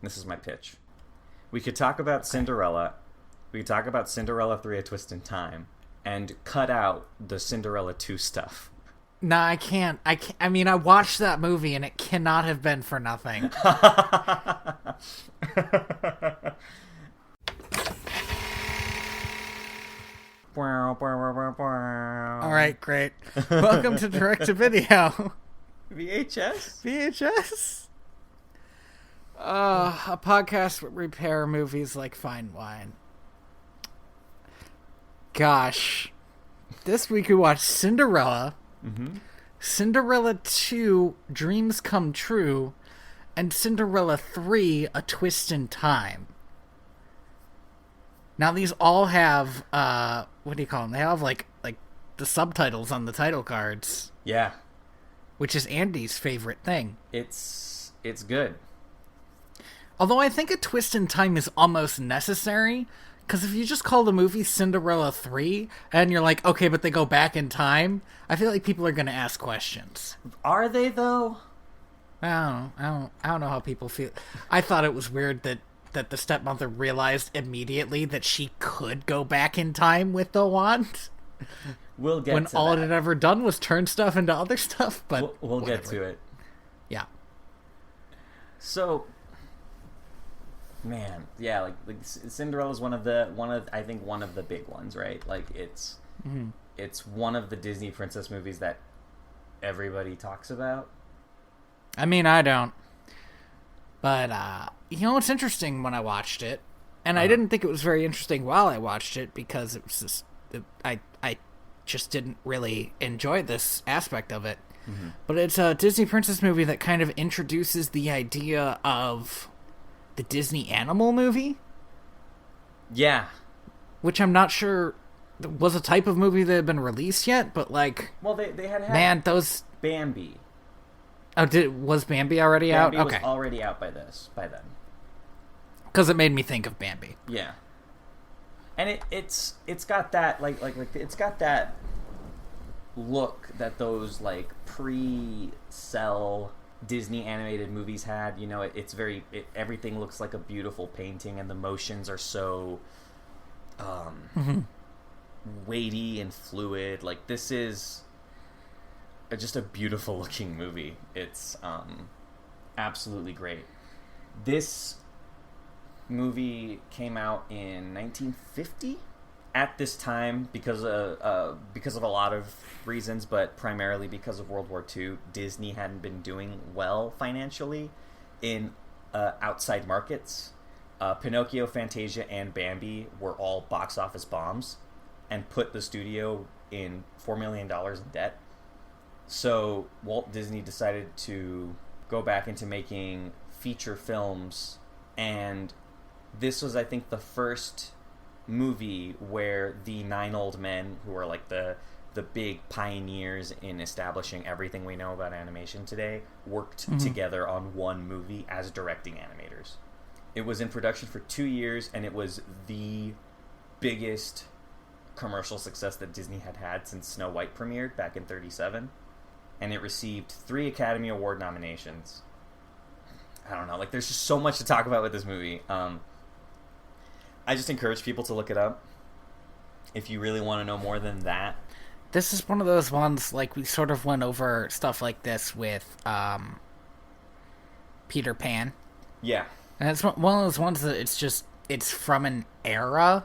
This is my pitch. We could talk about Cinderella. We could talk about Cinderella 3: A Twist in Time and cut out the Cinderella 2 stuff. No, I can't. I mean, I watched that movie and it cannot have been for nothing. All right, great. Welcome to Direct to Video. VHS? VHS? A podcast where we repair movies like fine wine. Gosh. This week we watched Cinderella, Cinderella 2, Dreams Come True, and Cinderella 3, A Twist in Time. Now these all have, what do you call them? They have like the subtitles on the title cards. Yeah. Which is Andy's favorite thing. It's good. Although I think A Twist in Time is almost necessary, because if you just call the movie Cinderella 3, and you're like, okay, but they go back in time, I feel like people are going to ask questions. Are they, though? I don't know how people feel. I thought it was weird that the stepmother realized immediately that she could go back in time with the wand. We'll get when to all that. it had ever done was turn stuff into other stuff, but we'll get to it. Yeah. So, man, yeah, like Cinderella's one of the big ones, right? Like it's one of the Disney princess movies that everybody talks about. I mean, I don't. But it's interesting when I watched it, and I didn't think it was very interesting while I watched it because it was just I just didn't really enjoy this aspect of it. But it's a Disney princess movie that kind of introduces the idea of the Disney animal movie. Yeah. Which I'm not sure was a type of movie that had been released yet, but like... Well, they had man, those... Bambi. Oh, was Bambi already out? Bambi okay. was already out by then. Because it made me think of Bambi. Yeah. And it's got that like it's got that look that those like pre-cell Disney animated movies had. You know, it's very everything looks like a beautiful painting, and the motions are so weighty and fluid. Like this is just a beautiful looking movie. It's absolutely great. This movie came out in 1950. At this time, because of a lot of reasons, but primarily because of World War II, Disney hadn't been doing well financially in outside markets. Pinocchio, Fantasia, and Bambi were all box office bombs and put the studio in $4 million in debt. So Walt Disney decided to go back into making feature films, and this was, I think, the first movie where the 9 old men, who are like the big pioneers in establishing everything we know about animation today, worked together on one movie as directing animators. It was in production for 2 years, and it was the biggest commercial success that Disney had since Snow White premiered back in 1937. And it received 3 Academy Award nominations. I don't know, like there's just so much to talk about with this movie. I just encourage people to look it up if you really want to know more than that. This is one of those ones, like, we sort of went over stuff like this with Peter Pan. Yeah. And it's one of those ones that it's from an era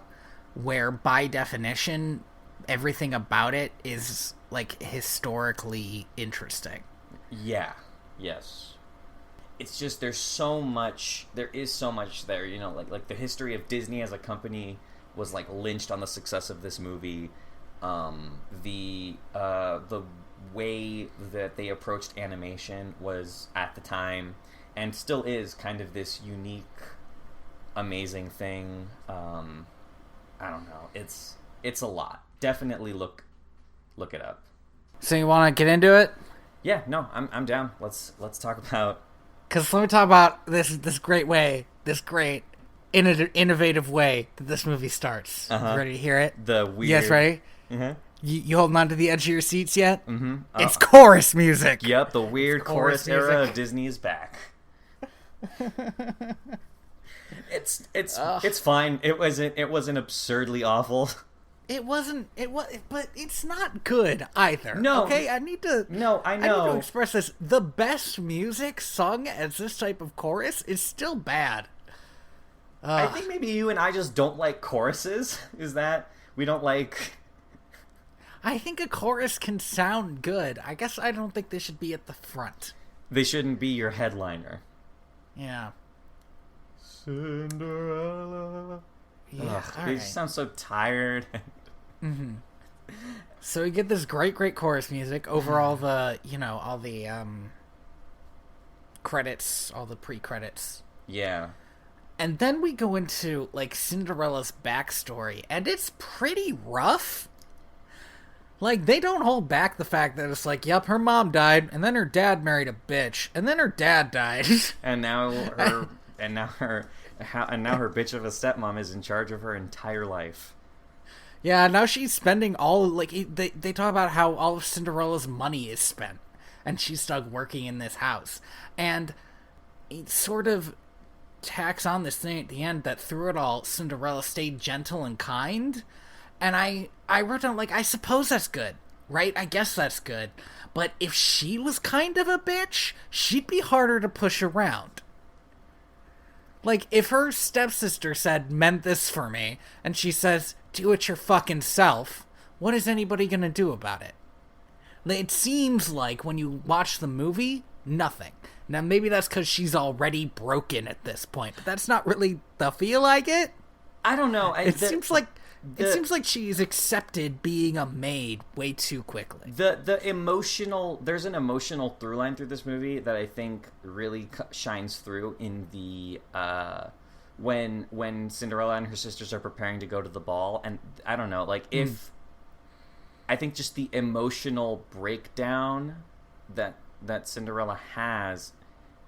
where, by definition, everything about it is, like, historically interesting. Yeah. Yes. It's just there is so much there, you know, like the history of Disney as a company was like lynched on the success of this movie. The way that they approached animation was at the time, and still is, kind of this unique, amazing thing. I don't know. It's a lot. Definitely look it up. So you want to get into it? Yeah, no, I'm down. Let's talk about. Because let me talk about this great innovative way that this movie starts. You ready to hear it? The weird. Yes, ready? Mm-hmm. You holding on to the edge of your seats yet? Mm-hmm. It's chorus music. Yep, the weird chorus era of Disney is back. It's fine. It wasn't absurdly awful. It wasn't. It was, but it's not good either. No. Okay, I need to. No, I I need know. to express this. The best music sung as this type of chorus is still bad. I think maybe you and I just don't like choruses. Is that we don't like? I think a chorus can sound good. I guess I don't think they should be at the front. They shouldn't be your headliner. Yeah. Cinderella. Yeah. Ugh, they just sound so tired. Mm-hmm. So we get this great chorus music over all the, all the credits, all the pre-credits. Yeah. And then we go into, like, Cinderella's backstory, and it's pretty rough. Like, they don't hold back the fact that it's like, yep, her mom died, and then her dad married a bitch, and then her dad died. And now her bitch of a stepmom is in charge of her entire life. Yeah, now she's spending all, like, they talk about how all of Cinderella's money is spent, and she's stuck working in this house. And it sort of tacks on this thing at the end that through it all, Cinderella stayed gentle and kind. And I wrote down, like, I suppose that's good, right? I guess that's good. But if she was kind of a bitch, she'd be harder to push around. Like, if her stepsister said, meant this for me, and she says, do it your fucking self, what is anybody gonna do about it? It seems like, when you watch the movie, nothing. Now, maybe that's because she's already broken at this point, but that's not really the feel I get. I don't know. It seems like she's accepted being a maid way too quickly. There's an emotional through line through this movie that I think really shines through in the when Cinderella and her sisters are preparing to go to the ball, and I don't know, like I think just the emotional breakdown that Cinderella has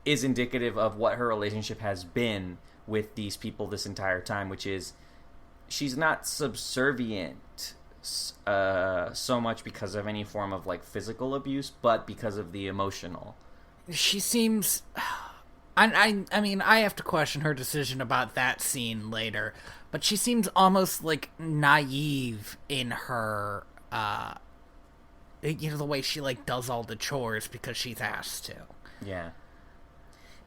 is indicative of what her relationship has been with these people this entire time, which is she's not subservient so much because of any form of, like, physical abuse, but because of the emotional. She seems... I mean, I have to question her decision about that scene later, but she seems almost, like, naive in her, the way she, like, does all the chores because she's asked to. Yeah.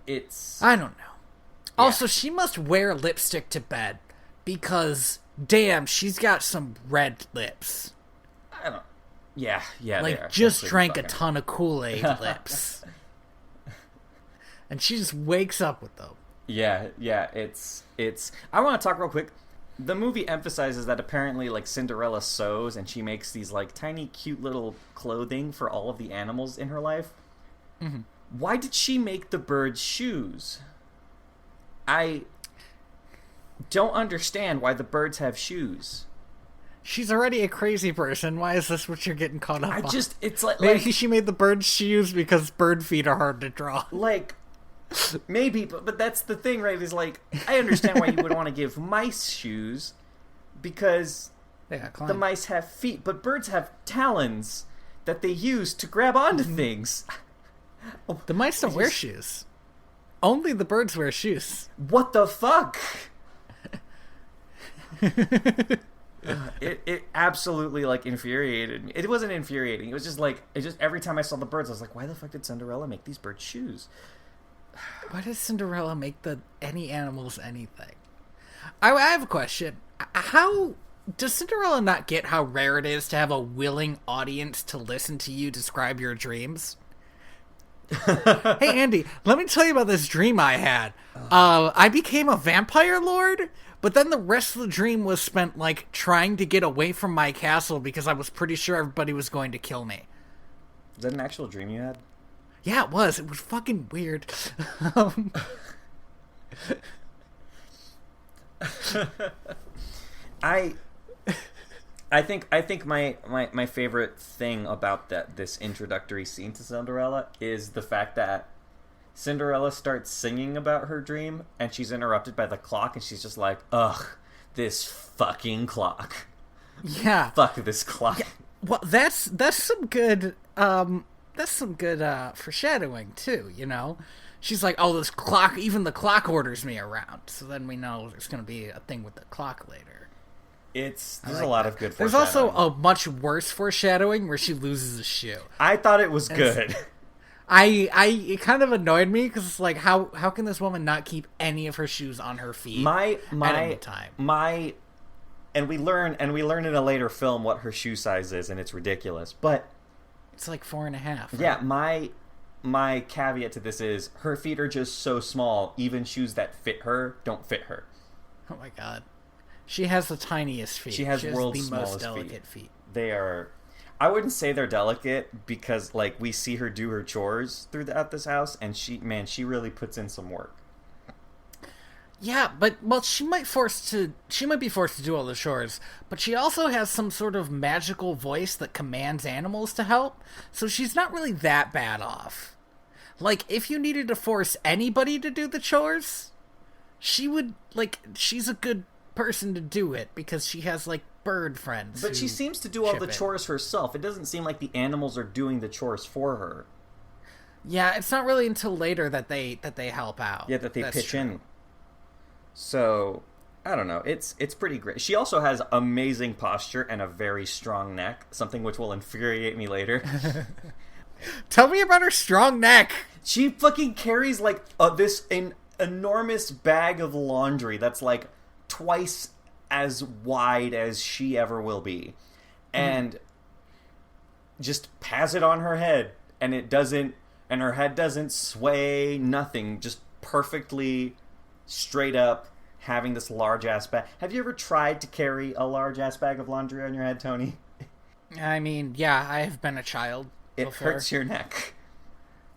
I don't know. Yeah. Also, she must wear lipstick to bed. Because, damn, she's got some red lips. I don't... Yeah, like, just drank a ton of Kool-Aid lips. And she just wakes up with them. Yeah, it's... I want to talk real quick. The movie emphasizes that apparently, like, Cinderella sews, and she makes these, like, tiny, cute little clothing for all of the animals in her life. Mm-hmm. Why did she make the birds shoes? I don't understand why the birds have shoes. She's already a crazy person. Why is this what you're getting caught up on? It's like... Maybe she made the birds shoes because bird feet are hard to draw. Like, maybe, but that's the thing, right? Is, like, I understand why you would want to give mice shoes because the mice have feet, but birds have talons that they use to grab onto things. The mice don't wear shoes. Only the birds wear shoes. What the fuck? It absolutely, like, infuriated me. It wasn't infuriating. It was just like, every time I saw the birds, I was like, why the fuck did Cinderella make these birds shoes? Why does Cinderella make any animals anything? I have a question. How does Cinderella not get how rare it is to have a willing audience to listen to you describe your dreams? Hey, Andy, let me tell you about this dream I had. I became a vampire lord, but then the rest of the dream was spent, like, trying to get away from my castle because I was pretty sure everybody was going to kill me. Is that an actual dream you had? Yeah, it was. It was fucking weird. I think my favorite thing about this introductory scene to Cinderella is the fact that Cinderella starts singing about her dream and she's interrupted by the clock and she's just like, ugh, this fucking clock. Yeah. Fuck this clock. Yeah. Well, that's some good foreshadowing too, you know? she's like, oh, this clock, even the clock orders me around. So then we know there's going to be a thing with the clock later. There's a lot of good There's foreshadowing. also a much worse foreshadowing where she loses a shoe. I thought it was good. It kind of annoyed me because it's like, how can this woman not keep any of her shoes on her feet at any time? And we learn in a later film what her shoe size is, and it's ridiculous. But it's like 4.5. Right? Yeah, my caveat to this is her feet are just so small. Even shoes that fit her don't fit her. Oh my god, she has the tiniest feet. She has world's the smallest most delicate feet. They are. I wouldn't say they're delicate because, like, we see her do her chores throughout this house, and she really puts in some work. Yeah, but she might be forced to do all the chores, but she also has some sort of magical voice that commands animals to help, so she's not really that bad off. Like, if you needed to force anybody to do the chores, she's a good person to do it because she has, like, bird friends. But she seems to do all the chores herself. It doesn't seem like the animals are doing the chores for her. Yeah, it's not really until later that they help out. Yeah, that they pitch in. So, I don't know. It's pretty great. She also has amazing posture and a very strong neck, something which will infuriate me later. Tell me about her strong neck. She fucking carries, like, this enormous bag of laundry that's, like, twice as wide as she ever will be. And just has it on her head, and her head doesn't sway, nothing. Just perfectly straight up having this large ass bag. Have you ever tried to carry a large ass bag of laundry on your head, Tony? I mean, yeah, I have been a child before. It hurts your neck.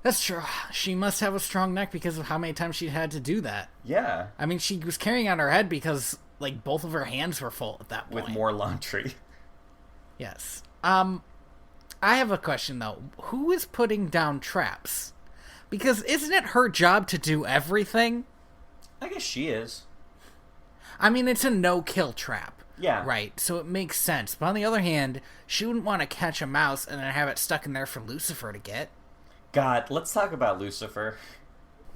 That's true. She must have a strong neck because of how many times she had to do that. Yeah. I mean, she was carrying on her head because, like, both of her hands were full at that point. With more laundry. Yes. I have a question, though. Who is putting down traps? Because isn't it her job to do everything? I guess she is. I mean, it's a no-kill trap. Yeah. Right, so it makes sense. But on the other hand, she wouldn't want to catch a mouse and then have it stuck in there for Lucifer to get. God, let's talk about Lucifer.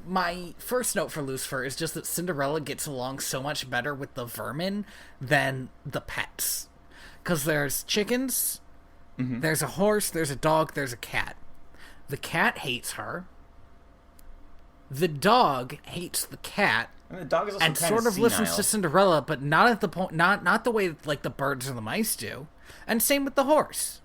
My first note for Lucifer is just that Cinderella gets along so much better with the vermin than the pets. Because there's chickens, there's a horse, there's a dog, there's a cat. The cat hates her. The dog hates the cat. And the dog is also and kind sort of senile. listens to Cinderella, but not at the point, not the way like the birds or the mice do. And same with the horse.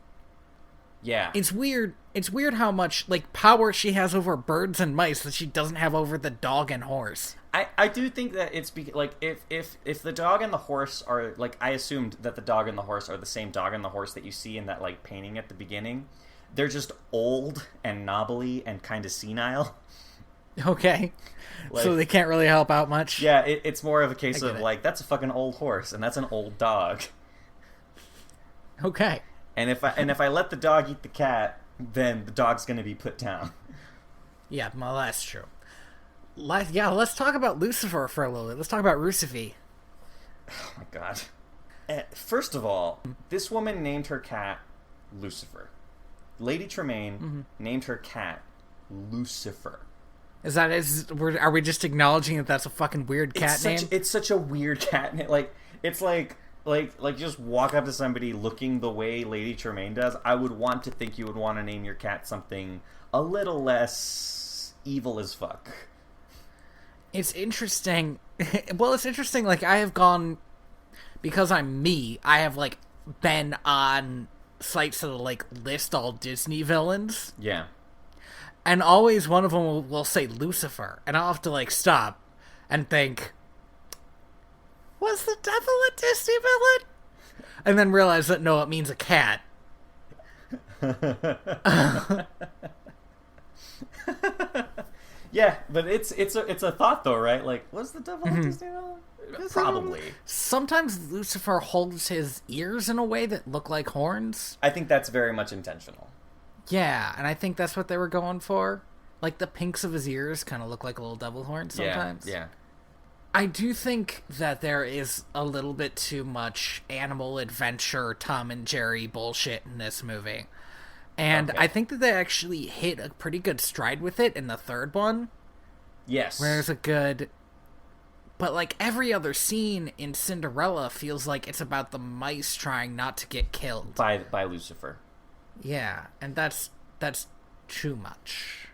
Yeah. It's weird. It's weird how much like power she has over birds and mice that she doesn't have over the dog and horse. I do think that it's like if the dog and the horse are like, I assumed that the dog and the horse are the same dog and the horse that you see in that like painting at the beginning. They're just old and knobbly and kind of senile. Okay. Like, so they can't really help out much. Yeah, it's more of a case of like, that's a fucking old horse and that's an old dog. Okay. And if I let the dog eat the cat, then the dog's going to be put down. Yeah, well, that's true. Let's talk about Lucifer for a little bit. Let's talk about Rucifer. Oh my god. First of all, this woman named her cat Lucifer. Lady Tremaine named her cat Lucifer. Are we just acknowledging that that's a fucking weird cat name? It's such a weird cat name. Like, it's like just walk up to somebody looking the way Lady Tremaine does. I would want to think you would want to name your cat something a little less evil as fuck. It's interesting. Well, it's interesting. Like, I have gone, because I'm me, I have, like, been on sites that, like, list all Disney villains. Yeah. And always one of them will say Lucifer. And I'll have to, like, stop and think, was the devil a Disney villain? And then realize that, no, it means a cat. Yeah, but it's a thought though, right? Like, was the devil a Disney villain? Probably. Sometimes Lucifer holds his ears in a way that look like horns. I think that's very much intentional. Yeah, and I think that's what they were going for. Like, the pinks of his ears kind of look like a little devil horn sometimes. Yeah. I do think that there is a little bit too much animal adventure, Tom and Jerry bullshit in this movie. And I think that they actually hit a pretty good stride with it in the third one. Yes. Where there's a good... But, like, every other scene in Cinderella feels like it's about the mice trying not to get killed. By Lucifer. Yeah, and that's too much.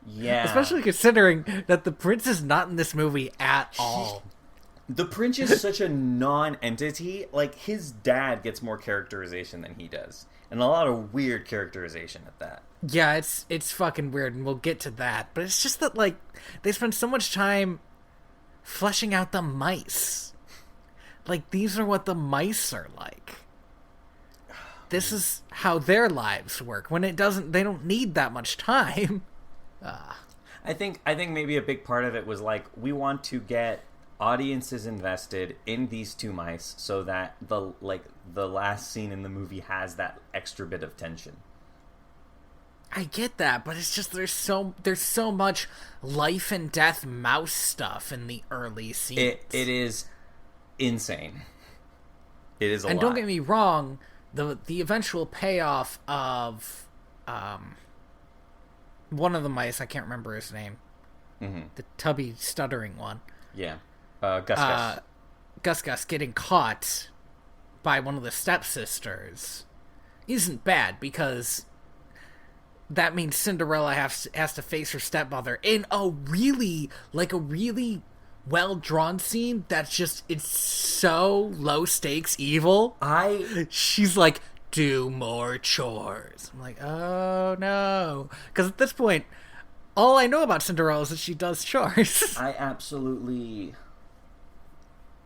Yeah. Especially considering that the prince is not in this movie at all. The prince is such a non-entity. Like, his dad gets more characterization than he does. And a lot of weird characterization at that. Yeah, it's fucking weird, and we'll get to that. But it's just that, like, they spend so much time fleshing out the mice. Like, these are what the mice are like. This is how their lives work. When it doesn't, they don't need that much time. I think maybe a big part of it was, like, we want to get audiences invested in these two mice so that the last scene in the movie has that extra bit of tension. I get that, but it's just there's so much life and death mouse stuff in the early scenes. It is insane. It is a lot. And don't get me wrong, the eventual payoff of one of the mice, I can't remember his name, the tubby stuttering one. Yeah. Gus. Gus getting caught by one of the stepsisters isn't bad, because that means Cinderella has to face her stepmother in a really well-drawn scene that's just, it's so low-stakes evil. She's like, do more chores. I'm like, oh no. Because at this point, all I know about Cinderella is that she does chores.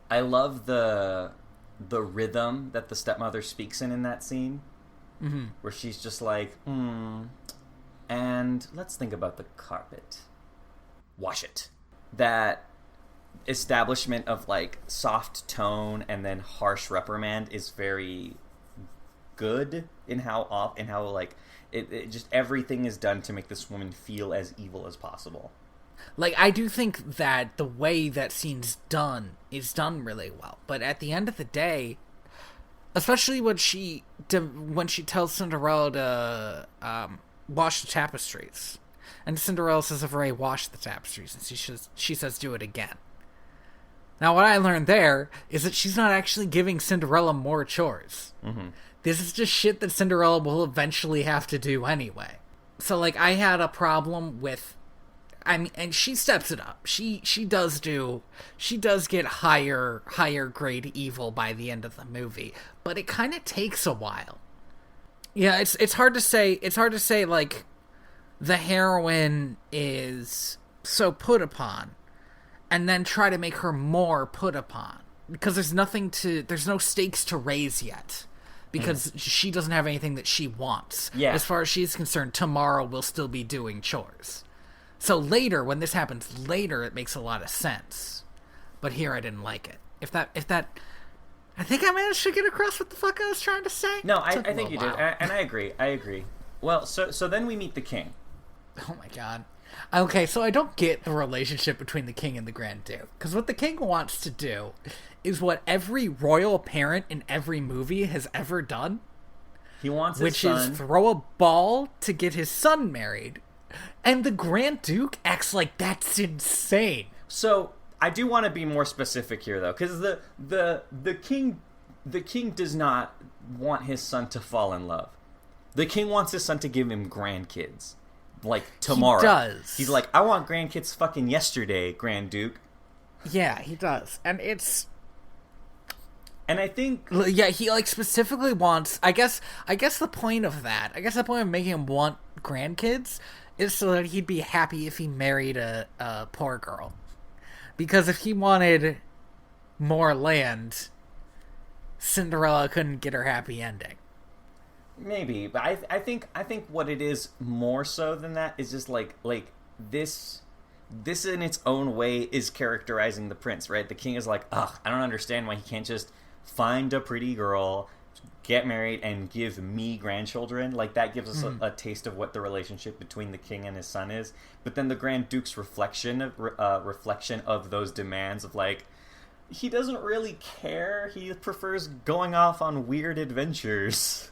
I love the rhythm that the stepmother speaks in that scene, where she's just like, and let's think about the carpet. Wash it. That establishment of, like, soft tone and then harsh reprimand is very good in how like it just, everything is done to make this woman feel as evil as possible. Like, I do think that the way that scene's done is done really well. But at the end of the day, especially when she tells Cinderella to wash the tapestries, and Cinderella says, I've already washed the tapestries, and she says, do it again. Now, what I learned there is that she's not actually giving Cinderella more chores. This is just shit that Cinderella will eventually have to do anyway. So, like, I had a problem with... I mean, and she steps it up. She does get higher grade evil by the end of the movie, but it kind of takes a while. Yeah, it's hard to say. It's hard to say, like, the heroine is so put upon, and then try to make her more put upon, because there's no stakes to raise yet. Because she doesn't have anything that she wants. Yeah. As far as she's concerned, tomorrow we'll still be doing chores. So later, when this happens later, it makes a lot of sense. But here, I didn't like it. If that, I think I managed to get across what the fuck I was trying to say. No, I think you did, and I agree. Well, so then we meet the king. Oh my god. Okay, so I don't get the relationship between the king and the Grand Duke. Because what the king wants to do is what every royal parent in every movie has ever done. He wants his son... Which is throw a ball to get his son married. And the Grand Duke acts like that's insane. So, I do want to be more specific here, though. Because the king does not want his son to fall in love. The king wants his son to give him grandkids. Like, tomorrow. He does. He's like, I want grandkids fucking yesterday, Grand Duke. Yeah, he does. And it's... And I think... Yeah, he, like, specifically wants... I guess the point of that... I guess the point of making him want grandkids is so that he'd be happy if he married a poor girl. Because if he wanted more land, Cinderella couldn't get her happy ending. Maybe, but I think what it is more so than that is just like this in its own way is characterizing the prince, right? The king is like, ugh, I don't understand why he can't just find a pretty girl, get married, and give me grandchildren. Like, that gives us a taste of what the relationship between the king and his son is. But then the Grand Duke's reflection of those demands of, like, he doesn't really care. He prefers going off on weird adventures,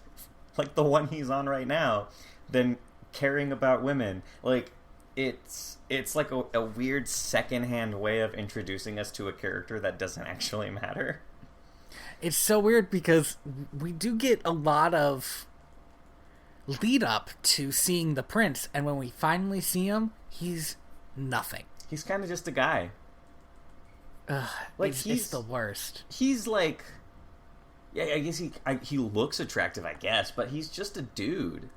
like the one he's on right now, than caring about women. Like, it's like a weird secondhand way of introducing us to a character that doesn't actually matter. It's so weird because we do get a lot of lead up to seeing the prince, and when we finally see him, he's nothing. He's kind of just a guy. Like it's the worst. He's like, yeah, I guess he looks attractive, I guess, but he's just a dude.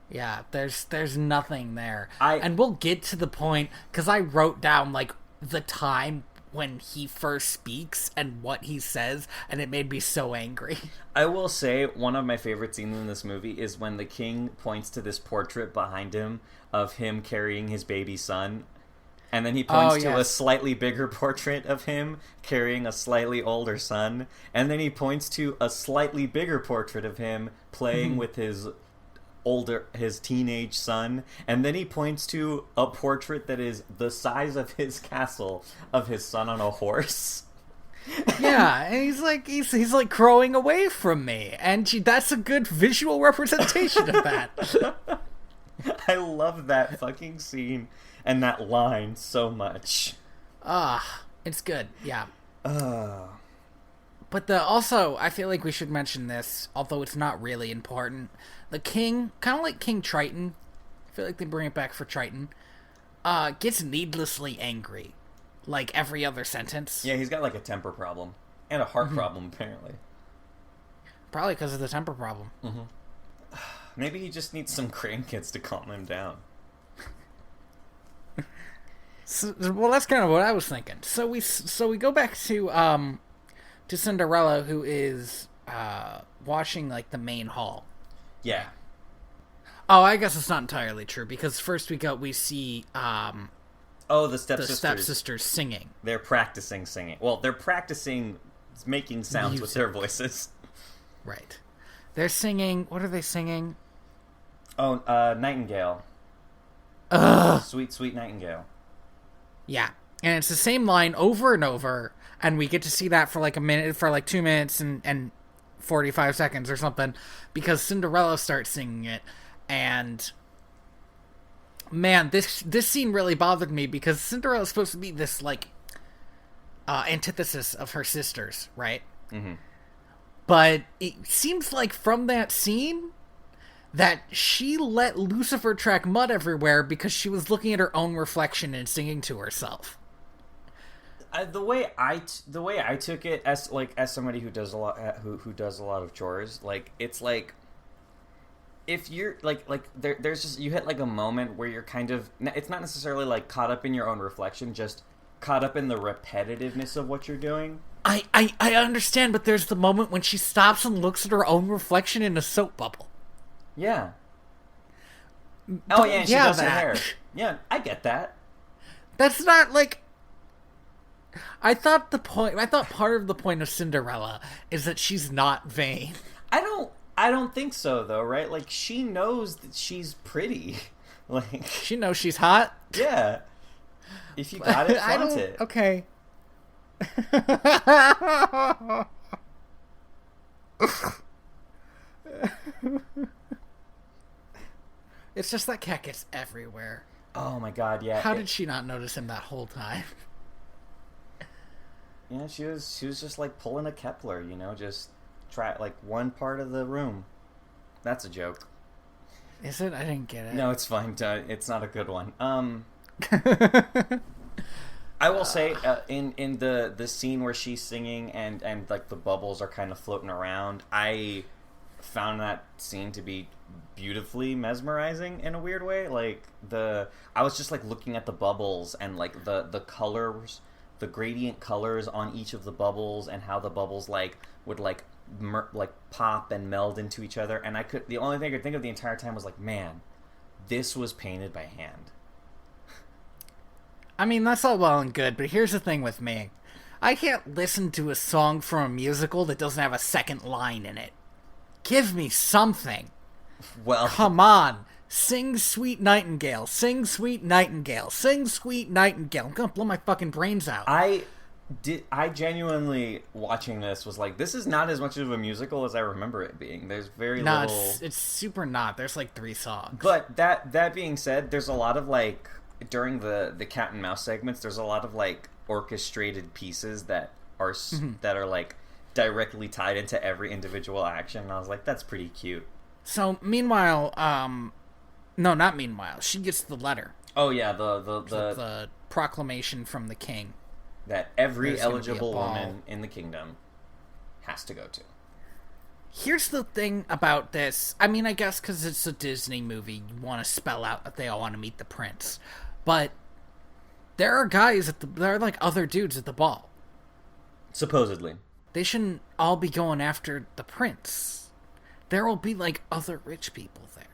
Yeah, there's nothing there. And we'll get to the point, because I wrote down, like, the time when he first speaks and what he says, and it made me so angry. I will say, one of my favorite scenes in this movie is when the king points to this portrait behind him of him carrying his baby son, and then he points to a slightly bigger portrait of him carrying a slightly older son, and then he points to a slightly bigger portrait of him playing with his teenage son, and then he points to a portrait that is the size of his castle of his son on a horse. Yeah, and he's like crowing away from me, and that's a good visual representation of that. I love that fucking scene and that line so much. It's good, yeah. But also, I feel like we should mention this, although it's not really important. The king, kind of like King Triton, I feel like they bring it back for Triton, gets needlessly angry, like every other sentence. Yeah, he's got like a temper problem. And a heart problem, apparently. Probably because of the temper problem. Maybe he just needs some grandkids to calm him down. Well, that's kind of what I was thinking. So we go back to Cinderella, who is washing like the main hall. Yeah. Oh, I guess it's not entirely true, because first we see the stepsisters singing. They're practicing singing. Well, they're practicing making sounds with their voices. Right. They're singing. What are they singing? Oh, Nightingale. Sweet, sweet Nightingale. Yeah. And it's the same line over and over, and we get to see that for like a minute, for like 2 minutes and 45 seconds or something, because Cinderella starts singing it, and man, this scene really bothered me, because Cinderella's supposed to be this like antithesis of her sisters, right? But it seems like from that scene that she let Lucifer track mud everywhere because she was looking at her own reflection and singing to herself. The way I took it, as somebody who does a lot of chores, like, it's like, if you're like there's just, you hit like a moment where you're kind of, it's not necessarily like caught up in your own reflection, just caught up in the repetitiveness of what you're doing. I understand, but there's the moment when she stops and looks at her own reflection in a soap bubble. Yeah. Oh yeah, and she does her hair. Yeah, I get that. That's not like, I thought part of the point of Cinderella is that she's not vain. I don't think so, though, right? Like, she knows that she's pretty. Like, she knows she's hot. Yeah. If you got it, flaunt it. Okay. It's just that cat gets everywhere. Oh my god, yeah. How did she not notice him that whole time? Yeah, she was just like pulling a Kepler, just try like one part of the room. That's a joke. Is it? I didn't get it. No, it's fine. It's not a good one. I will say, in the scene where she's singing and like the bubbles are kind of floating around, I found that scene to be beautifully mesmerizing in a weird way. Like, I was just like looking at the bubbles and like the colors, the gradient colors on each of the bubbles, and how the bubbles like would like pop and meld into each other. And the only thing I could think of the entire time was like, man, this was painted by hand. I mean, that's all well and good, but here's the thing with me. I can't listen to a song from a musical that doesn't have a second line in it. Give me something. Well, come on. Sing Sweet Nightingale. Sing Sweet Nightingale. Sing Sweet Nightingale. I'm gonna blow my fucking brains out. I genuinely, watching this, was like, this is not as much of a musical as I remember it being. There's very little... it's super not. There's like 3 songs. But that being said, there's a lot of like during the cat and mouse segments, there's a lot of like orchestrated pieces that are that are like directly tied into every individual action, and I was like, that's pretty cute. So meanwhile, no, not meanwhile, she gets the letter. Oh yeah, the proclamation from the king that every eligible woman in the kingdom has to go to. Here's the thing about this. I mean, I guess because it's a Disney movie, you want to spell out that they all want to meet the prince. But there are guys there are like other dudes at the ball. Supposedly. They shouldn't all be going after the prince. There will be like other rich people there.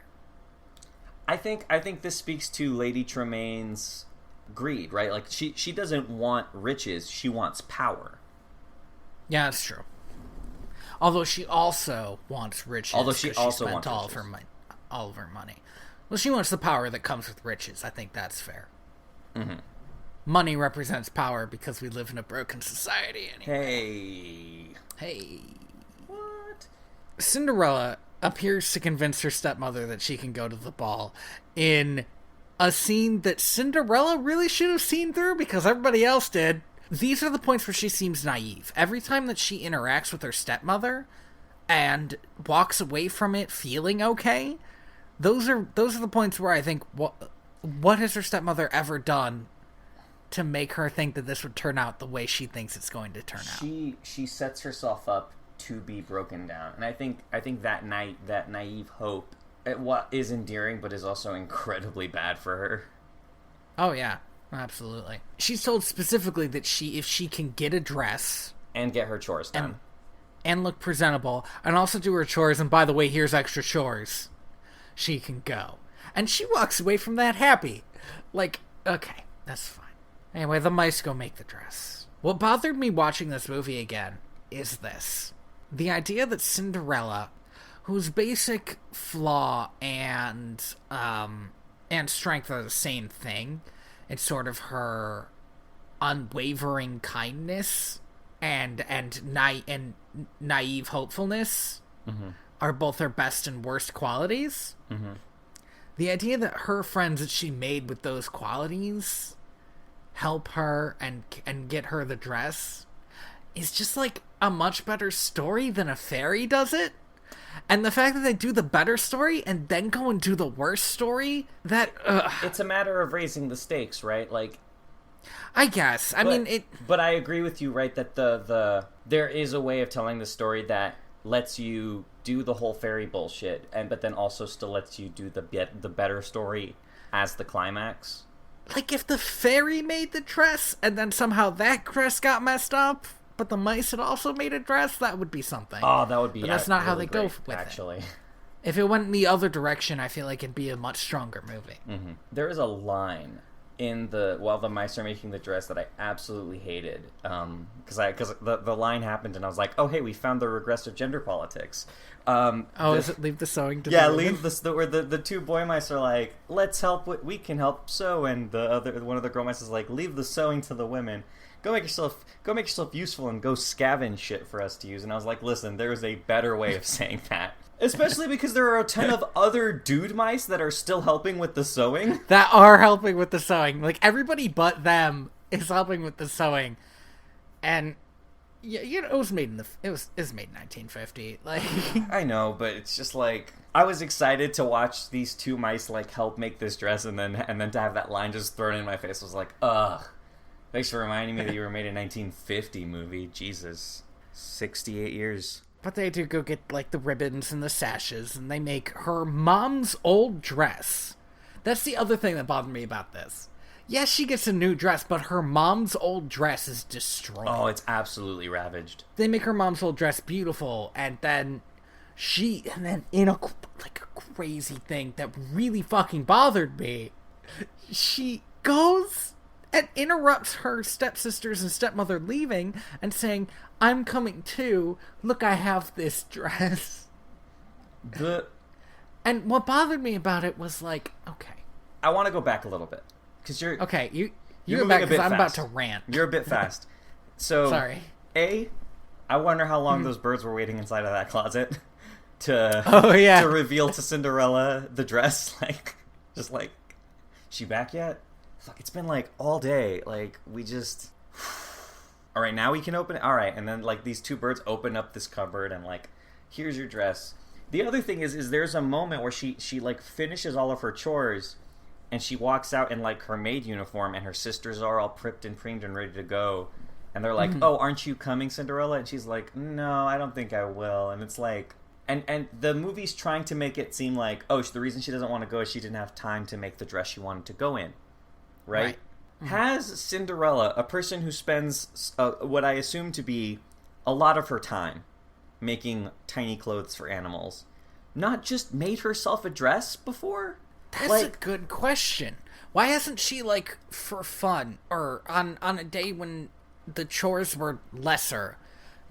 I think this speaks to Lady Tremaine's greed, right? Like she doesn't want riches, she wants power. Yeah, that's true. Although she also wants riches. Although she also wants all of her money. Well, she wants the power that comes with riches. I think that's fair. Mm-hmm. Money represents power because we live in a broken society anyway. Hey. What? Cinderella appears to convince her stepmother that she can go to the ball in a scene that Cinderella really should have seen through because everybody else did. These are the points where she seems naive. Every time that she interacts with her stepmother and walks away from it feeling okay, those are the points where I think, what has her stepmother ever done to make her think that this would turn out the way she thinks it's going to turn out? She sets herself up to be broken down, and I think that naive hope is endearing, but is also incredibly bad for her. Oh yeah. Absolutely. She's told specifically that if she can get a dress and get her chores done and look presentable and also do her chores, and by the way, here's extra chores, she can go. And she walks away from that happy. Like, okay, that's fine. Anyway, the mice go make the dress. What bothered me watching this movie again is this. The idea that Cinderella, whose basic flaw and strength are the same thing, it's sort of her unwavering kindness and naive hopefulness are both her best and worst qualities. Mm-hmm. The idea that her friends that she made with those qualities help her and get her the dress is just like a much better story than a fairy does it. And the fact that they do the better story and then go and do the worst story, that... It's a matter of raising the stakes, right? Like, I guess. But I agree with you, right, that there is a way of telling the story that lets you do the whole fairy bullshit, but then also still lets you do the better story as the climax. Like, if the fairy made the dress, and then somehow that dress got messed up... but the mice had also made a dress, that would be something. Oh, that would be. But that's not really how they great, go with actually. it. If it went in the other direction, I feel like it'd be a much stronger movie. Mm-hmm. There is a line while the mice are making the dress that I absolutely hated. Because the line happened and I was like, oh hey, we found the regressive gender politics. Is it leave the sewing to the women? Leave where the two boy mice are like, let's help. We can help sew, and one of the girl mice is like, leave the sewing to the women. Go make yourself useful and go scavenge shit for us to use. And I was like, listen, there is a better way of saying that. Especially because there are a ton of other dude mice that are still helping with the sewing. That are helping with the sewing. Like, everybody but them is helping with the sewing. And, yeah, it was made in 1950. Like, I know, but it's just like, I was excited to watch these two mice, like, help make this dress, and then to have that line just thrown in my face was like, ugh. Thanks for reminding me that you were made a 1950 movie. Jesus. 68 years. But they do go get, like, the ribbons and the sashes, and they make her mom's old dress. That's the other thing that bothered me about this. Yes, she gets a new dress, but her mom's old dress is destroyed. Oh, it's absolutely ravaged. They make her mom's old dress beautiful, and then in a crazy thing that really fucking bothered me, she goes and interrupts her stepsisters and stepmother leaving and saying, I'm coming too. Look, I have this dress. And what bothered me about it was like, okay. I want to go back a little bit. Because you're... Okay, you go back because I'm about to rant. You're a bit fast. So, sorry. I wonder how long those birds were waiting inside of that closet to reveal to Cinderella the dress. Like, just like, she back yet? fuck, it's been like all day. Like, we just... All right, now we can open it. All right, and then like these two birds open up this cupboard and like, here's your dress. The other thing is there's a moment where she like finishes all of her chores and she walks out in like her maid uniform and her sisters are all pripped and primed and ready to go. And they're like, oh, aren't you coming, Cinderella? And she's like, no, I don't think I will. And it's like, and the movie's trying to make it seem like, oh, the reason she doesn't want to go is she didn't have time to make the dress she wanted to go in. Right? Has Cinderella, a person who spends what I assume to be a lot of her time making tiny clothes for animals, not just made herself a dress before? That's like, a good question. Why hasn't she, like, for fun, or on a day when the chores were lesser,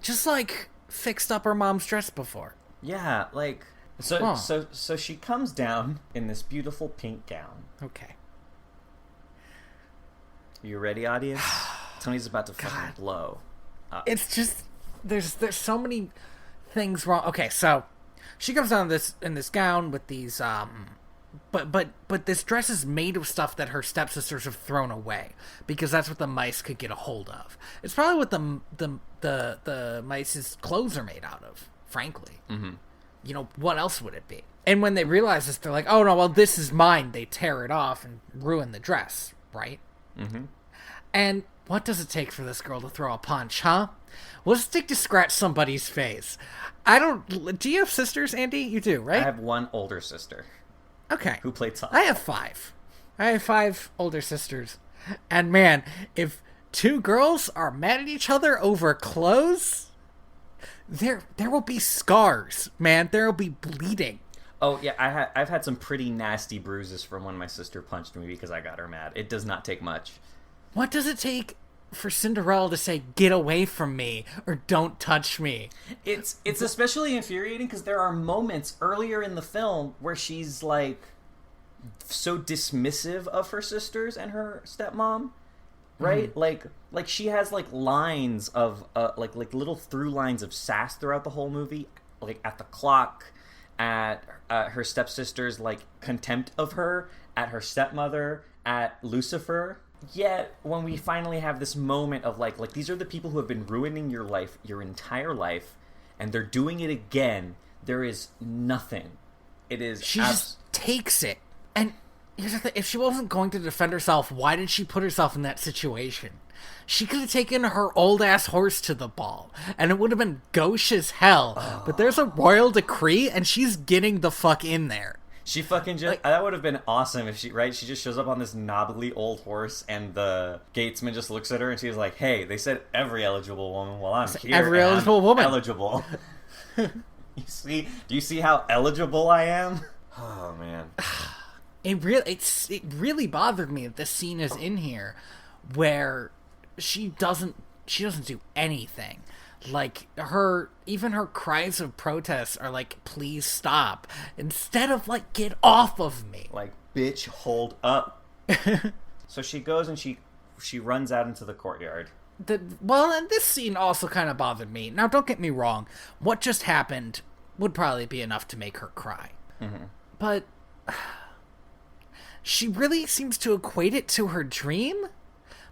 just, like, fixed up her mom's dress before? Yeah, like, so she comes down in this beautiful pink gown. Okay. You ready, audience? Tony's about to fucking blow. It's just there's so many things wrong. Okay, so she comes down in this gown with these but this dress is made of stuff that her stepsisters have thrown away because that's what the mice could get a hold of. It's probably what the mice's clothes are made out of, frankly. Mm-hmm. You know, what else would it be? And when they realize this, they're like, oh no, well, this is mine. They tear it off and ruin the dress, right? Mm-hmm. And what does it take for this girl to throw a punch, huh? What's it take to scratch somebody's face? Do you have sisters, Andy? You do, right? I have one older sister. Okay. Who played soccer. I have 5. I have 5 older sisters. And man, if 2 girls are mad at each other over clothes, there will be scars, man. There will be bleeding. Oh, yeah, I've had some pretty nasty bruises from when my sister punched me because I got her mad. It does not take much. What does it take for Cinderella to say, get away from me, or don't touch me? It's especially infuriating because there are moments earlier in the film where she's, like, so dismissive of her sisters and her stepmom, right? Mm-hmm. Like she has, like, lines of, like little through lines of sass throughout the whole movie, like, at the clock, at her stepsister's, like, contempt of her, at her stepmother, at Lucifer. Yet, when we finally have this moment of, like these are the people who have been ruining your life, your entire life, and they're doing it again, there is nothing. It is... She just takes it. And here's the thing, if she wasn't going to defend herself, why did she put herself in that situation? She could have taken her old-ass horse to the ball, and it would have been gauche as hell. Oh. But there's a royal decree, and she's getting the fuck in there. She fucking just... that would have been awesome if she... Right? She just shows up on this knobbly old horse, and the gatesman just looks at her, and she's like, hey, they said every eligible woman. Well, I'm here. Every eligible woman. Eligible. Do you see how eligible I am? Oh, man. It really bothered me that this scene is in here where she doesn't do anything. Like, even her cries of protest are like, please stop, instead of like, get off of me. Like, bitch, hold up. So she goes and she runs out into the courtyard. And this scene also kind of bothered me. Now, don't get me wrong, what just happened would probably be enough to make her cry. Mm-hmm. But she really seems to equate it to her dream.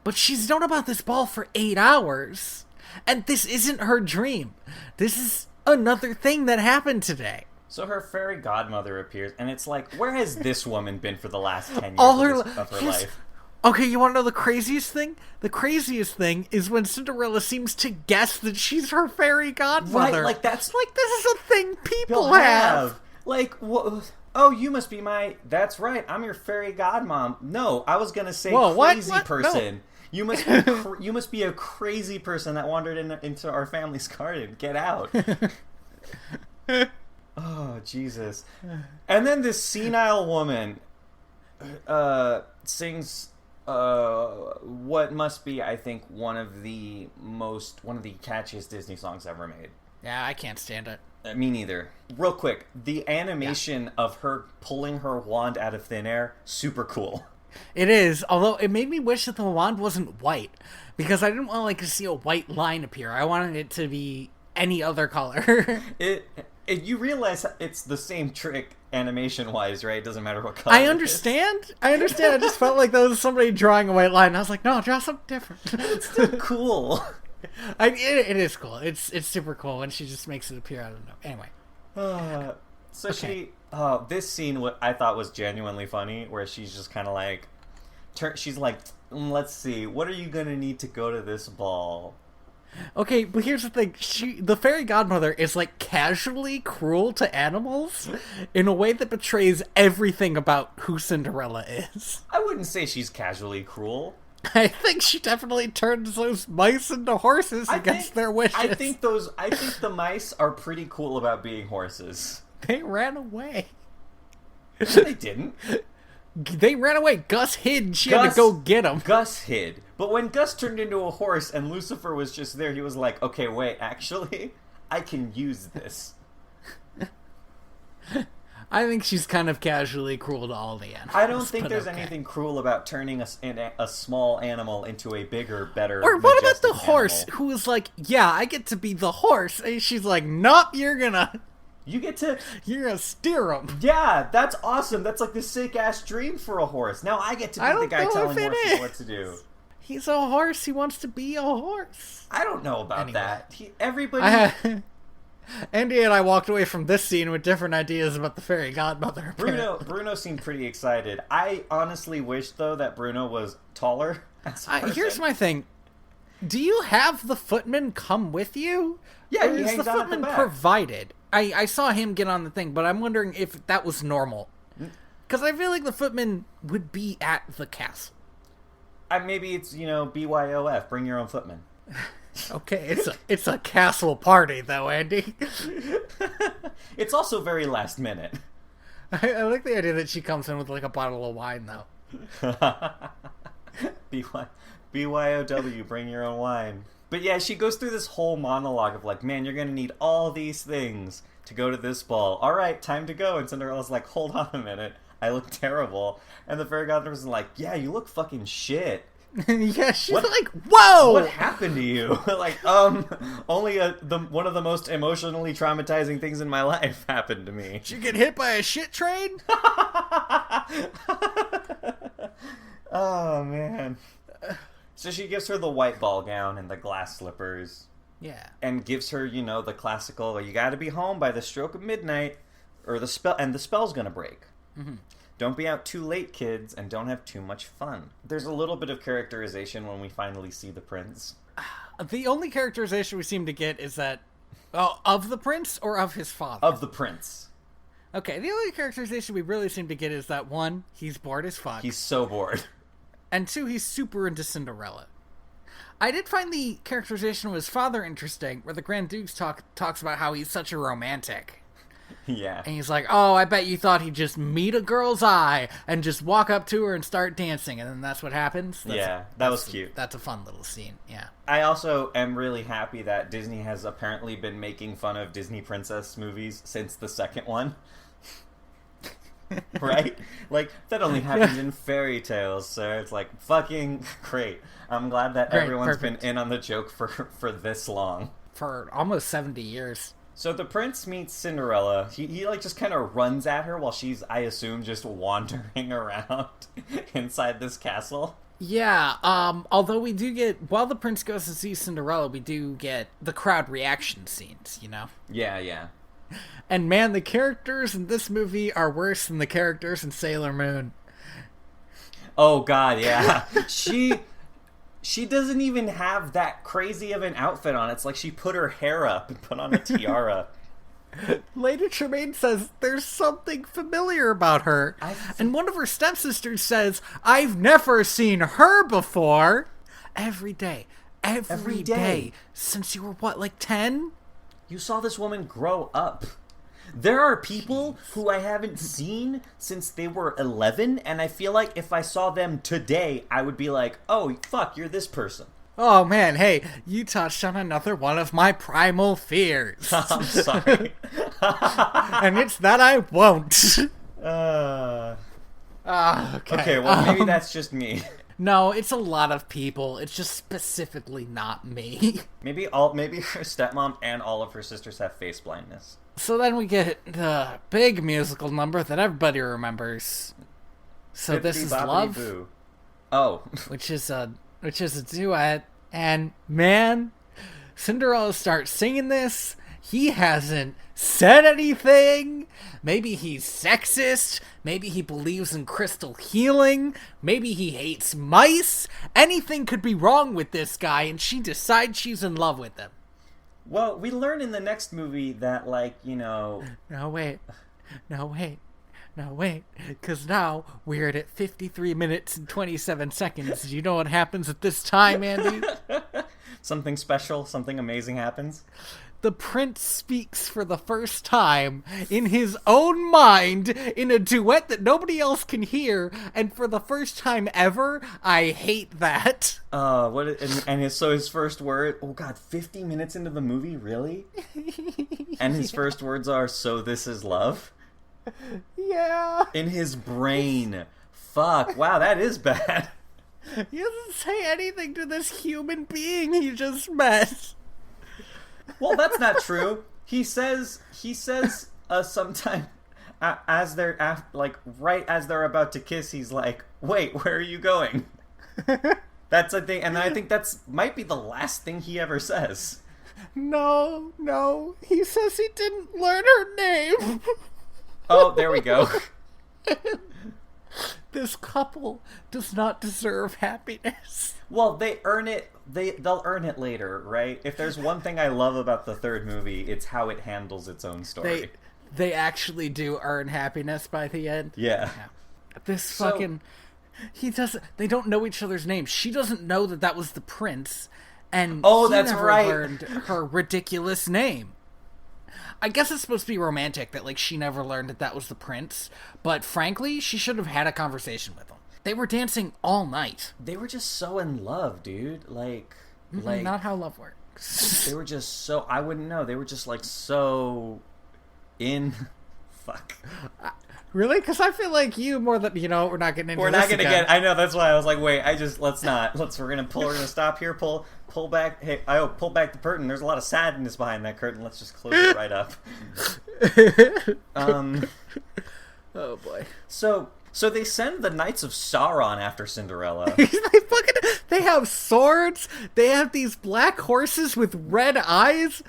But she's known about this ball for 8 hours. And this isn't her dream. This is another thing that happened today. So her fairy godmother appears, and it's like, where has this woman been for the last 10 years of her life? Okay, you want to know the craziest thing? The craziest thing is when Cinderella seems to guess that she's her fairy godmother. Right, like that's... Like, this is a thing people have. Like, oh, you must be my... That's right, I'm your fairy godmom. No, I was going to say crazy what? person. No. You must be a crazy person that wandered into our family's garden. Get out. Oh, Jesus. And then this senile woman sings what must be, I think, one of the catchiest Disney songs ever made. Yeah, I can't stand it. Me neither. Real quick, the animation of her pulling her wand out of thin air, super cool. It is, although it made me wish that the wand wasn't white, because I didn't want to see a white line appear. I wanted it to be any other color. You realize it's the same trick animation-wise, right? It doesn't matter what color I understand. I just felt like there was somebody drawing a white line. And I was like, no, draw something different. It's still cool. It is cool. It's super cool, and she just makes it appear out of nowhere. Anyway. This scene, what I thought was genuinely funny, where she's just kind of like, she's like, let's see, what are you gonna need to go to this ball? Okay, but here's the thing. The fairy godmother is, like, casually cruel to animals in a way that betrays everything about who Cinderella is. I wouldn't say she's casually cruel. I think she definitely turns those mice into horses against their wishes. I think the mice are pretty cool about being horses. They ran away. No, they didn't. They ran away. Gus hid and she had to go get them. Gus hid. But when Gus turned into a horse and Lucifer was just there, he was like, okay, wait, actually, I can use this. I think she's kind of casually cruel to all the animals. I don't think there's anything cruel about turning a small animal into a bigger, better, or what about the animal. horse, who is like, yeah, I get to be the horse. And she's like, nope, you're gonna steer him. Yeah, that's awesome. That's like the sick-ass dream for a horse. Now I get to be the guy telling horses what to do. He's a horse. He wants to be a horse. I don't know about that. Everybody... Andy and I walked away from this scene with different ideas about the fairy godmother. Bruno seemed pretty excited. I honestly wish, though, that Bruno was taller. Here's my thing. Do you have the footman come with you? Yeah, or is the footman provided? I saw him get on the thing, but I'm wondering if that was normal. Because I feel like the footman would be at the castle. Maybe it's, BYOF, bring your own footman. Okay, it's a castle party, though, Andy. It's also very last minute. I like the idea that she comes in with, like, a bottle of wine, though. BYOW, bring your own wine. But yeah, she goes through this whole monologue of like, man, you're gonna need all these things to go to this ball. Alright, time to go. And Cinderella's like, hold on a minute, I look terrible. And the fairy godmother's like, yeah, you look fucking shit. Yeah, she's like, whoa! What happened to you? Like, only one of the most emotionally traumatizing things in my life happened to me. Did you get hit by a shit train? Oh, man. So she gives her the white ball gown and the glass slippers. Yeah. And gives her, the classical, you gotta be home by the stroke of midnight, or the spell's gonna break. Mm-hmm. Don't be out too late, kids, and don't have too much fun. There's a little bit of characterization when we finally see the prince. The only characterization we seem to get is that... Oh, of the prince or of his father? Of the prince. Okay, the only characterization we really seem to get is that, one, he's bored as fuck. He's so bored. And two, he's super into Cinderella. I did find the characterization of his father interesting, where the Grand Duke talks about how he's such a romantic. Yeah. And he's like, oh, I bet you thought he'd just meet a girl's eye and just walk up to her and start dancing, and then that's what happens? That was cute. That's a fun little scene, yeah. I also am really happy that Disney has apparently been making fun of Disney princess movies since the second one. Right? Like, that only happens in fairy tales, so it's like, fucking great. I'm glad that everyone's been in on the joke for this long. For almost 70 years. So the prince meets Cinderella. He like just kind of runs at her while she's, I assume, just wandering around inside this castle. Yeah, although we do get, while the prince goes to see Cinderella, we do get the crowd reaction scenes, Yeah. And man, the characters in this movie are worse than the characters in Sailor Moon. Oh god, yeah. She doesn't even have that crazy of an outfit on. It's like she put her hair up and put on a tiara. Lady Tremaine says there's something familiar about her. And one of her stepsisters says, I've never seen her before. Every day. Since you were, what, like 10? You saw this woman grow up. There are people who I haven't seen since they were 11, and I feel like if I saw them today, I would be like, oh, fuck, you're this person. Oh, man, hey, you touched on another one of my primal fears. I'm sorry. And it's that I won't. Okay, well, maybe that's just me. No, it's a lot of people. It's just specifically not me. Maybe her stepmom and all of her sisters have face blindness. So then we get the big musical number that everybody remembers. So this is Love, Boo. Oh, which is a duet, and man, Cinderella starts singing this. He hasn't said anything. Maybe he's sexist. Maybe he believes in crystal healing. Maybe he hates mice. Anything could be wrong with this guy, and she decides she's in love with him. Well, we learn in the next movie that, like, you know... No, wait. Because now we're at 53 minutes and 27 seconds. Do you know what happens at this time, Andy? Something special, something amazing happens. The prince speaks for the first time in his own mind in a duet that nobody else can hear, and for the first time ever, I hate that. His first word, oh god, 50 minutes into the movie, really? And his first words are, "So this is love?" Yeah. In his brain. Fuck, wow, that is bad. He doesn't say anything to this human being he just met. Well, that's not true. He says sometime as they're right as they're about to kiss, he's like, "Wait, where are you going?" That's a thing, and I think that's might be the last thing he ever says. No, he says he didn't learn her name. Oh, there we go. This couple does not deserve happiness. Well, they earn it. They'll earn it later, right? If there's one thing I love about the third movie, it's how it handles its own story. They actually do earn happiness by the end. Yeah. They don't know each other's names. She doesn't know that was the prince, and that's never right. learned her ridiculous name. I guess it's supposed to be romantic that, like, she never learned that was the prince, but frankly, she should have had a conversation with him. They were dancing all night. They were just so in love, dude. Like not how love works. They were just so, I wouldn't know. They were just like so in. Fuck. Really? Because I feel like you more than, we're not getting into We're this not going to again. get, I know, that's why I was like, wait, we're going to stop here, pull back, pull back the curtain. There's a lot of sadness behind that curtain. Let's just close it right up. Oh boy. So they send the Knights of Sauron after Cinderella. They have swords. They have these black horses with red eyes,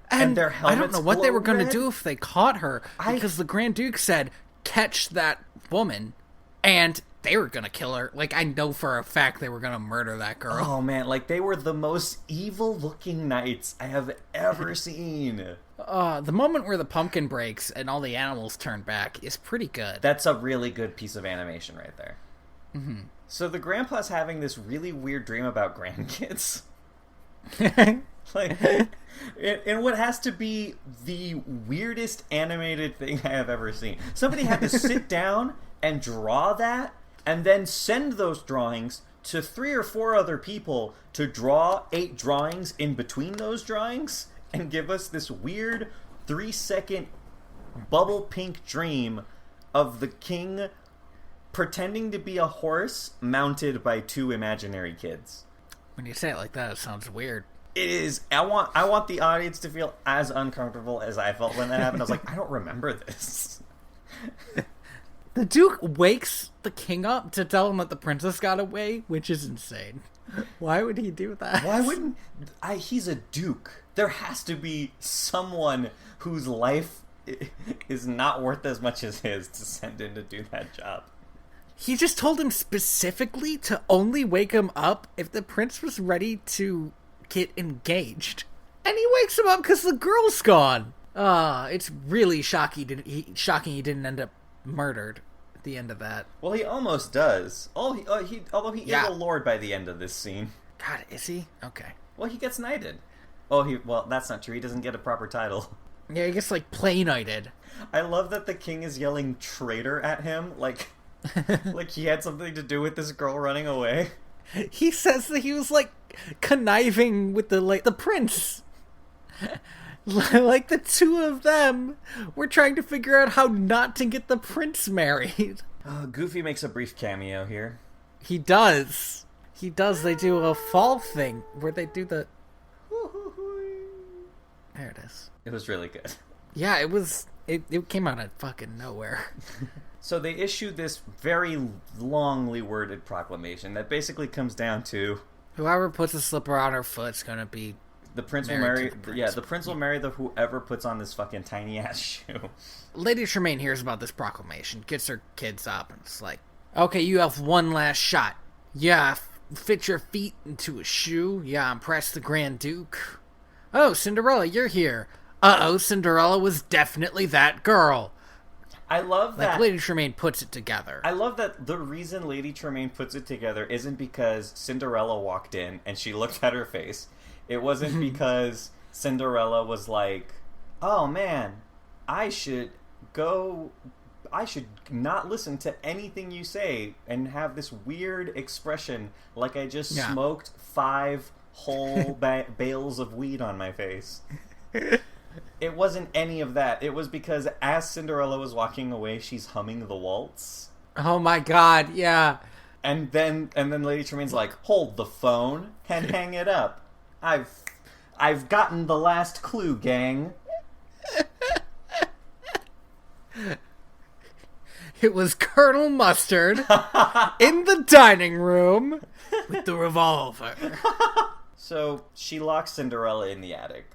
and their helmets. I don't know what they were going to do if they caught her, because the Grand Duke said, "Catch that woman," and they were going to kill her. Like, I know for a fact they were going to murder that girl. Oh man, like they were the most evil-looking knights I have ever seen. The moment where the pumpkin breaks and all the animals turn back is pretty good. That's a really good piece of animation right there. Mm-hmm. So the grandpa's having this really weird dream about grandkids. Like, in what has to be the weirdest animated thing I have ever seen. Somebody had to sit down and draw that, and then send those drawings to 3 or 4 other people to draw 8 drawings in between those drawings, and give us this weird 3-second bubble pink dream of the king pretending to be a horse mounted by 2 imaginary kids. When you say it like that, it sounds weird. It is. I want the audience to feel as uncomfortable as I felt when that happened. I was like, I don't remember this. The Duke wakes the king up to tell him that the princess got away, which is insane. Why would he do that? Why wouldn't... he's a duke. There has to be someone whose life is not worth as much as his to send in to do that job. He just told him specifically to only wake him up if the prince was ready to get engaged. And he wakes him up because the girl's gone. It's really shocking he didn't end up murdered at the end of that. Well, he almost does. Although he is a lord by the end of this scene. God, is he? Okay. Well, he gets knighted. Well, that's not true. He doesn't get a proper title. Yeah, he gets, like, play knighted. I love that the king is yelling traitor at him, like he had something to do with this girl running away. He says that he was, like, conniving with the prince. Like, the 2 of them were trying to figure out how not to get the prince married. Goofy makes a brief cameo here. He does. He does. They do a fall thing where they do the... There it is. It was really good. Yeah, it was... It came out of fucking nowhere. So they issued this very longly worded proclamation that basically comes down to... Whoever puts a slipper on her foot's gonna be... The prince will marry... the prince will marry whoever puts on this fucking tiny-ass shoe. Lady Tremaine hears about this proclamation, gets her kids up, and it's like, okay, you have one last shot. Yeah, fit your feet into a shoe. Yeah, impress the Grand Duke. Oh, Cinderella, you're here. Uh-oh, Cinderella was definitely that girl. I love that. Like, Lady Tremaine puts it together. I love that the reason Lady Tremaine puts it together isn't because Cinderella walked in and she looked at her face. It wasn't because Cinderella was like, oh man, I should not listen to anything you say and have this weird expression like I just smoked 5 whole bales of weed on my face. It wasn't any of that. It was because as Cinderella was walking away, she's humming the waltz. Oh my god, yeah. And then Lady Tremaine's like, hold the phone and hang it up. I've gotten the last clue, gang. It was Colonel Mustard in the dining room with the revolver. So she locks Cinderella in the attic.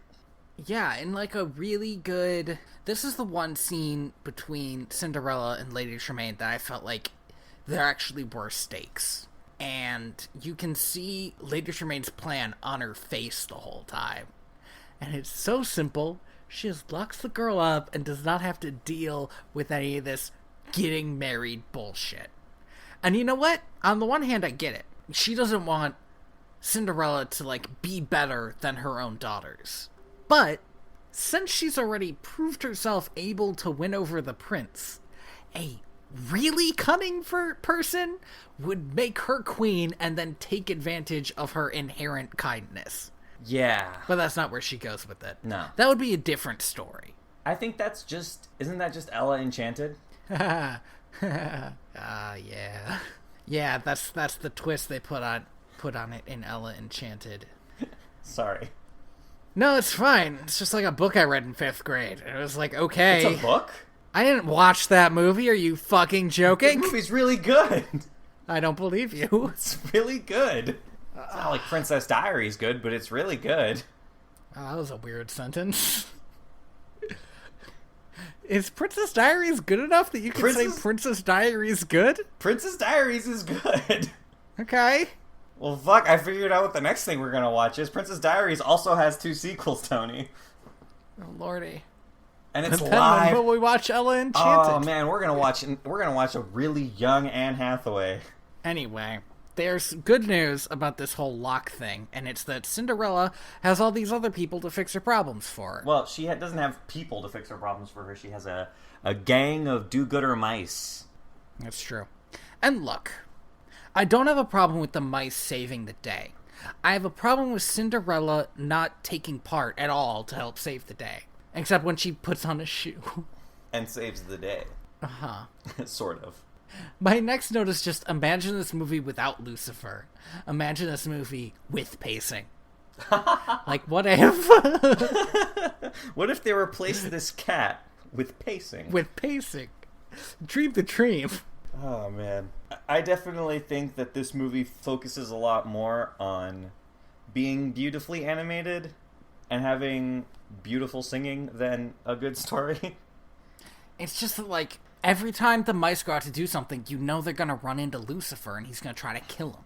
Yeah, in like a really good... This is the one scene between Cinderella and Lady Tremaine that I felt like there actually were stakes. And you can see Lady Tremaine's plan on her face the whole time. And it's so simple. She just locks the girl up and does not have to deal with any of this getting married bullshit. And you know what? On the one hand, I get it. She doesn't want Cinderella to, like, be better than her own daughters. But since she's already proved herself able to win over the prince, a really cunning person would make her queen and then take advantage of her inherent kindness. Yeah. But that's not where she goes with it. No. That would be a different story. I think that's just... Isn't that just Ella Enchanted? Yeah. Yeah, that's the twist they put on it in Ella Enchanted. Sorry. No, it's fine. It's just like a book I read in 5th grade. It was like, okay. It's a book? I didn't watch that movie. Are you fucking joking? The movie's really good. I don't believe you. It's really good. It's not like Princess Diaries good, but it's really good. Oh, that was a weird sentence. Is Princess Diaries good enough that you can say Princess Diaries good? Princess Diaries is good. Okay. Well, fuck, I figured out what the next thing we're gonna watch is. Princess Diaries also has 2 sequels, Tony. Oh, lordy. And it's then live. When will we watch Ella Enchanted? Oh, man, we're gonna watch a really young Anne Hathaway. Anyway, there's good news about this whole lock thing, and it's that Cinderella has all these other people to fix her problems for her. Well, she doesn't have people to fix her problems for her. She has a gang of do-gooder mice. That's true. And look, I don't have a problem with the mice saving the day. I have a problem with Cinderella not taking part at all to help save the day. Except when she puts on a shoe. And saves the day. Uh-huh. Sort of. My next note is just imagine this movie without Lucifer. Imagine this movie with pacing. Like, what if... What if they replaced this cat with pacing? With pacing. Dream the dream. Oh, man. I definitely think that this movie focuses a lot more on being beautifully animated and having beautiful singing than a good story. It's just that, like, every time the mice go out to do something, you know they're gonna run into Lucifer and he's gonna try to kill him.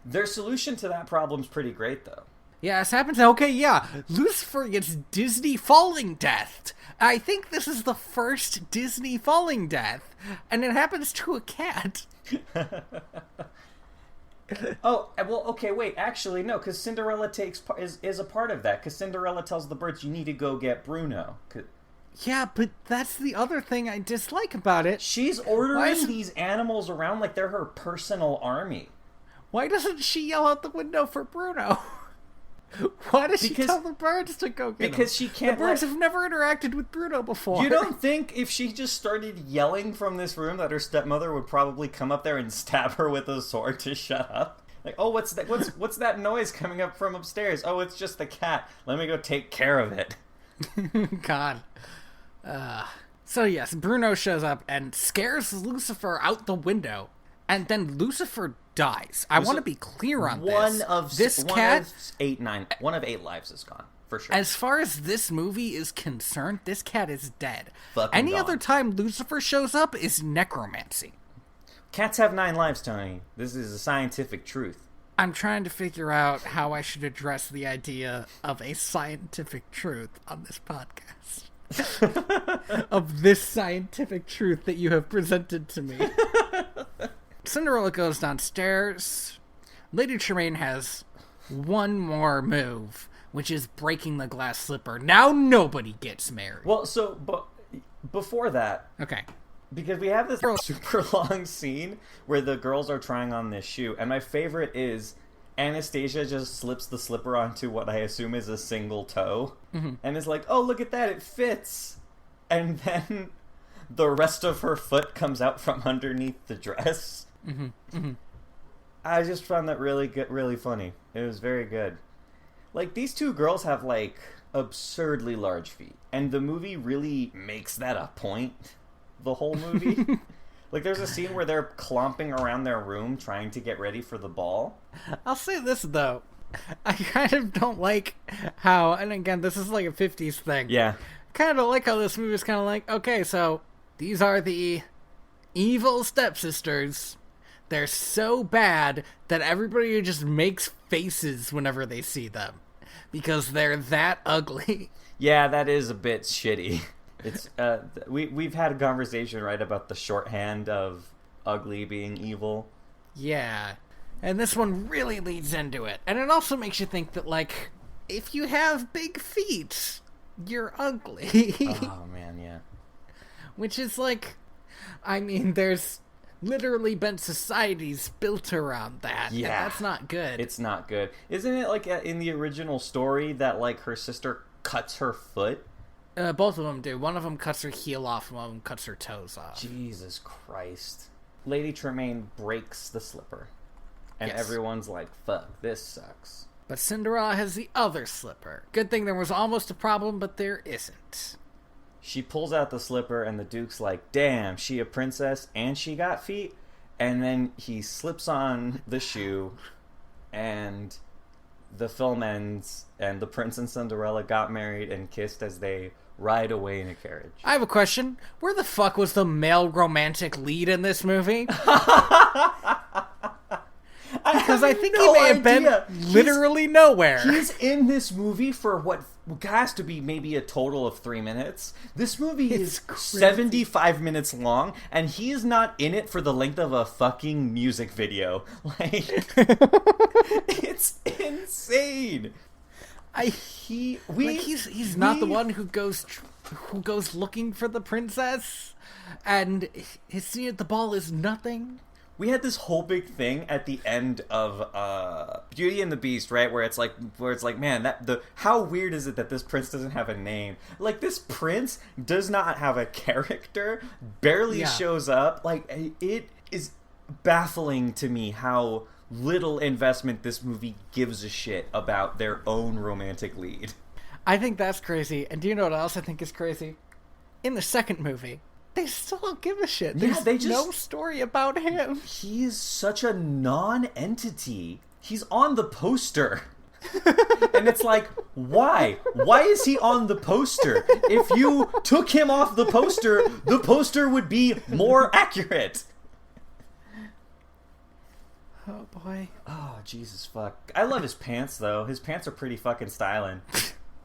Their solution to that problem's pretty great, though. Yeah, this happens. Okay, yeah. Lucifer gets Disney falling death. I think this is the first Disney falling death, and it happens to a cat. Oh, well, okay, wait. Actually, no, because Cinderella is a part of that. Because Cinderella tells the birds, you need to go get Bruno. Yeah, but that's the other thing I dislike about it. She's ordering these animals around like they're her personal army. Why doesn't she yell out the window for Bruno? Why does she tell the birds to go get because him? she can't. The birds have never interacted with Bruno before. You don't think if she just started yelling from this room that her stepmother would probably come up there and stab her with a sword to shut up? Like, oh, what's that? What's that noise coming up from upstairs? Oh, it's just the cat. Let me go take care of it. God. So yes, Bruno shows up and scares Lucifer out the window, and then Lucifer dies. I want to be clear on one this. Of this one cat, of 8 lives is gone for sure. As far as this movie is concerned, this cat is dead. Fucking gone. Other time Lucifer shows up is necromancy. Cats have 9 lives, Tony. This is a scientific truth. I'm trying to figure out how I should address the idea of a scientific truth on this podcast. Of this scientific truth that you have presented to me. Cinderella goes downstairs. Lady Tremaine has one more move, which is breaking the glass slipper. Now nobody gets married. Well, but before that... Okay. Because we have this super long scene where the girls are trying on this shoe, and my favorite is Anastasia just slips the slipper onto what I assume is a single toe, and is like, oh, look at that, it fits! And then the rest of her foot comes out from underneath the dress. I just found that really good, really funny. It was very good. Like, these two girls have, like, absurdly large feet, and the movie really makes that a point. The whole movie. Like, there's a scene where they're clomping around their room trying to get ready for the ball. I'll say this, though. I kind of don't like how, and again, this is like a 50s thing. Yeah. Kind of like how this movie is kind of like, okay, so these are the evil stepsisters. They're so bad that everybody just makes faces whenever they see them. Because they're that ugly. Yeah, that is a bit shitty. It's we've had a conversation, right, about the shorthand of ugly being evil. Yeah. And this one really leads into it. And it also makes you think that, like, if you have big feet, you're ugly. Oh, man, yeah. Which is like, I mean, there's literally been societies built around that. Yeah. And that's not good. It's not good. Isn't it, like, in the original story that, like, her sister cuts her foot? Both of them do. One of them cuts her heel off, and one of them cuts her toes off. Jesus Christ. Lady Tremaine breaks the slipper. And Yes. everyone's like, fuck, this sucks. But Cinderella has the other slipper. Good thing there was almost a problem, but there isn't. She pulls out the slipper, and the Duke's like, damn, she a princess, and she got feet? And then he slips on the shoe, and the film ends, and the prince and Cinderella got married and kissed as they ride away in a carriage. I have a question. Where the fuck was the male romantic lead in this movie? Because I think he may have been literally nowhere. He's in this movie for what has to be maybe a total of 3 minutes. This movie is crazy. 75 minutes long, and he is not in it for the length of a fucking music video. Like, it's insane. He's not the one who goes looking for the princess, and his scene at the ball is nothing. We had this whole big thing at the end of Beauty and the Beast, right? Where it's like, man, how weird is it that this prince doesn't have a name? Like, this prince does not have a character, barely shows up. Like, it is baffling to me how little investment this movie gives a shit about their own romantic lead. I think that's crazy. And do you know what else I think is crazy? In the second movie, they still don't give a shit. There's no story about him. He's such a non-entity. He's on the poster. And it's like, why? Why is he on the poster? If you took him off the poster would be more accurate. Oh, boy. Oh, Jesus fuck. I love his pants, though. His pants are pretty fucking styling.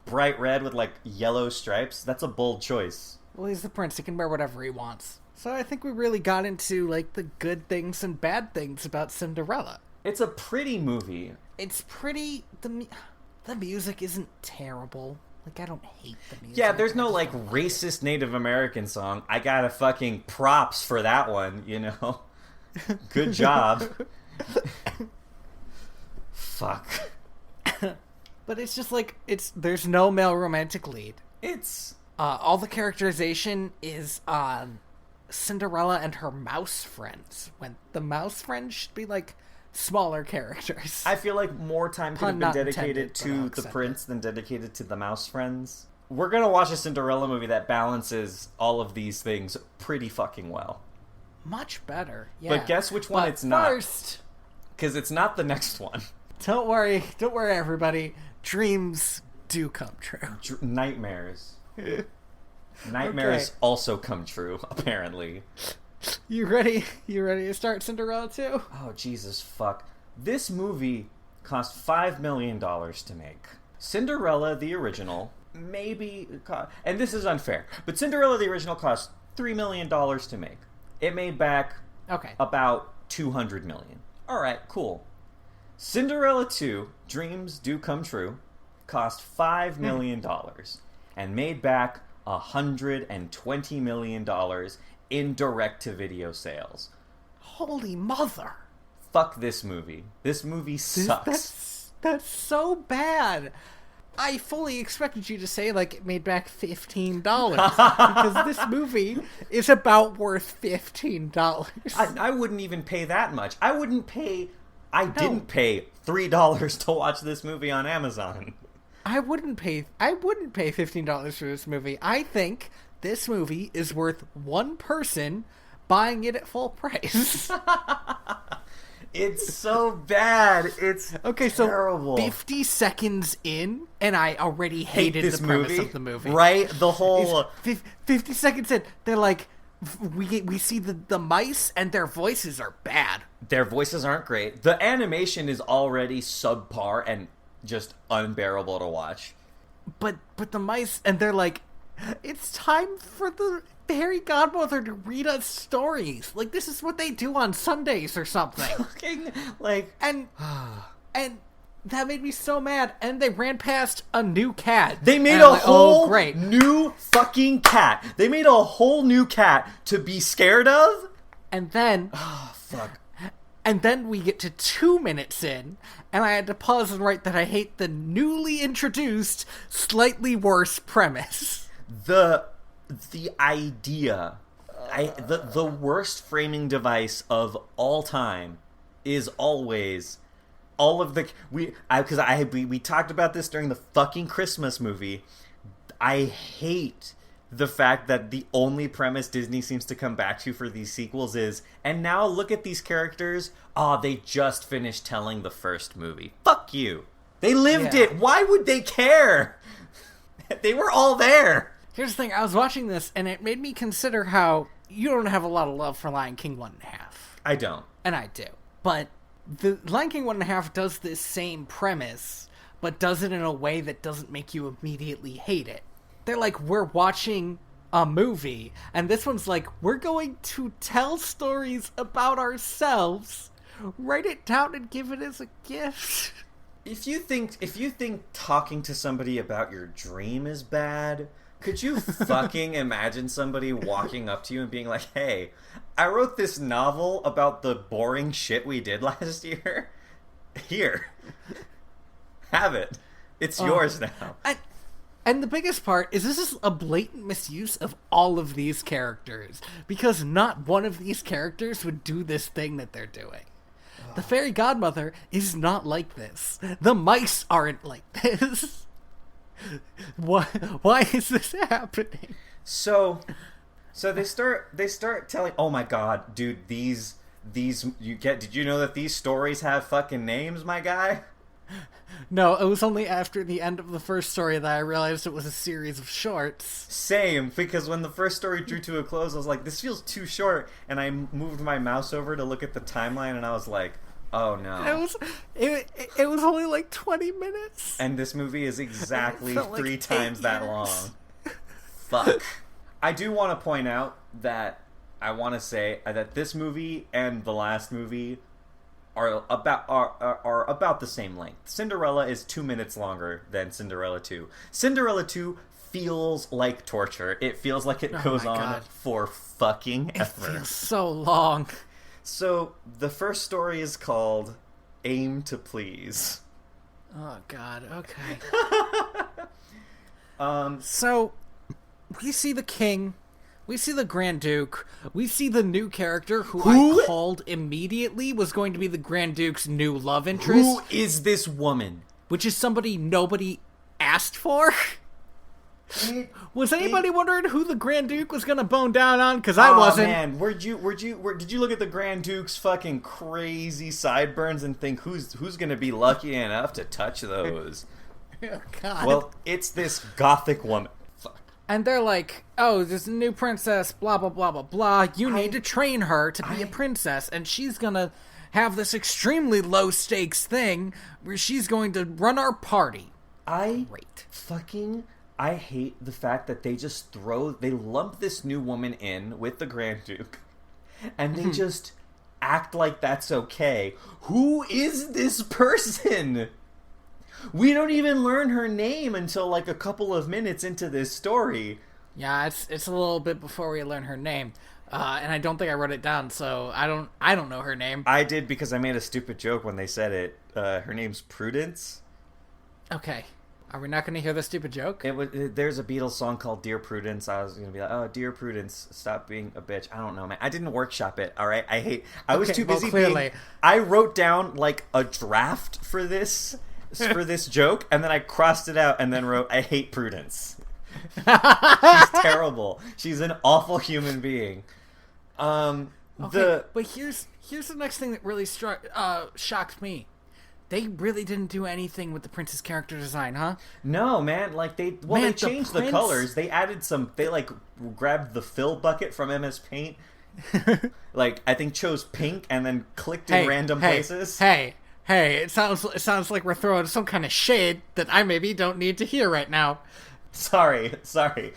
Bright red with, like, yellow stripes. That's a bold choice. Well, he's the prince. He can wear whatever he wants. So I think we really got into, like, the good things and bad things about Cinderella. It's a pretty movie. It's pretty... The music isn't terrible. Like, I don't hate the music. Yeah, there's no, like, racist Native American song. I got a fucking props for that one, you know? Good job. Fuck. But it's just like, there's no male romantic lead. It's... all the characterization is Cinderella and her mouse friends, when the mouse friends should be like smaller characters. I feel like more time could have been dedicated to the prince it. than dedicated to the mouse friends. We're gonna watch a Cinderella movie that balances all of these things pretty fucking well. Much better, yeah. But guess which one it's not? First, because it's not the next one. Don't worry, everybody. Dreams do come true. Nightmares. Nightmares also come true, apparently. You ready? You ready to start Cinderella 2? Oh, Jesus fuck. This movie cost $5 million to make. Cinderella, the original, maybe... And this is unfair, but Cinderella, the original, cost $3 million to make. It made back about $200 million. Alright, cool. Cinderella 2, Dreams Do Come True, cost $5 million and made back $120 million in direct-to-video sales. Holy mother! Fuck this movie. This movie sucks. That's so bad. I fully expected you to say, like, it made back $15. Because this movie is about worth $15. I wouldn't even pay that much. I didn't pay $3 to watch this movie on Amazon. I wouldn't pay $15 for this movie. I think this movie is worth one person buying it at full price. It's so bad. It's terrible. So 50 seconds in, and I already hated the premise of the movie. Right? The whole... 50 seconds in, they're like, we see the mice, and their voices are bad. Their voices aren't great. The animation is already subpar and just unbearable to watch. But the mice, and they're like, it's time for the Fairy Godmother to read us stories. Like, this is what they do on Sundays or something. And that made me so mad. And they ran past a new cat. They made a whole new fucking cat. They made a whole new cat to be scared of. And then... Oh, fuck. And then we get to 2 minutes in, and I had to pause and write that I hate the newly introduced, slightly worse premise. The idea, the worst framing device of all time is always all of the... We talked about this during the fucking Christmas movie. I hate the fact that the only premise Disney seems to come back to for these sequels is, and now look at these characters, they just finished telling the first movie. Fuck you. They lived it. Why would they care? They were all there. Here's the thing, I was watching this, and it made me consider how you don't have a lot of love for Lion King 1.5. I don't. And I do. But the Lion King 1.5 does this same premise, but does it in a way that doesn't make you immediately hate it. They're like, we're watching a movie, and this one's like, we're going to tell stories about ourselves, write it down and give it as a gift. If you think talking to somebody about your dream is bad, could you fucking imagine somebody walking up to you and being like, hey, I wrote this novel about the boring shit we did last year. Here. Have it. It's yours now. And the biggest part is this is a blatant misuse of all of these characters, because not one of these characters would do this thing that they're doing. The Fairy Godmother is not like this. The mice aren't like this. Why is this happening? So they start telling, oh my god, dude, did you know that these stories have fucking names, my guy? No, it was only after the end of the first story that I realized it was a series of shorts. Same, because when the first story drew to a close, I was like, this feels too short, and I moved my mouse over to look at the timeline, and I was like, oh no. It was only like 20 minutes. And this movie is exactly 3 times that long. Fuck. I do want to point out that I want to say that this movie and the last movie are about the same length. Cinderella is 2 minutes longer than Cinderella 2. Cinderella 2 feels like torture. It feels like it goes on for fucking ever. It feels so long. So, the first story is called Aim to Please. Oh, God. Okay. Um, So, we see the king. We see the Grand Duke. We see the new character who I called immediately was going to be the Grand Duke's new love interest. who is this woman? Which is somebody nobody asked for. Was anybody wondering who the Grand Duke was gonna bone down on? Because I wasn't. Man, did you look at the Grand Duke's fucking crazy sideburns and think who's gonna be lucky enough to touch those? Oh, God. Well, it's this gothic woman. Fuck. And they're like, oh, there's a new princess, blah, blah, blah, blah, blah. You need to train her to be a princess, and she's gonna have this extremely low-stakes thing where she's going to run our party. Great. I hate the fact that they lump this new woman in with the Grand Duke, and they just act like that's okay. Who is this person? We don't even learn her name until like a couple of minutes into this story. Yeah, it's a little bit before we learn her name. And I don't think I wrote it down, so I don't know her name. I did because I made a stupid joke when they said it. Her name's Prudence. Okay. Are we not going to hear the stupid joke? There's a Beatles song called Dear Prudence. I was going to be like, oh, Dear Prudence, stop being a bitch. I don't know, man. I didn't workshop it, all right? I was too busy clearly. I wrote down, like, a draft for this joke, and then I crossed it out and then wrote, I hate Prudence. She's terrible. She's an awful human being. Okay, but here's the next thing that really shocked me. They really didn't do anything with the prince's character design, huh? No, man. Like they changed the colors. They added they like grabbed the fill bucket from MS Paint. Like I think chose pink and then clicked in random places. Hey! It sounds like we're throwing some kind of shade that I maybe don't need to hear right now. Sorry.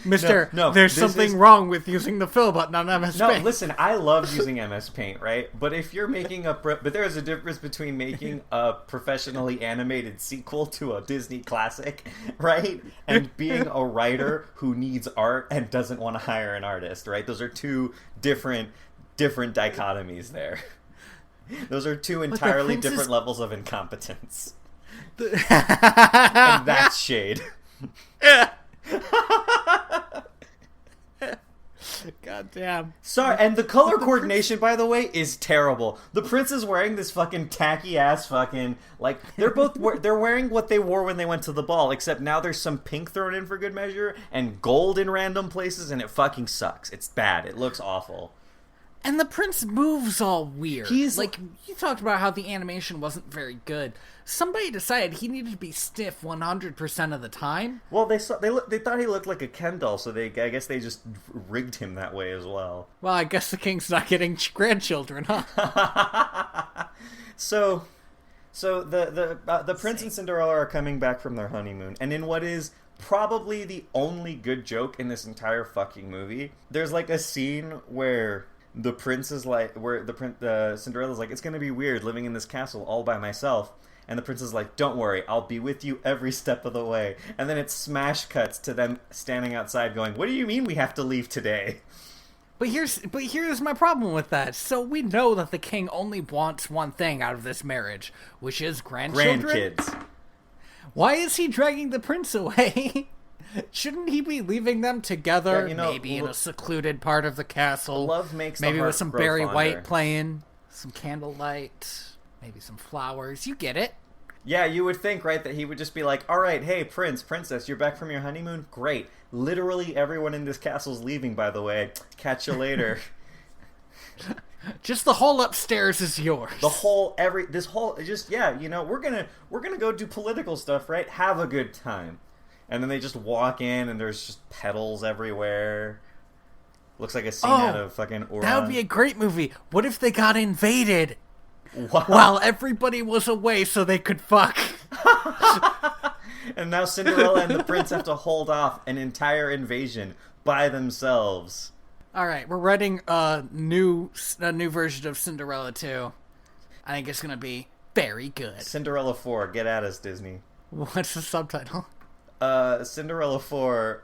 Mister, no, there's something wrong with using the fill button on MS Paint. No, listen, I love using MS Paint, right? But if you're making but there is a difference between making a professionally animated sequel to a Disney classic, right? And being a writer who needs art and doesn't want to hire an artist, right? Those are two different dichotomies there. Those are two entirely different levels of incompetence. And that's shade. God damn. Sorry, and the color coordination, by the way, is terrible. The prince is wearing this fucking tacky ass fucking like they're wearing what they wore when they went to the ball, except now there's some pink thrown in for good measure and gold in random places, and it fucking sucks. It's bad. It looks awful. And the prince moves all weird. He's like, you talked about how the animation wasn't very good. Somebody decided he needed to be stiff 100% of the time. Well, they thought he looked like a Ken doll, so I guess they just rigged him that way as well. Well, I guess the king's not getting grandchildren, huh? So the prince and Cinderella are coming back from their honeymoon, and in what is probably the only good joke in this entire fucking movie, there's like a scene where the prince is like, where Cinderella's like, it's gonna be weird living in this castle all by myself, and the prince is like, don't worry, I'll be with you every step of the way. And then it smash cuts to them standing outside going, what do you mean we have to leave today? But here's my problem with that. So we know that the king only wants one thing out of this marriage, which is grandchildren. Grandkids. Why is he dragging the prince away? Shouldn't he be leaving them together? Yeah, maybe in a secluded part of the castle. Love makes the maybe heart with some grow Barry fonder. White playing, some candlelight, maybe some flowers. You get it. Yeah, you would think, right, that he would just be like, all right, hey, prince, princess, you're back from your honeymoon? Great. Literally everyone in this castle's leaving, by the way. Catch you later. Just the whole upstairs is yours. We're gonna go do political stuff, right? Have a good time. And then they just walk in, and there's just petals everywhere. Looks like a scene out of fucking Oran. That would be a great movie. What if they got invaded Wow. while everybody was away so they could fuck? And now Cinderella and the prince have to hold off an entire invasion by themselves. All right, we're writing a new version of Cinderella 2. I think it's gonna be very good. Cinderella 4, get at us, Disney. What's the subtitle? Cinderella 4,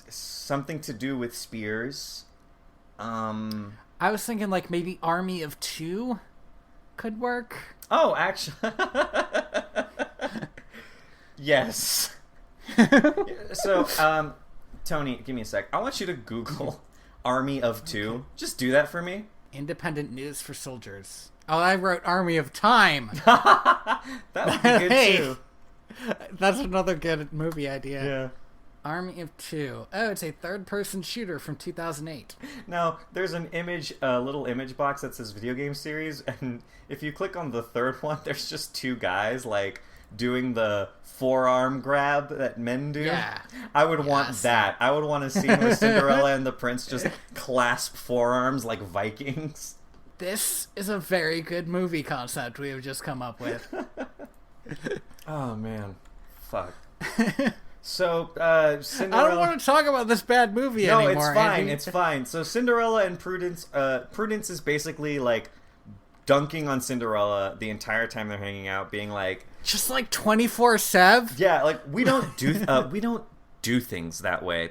something to do with spears. I was thinking like maybe Army of Two could work. Oh, actually. Yes. So, Tony, give me a sec. I want you to Google Army of Two. Okay. Just do that for me. Independent news for soldiers. Oh, I wrote Army of Time. That would be good, too. That's another good movie idea. Yeah. Army of Two. Oh, it's a third-person shooter from 2008. Now, there's an image, a little image box that says video game series, and if you click on the third one, there's just two guys, like, doing the forearm grab that men do. Yeah. I would want that. I would want to see where Cinderella and the prince just clasp forearms like Vikings. This is a very good movie concept we have just come up with. Oh, man. Fuck. So, Cinderella... I don't want to talk about this bad movie anymore. No, it's fine. Andy. It's fine. So, Cinderella and Prudence... Prudence is basically, like, dunking on Cinderella the entire time they're hanging out, being like... Just, like, 24/7? Yeah, like, we don't do things that way.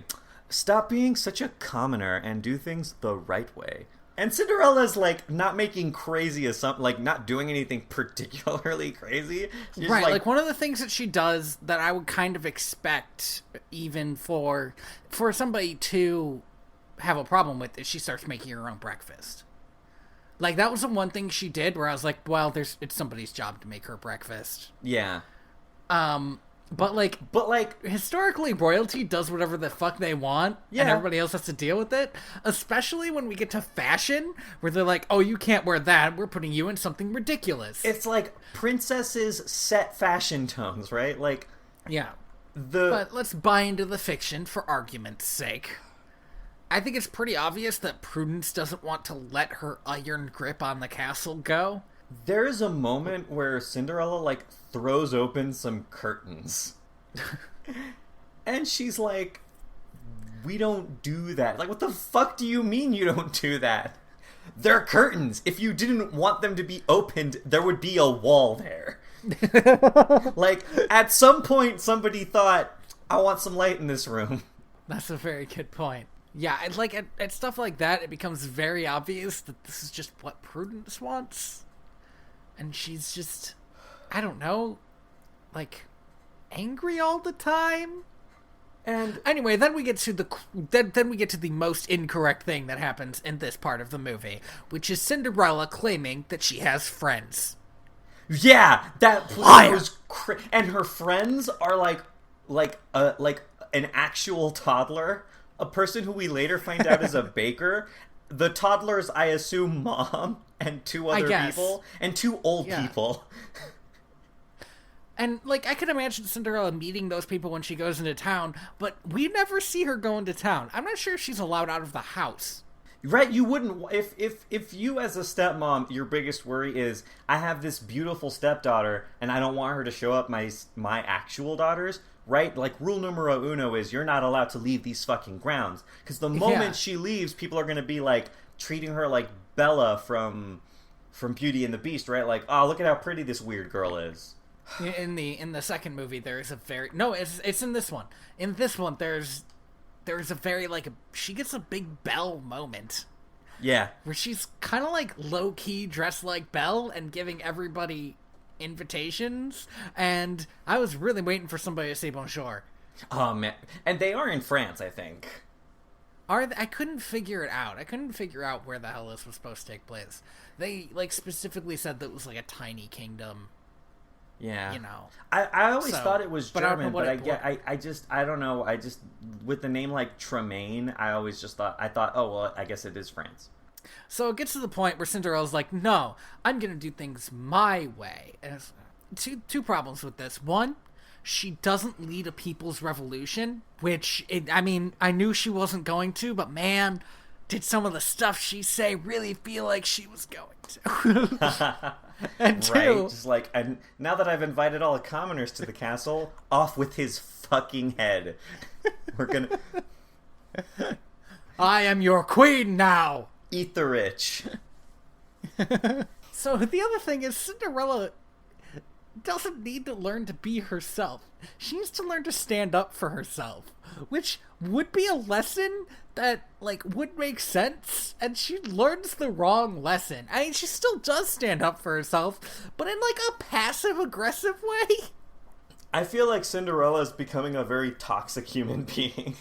Stop being such a commoner and do things the right way. And Cinderella's, like, not making crazy assumptions, like, not doing anything particularly crazy. She's right, like, one of the things that she does that I would kind of expect even for somebody to have a problem with is she starts making her own breakfast. Like, that was the one thing she did where I was like, well, it's somebody's job to make her breakfast. Yeah. But historically, royalty does whatever the fuck they want, and everybody else has to deal with it. Especially when we get to fashion, where they're like, oh, you can't wear that, we're putting you in something ridiculous. It's like princesses set fashion tones, right? Like, yeah. But let's buy into the fiction for argument's sake. I think it's pretty obvious that Prudence doesn't want to let her iron grip on the castle go. There is a moment where Cinderella, like, throws open some curtains. And she's like, we don't do that. Like, what the fuck do you mean you don't do that? They're curtains. If you didn't want them to be opened, there would be a wall there. Like, at some point, somebody thought, I want some light in this room. That's a very good point. Yeah, it's like, at stuff like that, it becomes very obvious that this is just what Prudence wants. And she's just, I don't know, like, angry all the time. And anyway, then we get to the most incorrect thing that happens in this part of the movie, which is Cinderella claiming that she has friends. Yeah, that was and her friends are like an actual toddler, a person who we later find out is a baker. The toddlers, I assume, mom and two other people and two old people. And, like, I can imagine Cinderella meeting those people when she goes into town, but we never see her go into town. I'm not sure if she's allowed out of the house. Right, you wouldn't... If you, as a stepmom, your biggest worry is, I have this beautiful stepdaughter, and I don't want her to show up my actual daughters... Right? Like, rule numero uno is you're not allowed to leave these fucking grounds. Because the moment she leaves, people are going to be, like, treating her like Bella from Beauty and the Beast, right? Like, oh, look at how pretty this weird girl is. In the second movie, there is a very... No, it's in this one. In this one, there's a very, like, she gets a big Belle moment. Yeah. Where she's kind of, like, low-key dressed like Belle and giving everybody... invitations, and I was really waiting for somebody to say bonjour. Oh man, and they are in France, I think. Are they? I couldn't figure it out. I couldn't figure out where the hell this was supposed to take place. They like specifically said that it was like a tiny kingdom. Yeah, you know. I always thought it was German, but I don't know. I just with the name like Tremaine, I thought, oh well, I guess it is France. So it gets to the point where Cinderella's like, no, I'm going to do things my way. And two problems with this. One, she doesn't lead a people's revolution, I knew she wasn't going to, but man, did some of the stuff she say really feel like she was going to. And two, right? Just like, and now that I've invited all the commoners to the castle, off with his fucking head. We're going to... I am your queen now! Eat the rich. So the other thing is Cinderella doesn't need to learn to be herself. She needs to learn to stand up for herself, which would be a lesson that like would make sense, and she learns the wrong lesson. I mean, she still does stand up for herself, but in like a passive aggressive way. I feel like Cinderella is becoming a very toxic human being.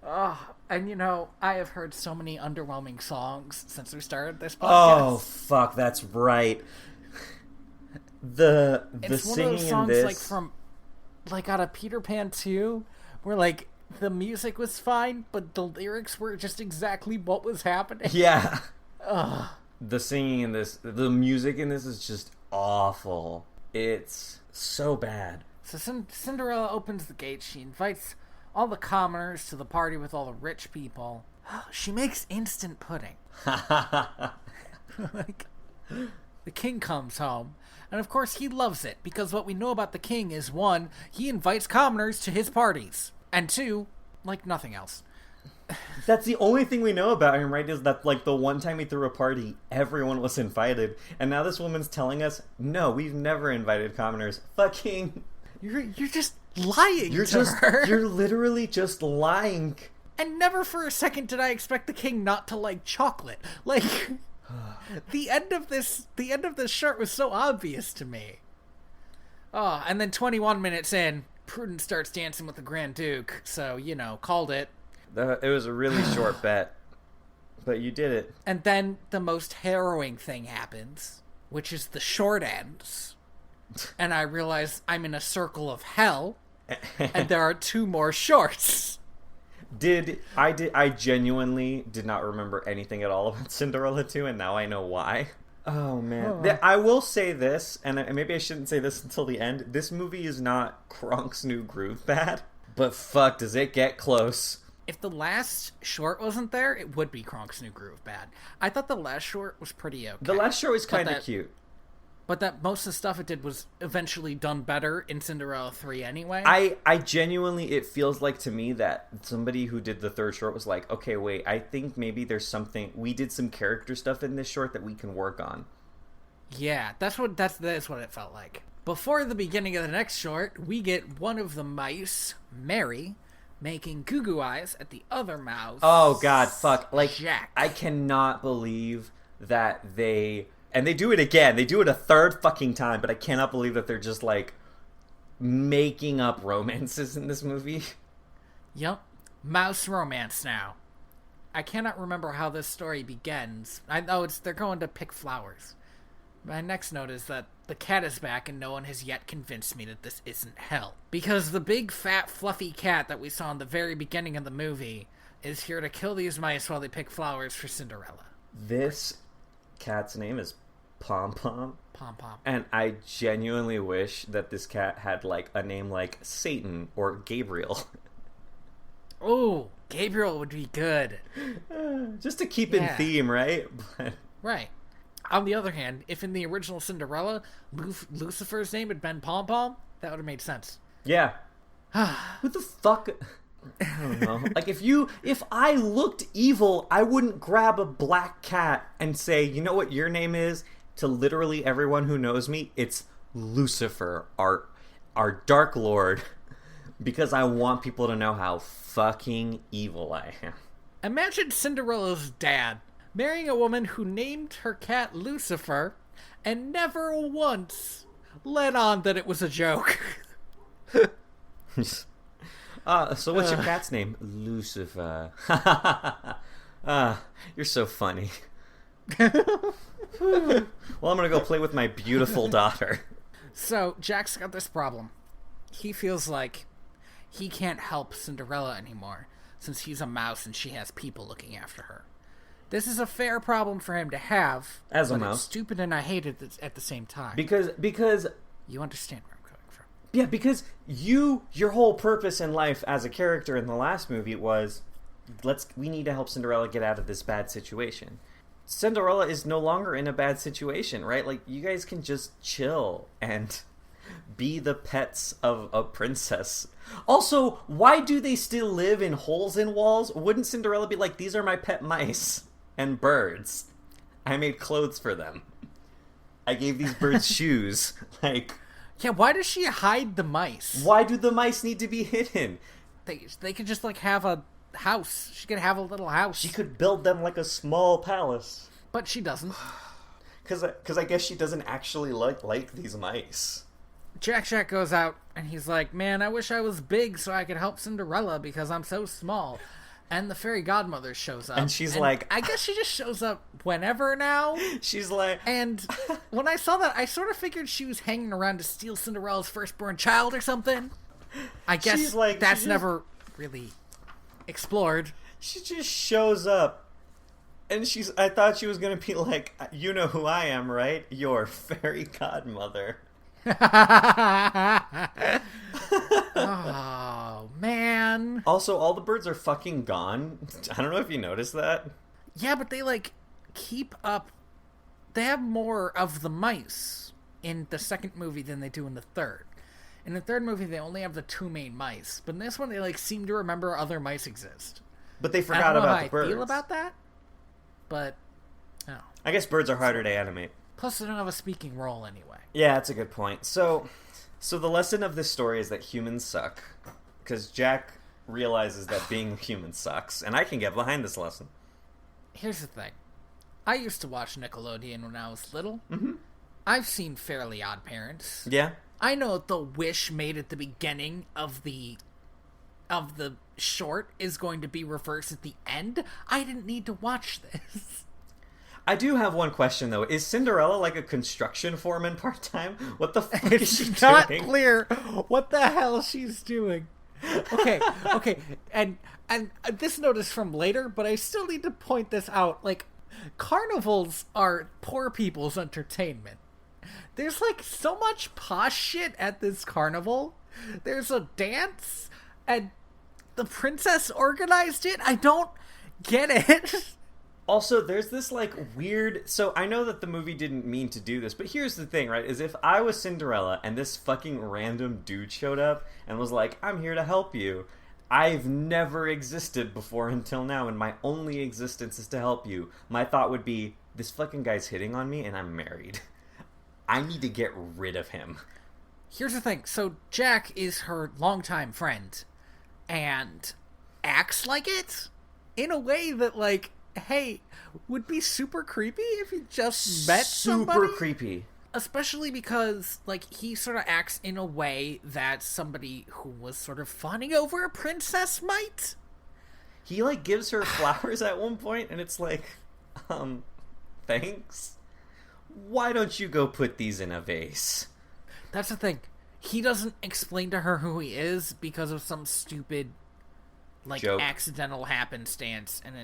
Oh, and you know, I have heard so many underwhelming songs since we started this podcast. Oh, fuck, that's right. The it's singing one of those songs in this... like from, like out of Peter Pan 2, where like the music was fine, but the lyrics were just exactly what was happening. Yeah. Ugh. The singing in this, the music in this is just awful. It's so bad. So Cinderella opens the gate. She invites all the commoners to the party with all the rich people. She makes instant pudding. Like, the king comes home, and of course he loves it, because what we know about the king is, 1, he invites commoners to his parties, and 2, like nothing else. That's the only thing we know about him, right? Is that, like, the one time he threw a party, everyone was invited. And now this woman's telling us, no, we've never invited commoners. Fucking... You're just lying to her. You're literally just lying. And never for a second did I expect the king not to like chocolate. Like, the end of this shirt was so obvious to me. Oh, and then 21 minutes in, Prudence starts dancing with the Grand Duke. So, you know, called it. It was a really short bet, but you did it. And then the most harrowing thing happens, which is the short ends. And I realize I'm in a circle of hell, and there are 2 more shorts. I genuinely did not remember anything at all about Cinderella 2, and now I know why. Oh, man. I will say this, and maybe I shouldn't say this until the end. This movie is not Kronk's New Groove bad, but fuck, does it get close. If the last short wasn't there, it would be Kronk's New Groove bad. I thought the last short was pretty okay. The last short was kind of cute. But that most of the stuff it did was eventually done better in Cinderella 3 anyway. I genuinely, it feels like to me that somebody who did the third short was like, okay, wait, I think maybe there's something, we did some character stuff in this short that we can work on. Yeah, that's what it felt like. Before the beginning of the next short, we get one of the mice, Mary, making goo-goo eyes at the other mouse. Oh, God, fuck. Like, Jack. I cannot believe that they... And they do it again. They do it a third fucking time, but I cannot believe that they're just, like, making up romances in this movie. Yup. Mouse romance now. I cannot remember how this story begins. I know they're going to pick flowers. My next note is that the cat is back and no one has yet convinced me that this isn't hell. Because the big, fat, fluffy cat that we saw in the very beginning of the movie is here to kill these mice while they pick flowers for Cinderella. This cat's name is Pom Pom. Pom Pom. And I genuinely wish that this cat had, like, a name like Satan or Gabriel. Oh, Gabriel would be good. Just to keep in theme, right? Right. On the other hand, if in the original Cinderella, Lucifer's name had been Pom Pom, that would have made sense. Yeah. Who the fuck... I don't know. Like, if I looked evil, I wouldn't grab a black cat and say, you know what your name is? To literally everyone who knows me, it's Lucifer, our Dark Lord, because I want people to know how fucking evil I am. Imagine Cinderella's dad marrying a woman who named her cat Lucifer and never once let on that it was a joke. So what's your cat's name? Lucifer. You're so funny. Well, I'm gonna go play with my beautiful daughter. So, Jack's got this problem. He feels like he can't help Cinderella anymore, since he's a mouse and she has people looking after her. This is a fair problem for him to have, as a but mouse. It's stupid and I hate it at the same time. Because you understand where I'm coming from. Yeah, because your whole purpose in life as a character in the last movie was, we need to help Cinderella get out of this bad situation. Cinderella is no longer in a bad situation, right? Like, you guys can just chill and be the pets of a princess. Also, why do they still live in holes in walls? Wouldn't Cinderella be like, these are my pet mice and birds. I made clothes for them. I gave these birds shoes. Like... Yeah, why does she hide the mice? Why do the mice need to be hidden? They could just, like, have a house. She could have a little house. She could build them like a small palace. But she doesn't. Because I guess she doesn't actually like these mice. Jack goes out and he's like, man, I wish I was big so I could help Cinderella because I'm so small. And the fairy godmother shows up. And she's like... I guess she just shows up whenever now. She's like... And when I saw that, I sort of figured she was hanging around to steal Cinderella's firstborn child or something. I guess that's never really explored. She just shows up. And I thought she was going to be like, you know who I am, right? Your fairy godmother. Oh, man. Also, all the birds are fucking gone. I don't know if you noticed that. Yeah, but they, keep up... They have more of the mice in the second movie than they do in the third. In the third movie, they only have the 2 main mice. But in this one, they, seem to remember other mice exist. But they forgot about the birds. I don't know how I feel about that, but... Oh. I guess birds are harder to animate. Plus, they don't have a speaking role anyway. Yeah, that's a good point. So the lesson of this story is that humans suck. Because Jack realizes that being human sucks. And I can get behind this lesson. Here's the thing. I used to watch Nickelodeon when I was little. Mm-hmm. I've seen Fairly Odd Parents. Yeah. I know the wish made at the beginning of the short is going to be reversed at the end. I didn't need to watch this. I do have one question, though. Is Cinderella like a construction foreman part-time? What the fuck is she doing? It's not clear what the hell she's doing. Okay. And this note is from later, but I still need to point this out. Carnivals are poor people's entertainment. There's, so much posh shit at this carnival. There's a dance, and the princess organized it. I don't get it. Also, there's this, weird... So, I know that the movie didn't mean to do this, but here's the thing, right? Is if I was Cinderella and this fucking random dude showed up and was like, I'm here to help you. I've never existed before until now, and my only existence is to help you. My thought would be, this fucking guy's hitting on me and I'm married. I need to get rid of him. Here's the thing. So, Jack is her longtime friend and acts like it in a way that, hey, would be super creepy if you just met somebody. Super creepy. Especially because, he sort of acts in a way that somebody who was sort of fawning over a princess might. He, gives her flowers at one point, and it's thanks? Why don't you go put these in a vase? That's the thing. He doesn't explain to her who he is because of some stupid, joke. Accidental happenstance, and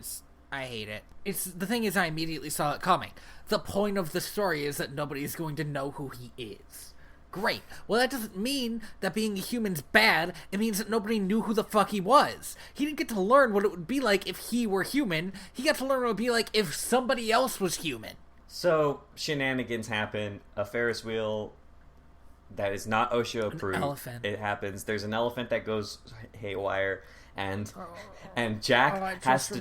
I hate it. The thing is, I immediately saw it coming. The point of the story is that nobody's going to know who he is. Great. Well, that doesn't mean that being a human's bad. It means that nobody knew who the fuck he was. He didn't get to learn what it would be like if he were human. He got to learn what it would be like if somebody else was human. So, shenanigans happen. A Ferris wheel that is not OSHA approved. An elephant. It happens. There's an elephant that goes haywire. And Jack has to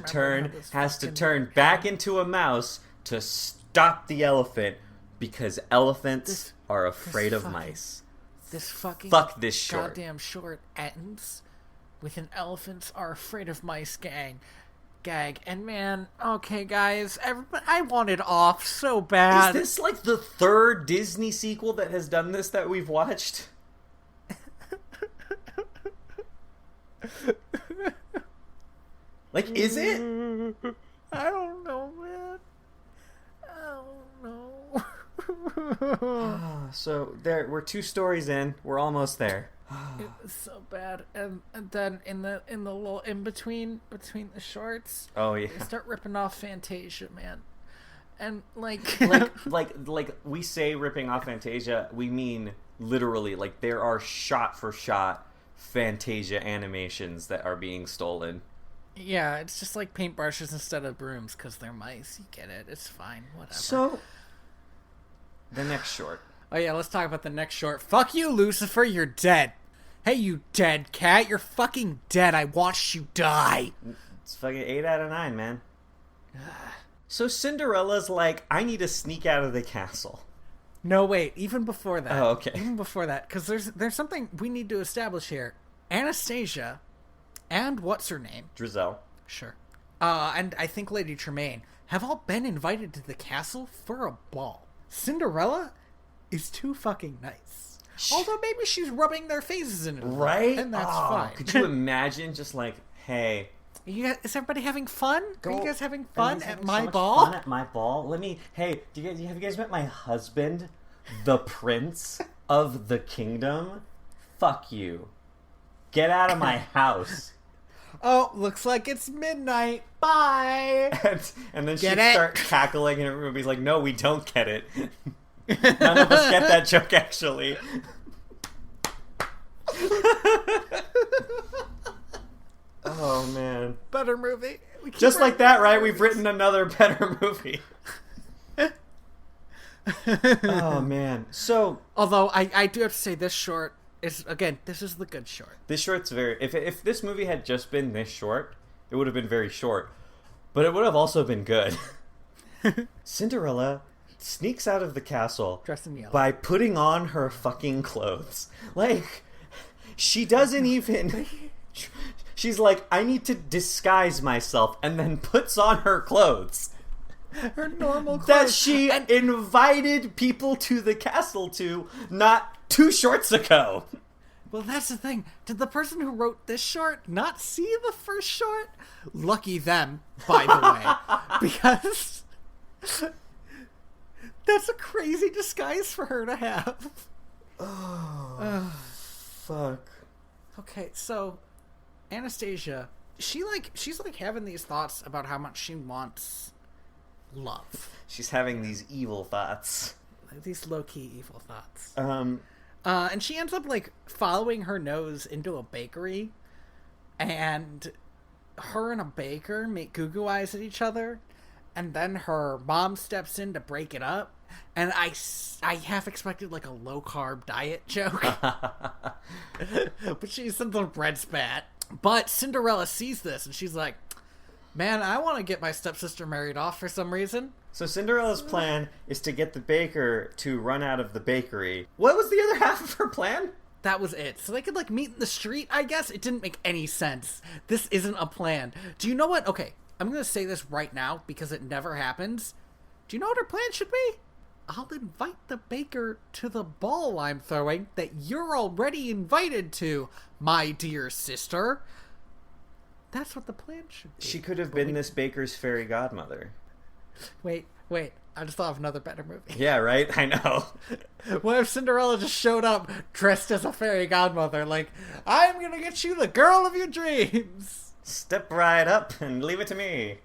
turn back into a mouse to stop the elephant because elephants are afraid of mice. Fuck this short. Goddamn short ends with an elephants are afraid of mice gag. And man, okay guys, everybody, I want it off so bad. Is this the third Disney sequel that has done this that we've watched? Is it? I don't know, man. I don't know. So we're 2 stories in. We're almost there. It was so bad, and then in the little in between the shorts. Oh yeah. They start ripping off Fantasia, man, and like we say ripping off Fantasia, we mean literally. There are shot for shot Fantasia animations that are being stolen. Yeah, it's just like paintbrushes instead of brooms because they're mice. You get it. It's fine. Whatever. So, the next short. Oh yeah, let's talk about the next short. Fuck you, Lucifer. You're dead. Hey, you dead cat. You're fucking dead. I watched you die. It's fucking 8 out of 9, man. So Cinderella's I need to sneak out of the castle. No, wait. Even before that. Oh, okay. Even before that. Because there's something we need to establish here. Anastasia... and what's her name? Drizel. Sure. And I think Lady Tremaine have all been invited to the castle for a ball. Cinderella is too fucking nice. Although maybe she's rubbing their faces in it. Right? And that's fine. Could you imagine just like, hey... Is everybody having fun? Are you guys having fun at my so ball? Fun at my ball? Hey, have you guys met my husband, the prince of the kingdom? Fuck you. Get out of my house. Oh, looks like it's midnight. Bye. And then she'd start cackling, and everybody's like, no, we don't get it. None of us get that joke, actually. Oh, man. Better movie. Just like that, right? We've written another better movie. Oh, man. So... Although, I do have to say, this short is, again, this is the good short. This short's very... If this movie had just been this short, it would have been very short. But it would have also been good. Cinderella sneaks out of the castle dressed in yellow by putting on her fucking clothes. Like, she doesn't even... She's like, I need to disguise myself, and then puts on her clothes. Her normal clothes. That she invited people to the castle to, not 2 shorts ago. Well, that's the thing. Did the person who wrote this short not see the first short? Lucky them, by the way. Because that's a crazy disguise for her to have. Oh, fuck. Okay, so... Anastasia, she's having these thoughts about how much she wants love. She's having these evil thoughts. These low-key evil thoughts. And she ends up, like, following her nose into a bakery, and her and a baker make goo-goo eyes at each other, and then her mom steps in to break it up, and I half expected, like, a low-carb diet joke. But she said the bread's bad. But Cinderella sees this, and she's like, man, I want to get my stepsister married off for some reason. So Cinderella's plan is to get the baker to run out of the bakery. What was the other half of her plan? That was it. So they could, like, meet in the street, I guess? It didn't make any sense. This isn't a plan. Do you know what? Okay, I'm going to say this right now, because it never happens. Do you know what her plan should be? I'll invite the baker to the ball I'm throwing that you're already invited to, my dear sister. That's what the plan should be. She could have been this baker's fairy godmother. Wait. I just thought of another better movie. Yeah, right? I know. What if Cinderella just showed up dressed as a fairy godmother? Like, I'm gonna get you the girl of your dreams. Step right up and leave it to me.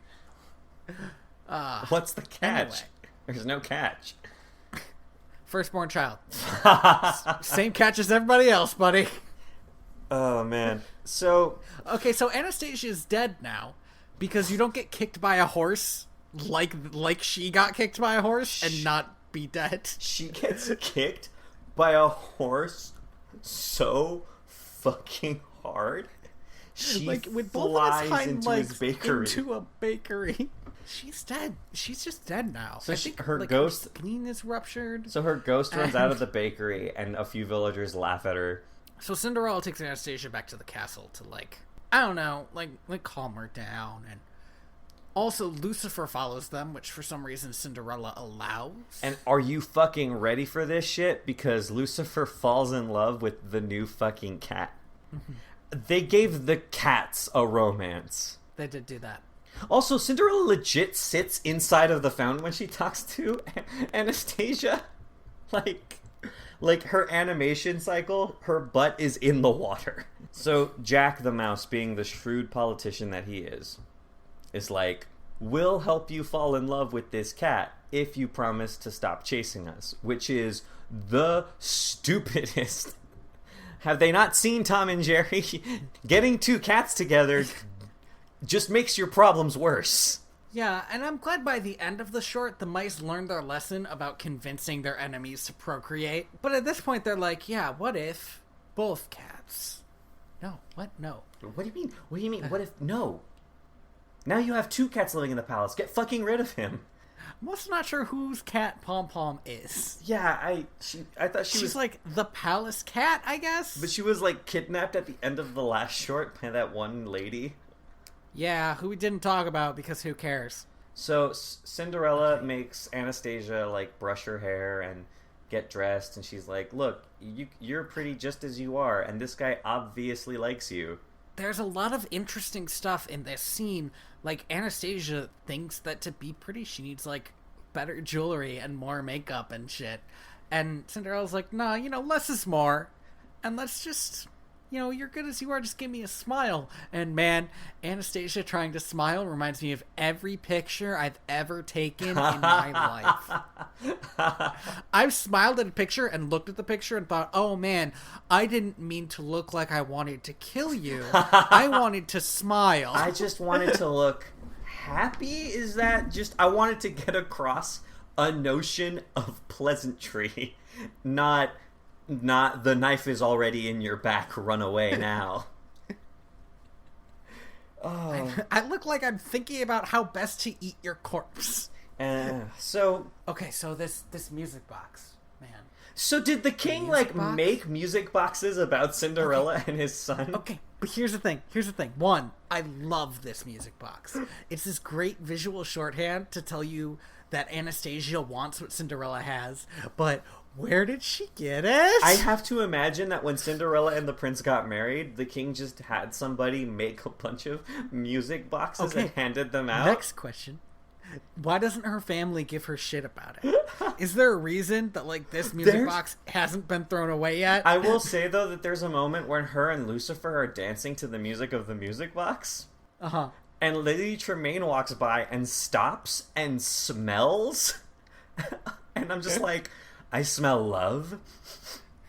What's the catch? Anyway. There's no catch. Firstborn child. Same catch as everybody else, buddy. Oh, man. So... Okay, so Anastasia's dead now because you don't get kicked by a horse like she got kicked by a horse and not be dead. She gets kicked by a horse so fucking hard. She like with flies both of its hind into legs his bakery. into a bakery. She's dead. She's just dead now. So I think her like, ghost... her spleen is ruptured. So her ghost runs out of the bakery, and a few villagers laugh at her. So Cinderella takes Anastasia back to the castle to, like, I don't know, like calm her down. And also Lucifer follows them, which for some reason Cinderella allows. And are you fucking ready for this shit? Because Lucifer falls in love with the new fucking cat. They gave the cats a romance. They did do that. Also, Cinderella legit sits inside of the fountain when she talks to Anastasia. Like her animation cycle, her butt is in the water. So Jack the Mouse, being the shrewd politician that he is like, we'll help you fall in love with this cat if you promise to stop chasing us, which is the stupidest. Have they not seen Tom and Jerry? Getting 2 cats together just makes your problems worse. Yeah, and I'm glad by the end of the short, the mice learned their lesson about convincing their enemies to procreate. But at this point, they're like, yeah, what if both cats? No, what? No. What do you mean? What do you mean? What if... No. Now you have 2 cats living in the palace. Get fucking rid of him. I'm also not sure whose cat Pom Pom is. Yeah, I thought she's was like the palace cat, I guess? But she was like kidnapped at the end of the last short by that one lady. Yeah, who we didn't talk about because who cares? So Cinderella makes Anastasia like brush her hair and get dressed, and she's like, look, you're pretty just as you are, and this guy obviously likes you. There's a lot of interesting stuff in this scene. Like, Anastasia thinks that to be pretty, she needs, like, better jewelry and more makeup and shit. And Cinderella's like, nah, less is more. And let's just, you're good as you are, just give me a smile. And man, Anastasia trying to smile reminds me of every picture I've ever taken in my life. I've smiled at a picture and looked at the picture and thought, oh man, I didn't mean to look like I wanted to kill you. I wanted to smile. I just wanted to look happy. Is that just, I wanted to get across a notion of pleasantry, not the knife is already in your back, run away now. Oh. I look like I'm thinking about how best to eat your corpse. So this music box, man. So did the king make music boxes about Cinderella and his son? Okay, but here's the thing. One, I love this music box. It's this great visual shorthand to tell you that Anastasia wants what Cinderella has, but where did she get it? I have to imagine that when Cinderella and the prince got married, the king just had somebody make a bunch of music boxes and handed them out. Next question. Why doesn't her family give her shit about it? Is there a reason that, like, this music box hasn't been thrown away yet? I will say, though, that there's a moment when her and Lucifer are dancing to the music of the music box. Uh-huh. And Lady Tremaine walks by and stops and smells. And I'm just like, I smell love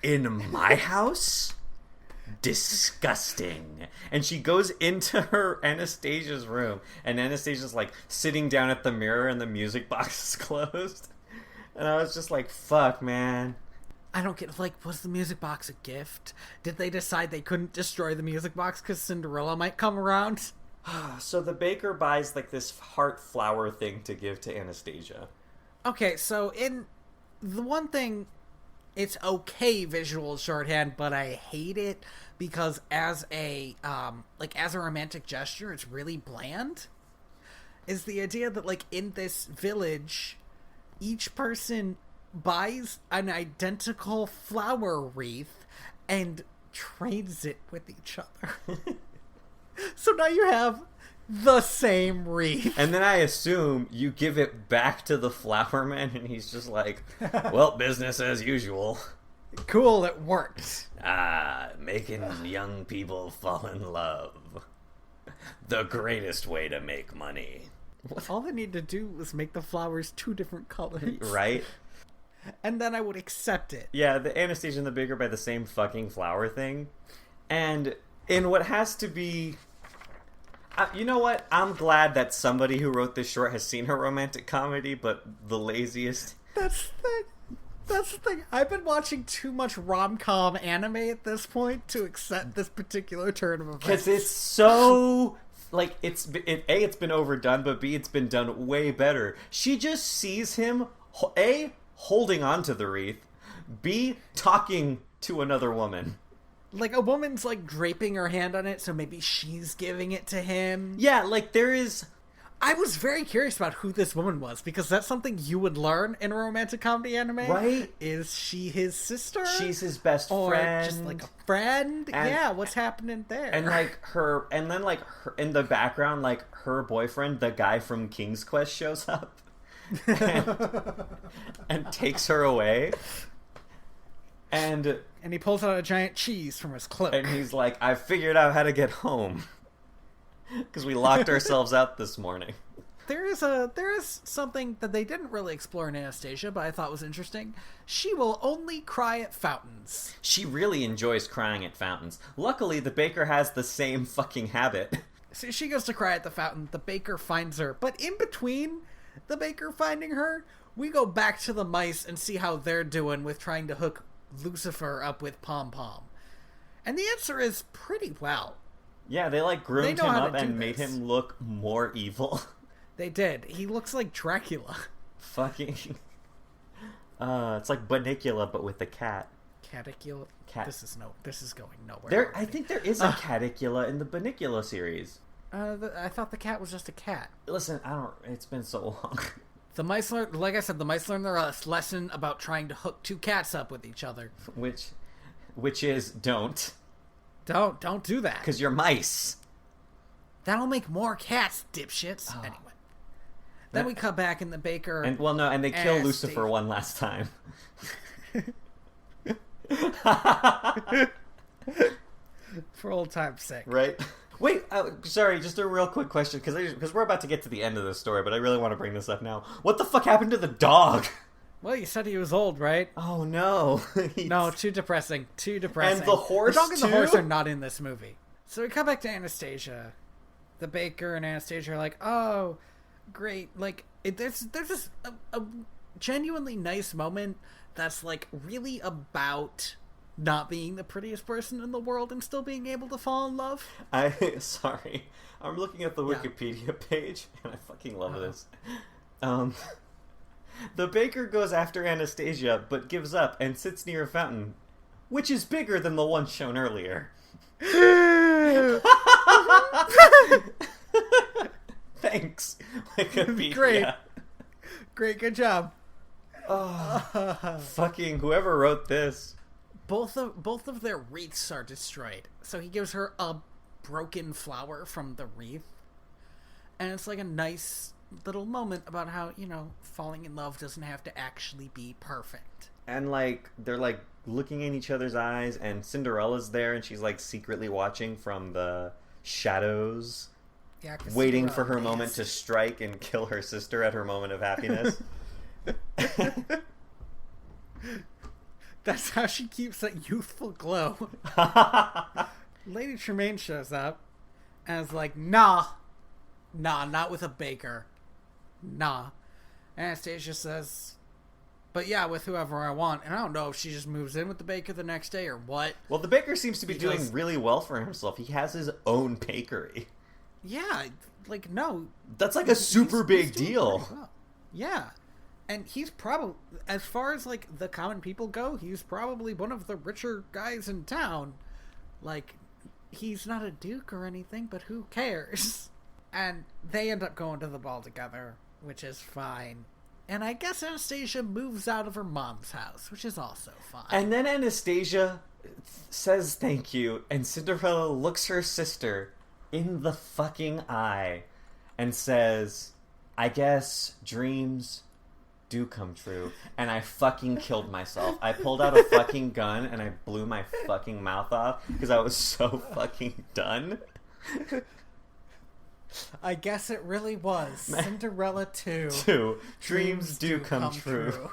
in my house? Disgusting. And she goes into her Anastasia's room, and Anastasia's like sitting down at the mirror and the music box is closed. And I was just like, fuck, man. I don't get, like, was the music box a gift? Did they decide they couldn't destroy the music box because Cinderella might come around? So the baker buys like this heart flower thing to give to Anastasia. Okay, so in the one thing, it's okay visual shorthand, but I hate it because as a romantic gesture, it's really bland. Is the idea that, like, in this village, each person buys an identical flower wreath and trades it with each other. So now you have the same wreath. And then I assume you give it back to the flower man, and he's just like, well, business as usual. Cool, it worked. Making young people fall in love. The greatest way to make money. All they need to do was make the flowers 2 different colors. Right? And then I would accept it. Yeah, the Anastasia and the baker buy the same fucking flower thing. And in what has to be... you know what? I'm glad that somebody who wrote this short has seen her romantic comedy, but the laziest... That's the thing. I've been watching too much rom-com anime at this point to accept this particular turn of events. Because it's so... Like, it's been overdone, but B, it's been done way better. She just sees him, A, holding onto the wreath, B, talking to another woman. Like, a woman's, like, draping her hand on it, so maybe she's giving it to him. Yeah, like, there is... I was very curious about who this woman was, because that's something you would learn in a romantic comedy anime. Right? Is she his sister? She's his best friend. Or just, like, a friend? And, yeah, what's happening there? And, like, her... And then, like, in the background, like, her boyfriend, the guy from King's Quest, shows up. And takes her away. And he pulls out a giant cheese from his cloak. And he's like, I figured out how to get home. Because we locked ourselves out this morning. There is something that they didn't really explore in Anastasia, but I thought was interesting. She will only cry at fountains. She really enjoys crying at fountains. Luckily, the baker has the same fucking habit. So she goes to cry at the fountain. The baker finds her. But in between the baker finding her, we go back to the mice and see how they're doing with trying to hook Lucifer up with Pom Pom. And the answer is pretty well. Yeah, they like groomed him up and made him look more evil. They did. He looks like Dracula. Fucking... it's like Bunnicula, but with a cat. Caticula? Cat. This is going nowhere. I think there is a Caticula in the Bunnicula series. I thought the cat was just a cat. Listen, it's been so long. The mice learn, like I said, the mice learn their lesson about trying to hook two cats up with each other. Which is don't do that. Because you're mice. That'll make more cats, dipshits. Oh. Anyway. Then we cut back in the baker. And they kill Lucifer one last time. For old time's sake. Right? Wait, sorry, just a real quick question, because we're about to get to the end of this story, but I really want to bring this up now. What the fuck happened to the dog? Well, you said he was old, right? Oh, no. No, too depressing. And the horse, the dog and the horse are not in this movie. So we come back to Anastasia. The baker and Anastasia are like, oh, great. Like, there's this a genuinely nice moment that's, like, really about not being the prettiest person in the world and still being able to fall in love. Sorry. I'm looking at the Wikipedia page, and I fucking love this. The baker goes after Anastasia, but gives up and sits near a fountain, which is bigger than the one shown earlier. Thanks, Wikipedia. Great, good job. Fucking whoever wrote this. Both of their wreaths are destroyed. So he gives her a broken flower from the wreath. And it's like a nice little moment about how, falling in love doesn't have to actually be perfect. And, like, they're, like, looking in each other's eyes, and Cinderella's there, and she's, like, secretly watching from the shadows, waiting for her moment to strike and kill her sister at her moment of happiness. That's how she keeps that youthful glow. Lady Tremaine shows up and is like, nah, not with a baker. Nah. Anastasia says, but yeah, with whoever I want. And I don't know if she just moves in with the baker the next day or what. Well, the baker seems to be doing really well for himself. He has his own bakery. Yeah, like, no. That's like a super big deal. Well. Yeah. And he's probably, as far as, like, the common people go, he's probably one of the richer guys in town. Like, he's not a duke or anything, but who cares? And they end up going to the ball together, which is fine. And I guess Anastasia moves out of her mom's house, which is also fine. And then Anastasia says thank you, and Cinderella looks her sister in the fucking eye and says, I guess dreams do come true. And I fucking killed myself. I pulled out a fucking gun and I blew my fucking mouth off because I was so fucking done. I guess it really was Cinderella 2. Dreams do come true.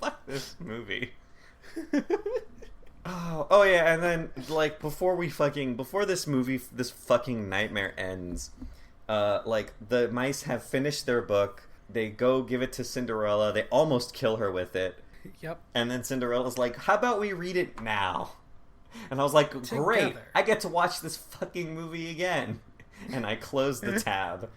Fuck this movie. Oh yeah, and then, like, before this fucking nightmare ends, like, the mice have finished their book. They go give it to Cinderella. They almost kill her with it. Yep. And then Cinderella's like, how about we read it now? And I was like, great, I get to watch this fucking movie again. And I closed the tab.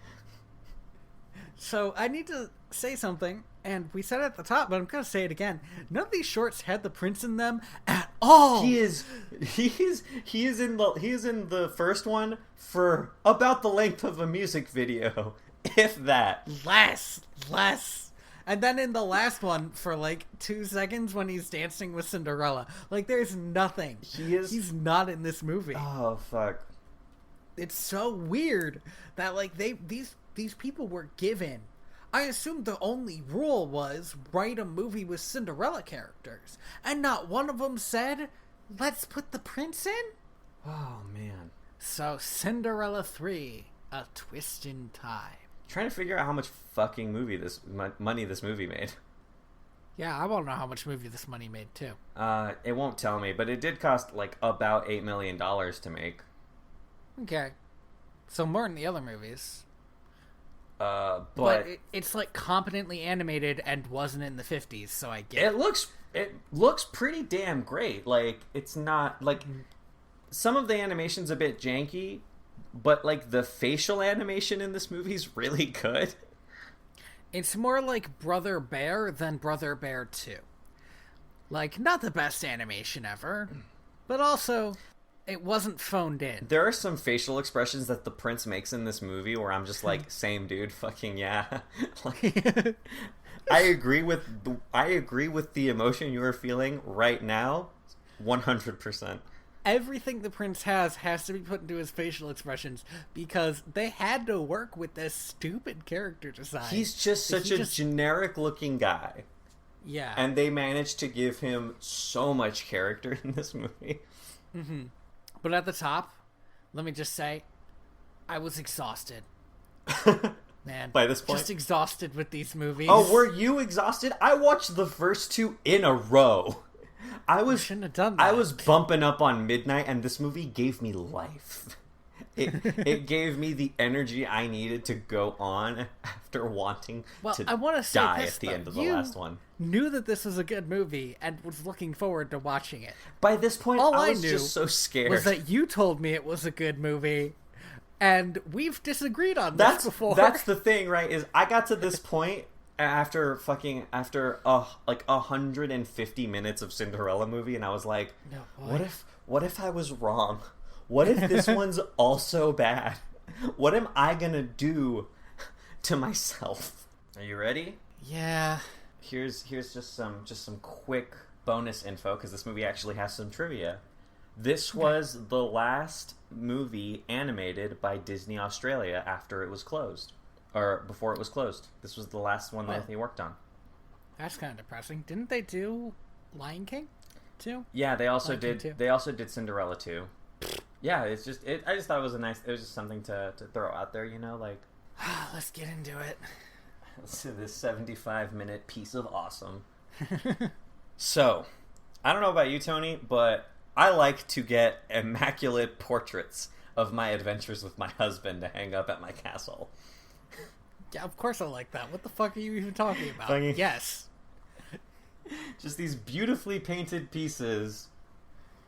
So I need to say something, and we said it at the top, but I'm going to say it again. None of these shorts had the prince in them at all. He is in the first one for about the length of a music video, if that. Less. And then in the last one, for like 2 seconds when he's dancing with Cinderella. Like, there's nothing. He's not in this movie. Oh, fuck. It's so weird that, like, these people were given. I assumed the only rule was write a movie with Cinderella characters. And not one of them said, let's put the prince in? Oh, man. So, Cinderella 3, A Twist in Time. Trying to figure out how much fucking money this movie made. Yeah, I want to know how much movie this money made too. It won't tell me, but it did cost like about $8 million to make. Okay, so more than the other movies. But it's like competently animated and wasn't in the 50s, so I get it. It looks pretty damn great. Like, it's not like some of the animation's a bit janky. But, like, the facial animation in this movie is really good. It's more like Brother Bear than Brother Bear 2. Like, not the best animation ever, but also It wasn't phoned in. There are some facial expressions that the prince makes in this movie where I'm just like, same dude, fucking yeah. Like, I agree with the emotion you are feeling right now, 100%. Everything the prince has to be put into his facial expressions because they had to work with this stupid character design. He's just such a generic-looking guy. Yeah. And they managed to give him so much character in this movie. Mm-hmm. But at the top, let me just say, I was exhausted. Man. By this point? Just exhausted with these movies. Oh, were you exhausted? I watched the first two in a row. I shouldn't have done that. I was bumping up on midnight, and this movie gave me life. It gave me the energy I needed to go on after wanting to die at the end of the last one. Knew that this was a good movie and was looking forward to watching it. By this point, I was just so scared. Was that you told me it was a good movie, and we've disagreed on this before. That's the thing, right? Is I got to this point after 150 minutes of Cinderella movie, and I was like, no, what if I was wrong? What if this one's also bad? What am I gonna do to myself? Are you ready? Yeah. Here's just some quick bonus info, because this movie actually has some trivia. This was the last movie animated by Disney Australia after it was closed. Or before it was closed. This was the last one that they worked on. That's kind of depressing. Didn't they do Lion King too? Yeah, they also did. They also did Cinderella too. Yeah, I just thought it was it was just something to throw out there, you know, like. Let's get into it. Let's do this 75-minute piece of awesome. So, I don't know about you, Tony, but I like to get immaculate portraits of my adventures with my husband to hang up at my castle. Yeah, of course I like that. What the fuck are you even talking about? Yes. Just these beautifully painted pieces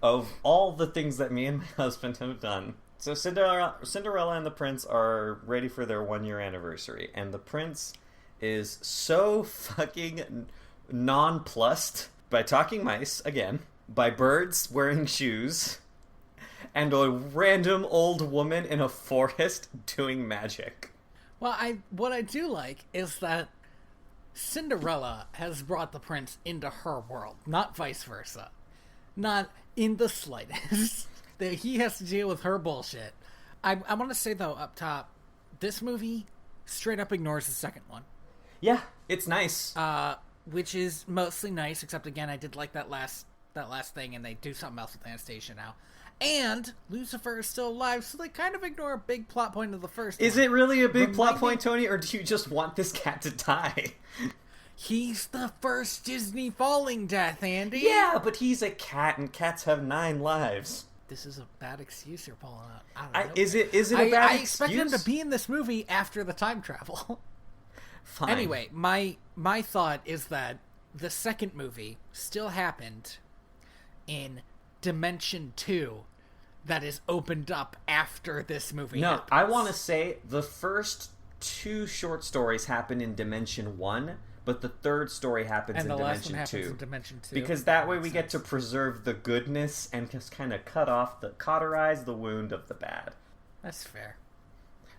of all the things that me and my husband have done. So Cinderella and the prince are ready for their 1-year anniversary, and the prince is so fucking nonplussed by talking mice, again, by birds wearing shoes, and a random old woman in a forest doing magic. Well, what I do like is that Cinderella has brought the prince into her world, not vice versa. Not in the slightest. That he has to deal with her bullshit. I want to say, though, up top, this movie straight up ignores the second one. Yeah, it's nice. Which is mostly nice, except, again, I did like that last thing, and they do something else with Anastasia now. And Lucifer is still alive, so they kind of ignore a big plot point of the first one. Is it really a big plot point, Tony, or do you just want this cat to die? He's the first Disney falling death, Andy. Yeah, but he's a cat, and cats have 9 lives. This is a bad excuse you're pulling out. I don't know. Is it a bad excuse? I expect him to be in this movie after the time travel. Fine. Anyway, my thought is that the second movie still happened in Dimension 2 that is opened up after this movie happens. I want to say the first 2 short stories happen in Dimension 1, but the third story happens in Dimension 2. Because that way we get to preserve the goodness and just kind of cauterize the wound of the bad. That's fair.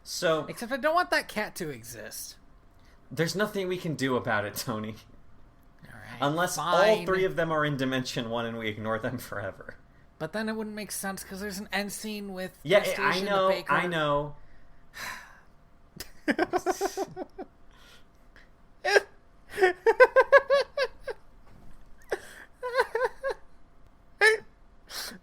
So, except I don't want that cat to exist. There's nothing we can do about it, Tony. Alright, unless fine. all 3 of them are in Dimension 1 and we ignore them forever. But then it wouldn't make sense because there's an end scene with I know.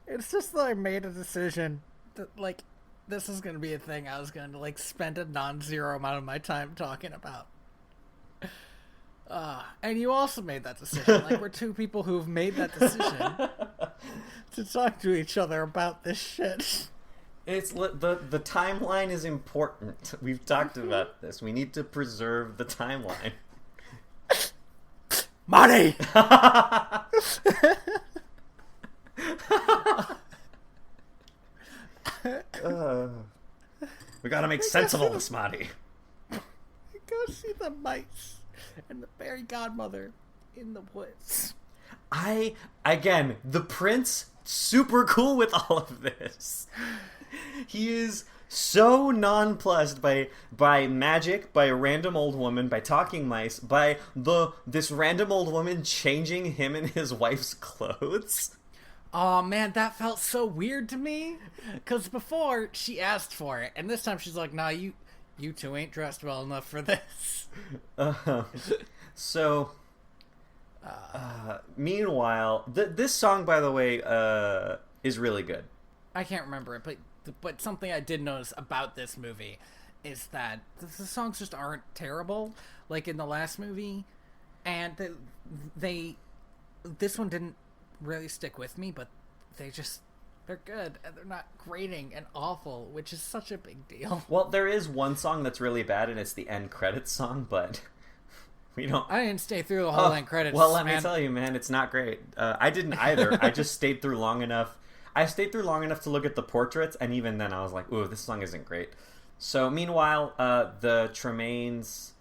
It's just that I made a decision that, like, this is going to be a thing I was going to, like, spend a non-zero amount of my time talking about. And you also made that decision. Like, we're 2 people who've made that decision to talk to each other about this shit. It's the timeline is important. We've talked about this. We need to preserve the timeline. Marty! We gotta make sense of all this, Marty. Go see the mice and the fairy godmother in the woods. Again, the prince super cool with all of this. He is so nonplussed by magic, by a random old woman, by talking mice, by this random old woman changing him and his wife's clothes. Oh man, that felt so weird to me. Because before, she asked for it, and this time she's like, nah, you two ain't dressed well enough for this. Meanwhile, this song, by the way, is really good. I can't remember it, but something I did notice about this movie is that the songs just aren't terrible, like in the last movie, and this one didn't really stick with me, but they're good, and they're not grating and awful, which is such a big deal. Well, there is one song that's really bad, and it's the end credits song, but we don't... I didn't stay through the whole end credits, well, let me tell you, man, it's not great. I didn't either. I just stayed through long enough. I stayed through long enough to look at the portraits, and even then I was like, ooh, this song isn't great. So, meanwhile, the Tremaines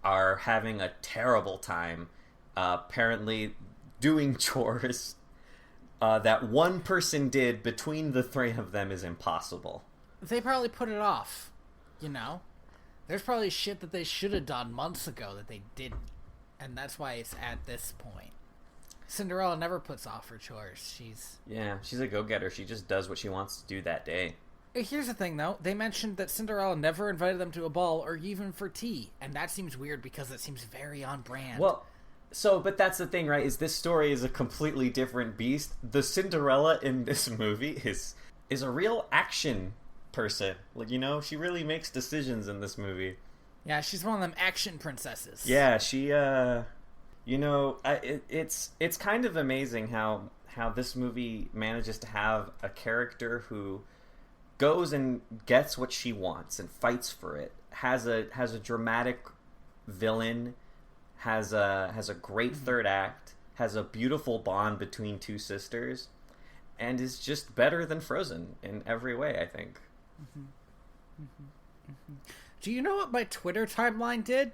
are having a terrible time, apparently doing chores that one person did between the three of them is impossible. They probably put it off, you know? There's probably shit that they should have done months ago that they didn't, and that's why it's at this point. Cinderella never puts off her chores. She's a go-getter. She just does what she wants to do that day. Here's the thing, though. They mentioned that Cinderella never invited them to a ball or even for tea, and that seems weird because it seems very on brand. Well, but that's the thing, right? Is this story is a completely different beast. The Cinderella in this movie is a real action person. Like, you know, she really makes decisions in this movie. Yeah, she's one of them action princesses. Yeah, she you know, it's kind of amazing how this movie manages to have a character who goes and gets what she wants and fights for it. Has a dramatic villain, has a great third act, has a beautiful bond between two sisters, and is just better than Frozen in every way, I think. Do you know what my Twitter timeline did?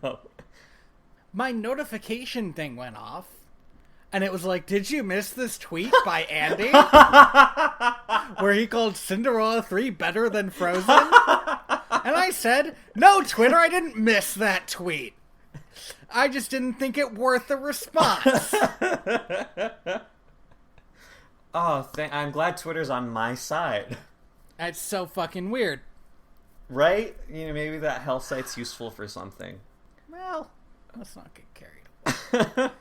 No. My notification thing went off, and it was like, did you miss this tweet by Andy? Where he called Cinderella 3 better than Frozen? And I said, no, Twitter, I didn't miss that tweet. I just didn't think it worth a response. I'm glad Twitter's on my side. That's so fucking weird. Right? You know, maybe that health site's useful for something. Well, let's not get carried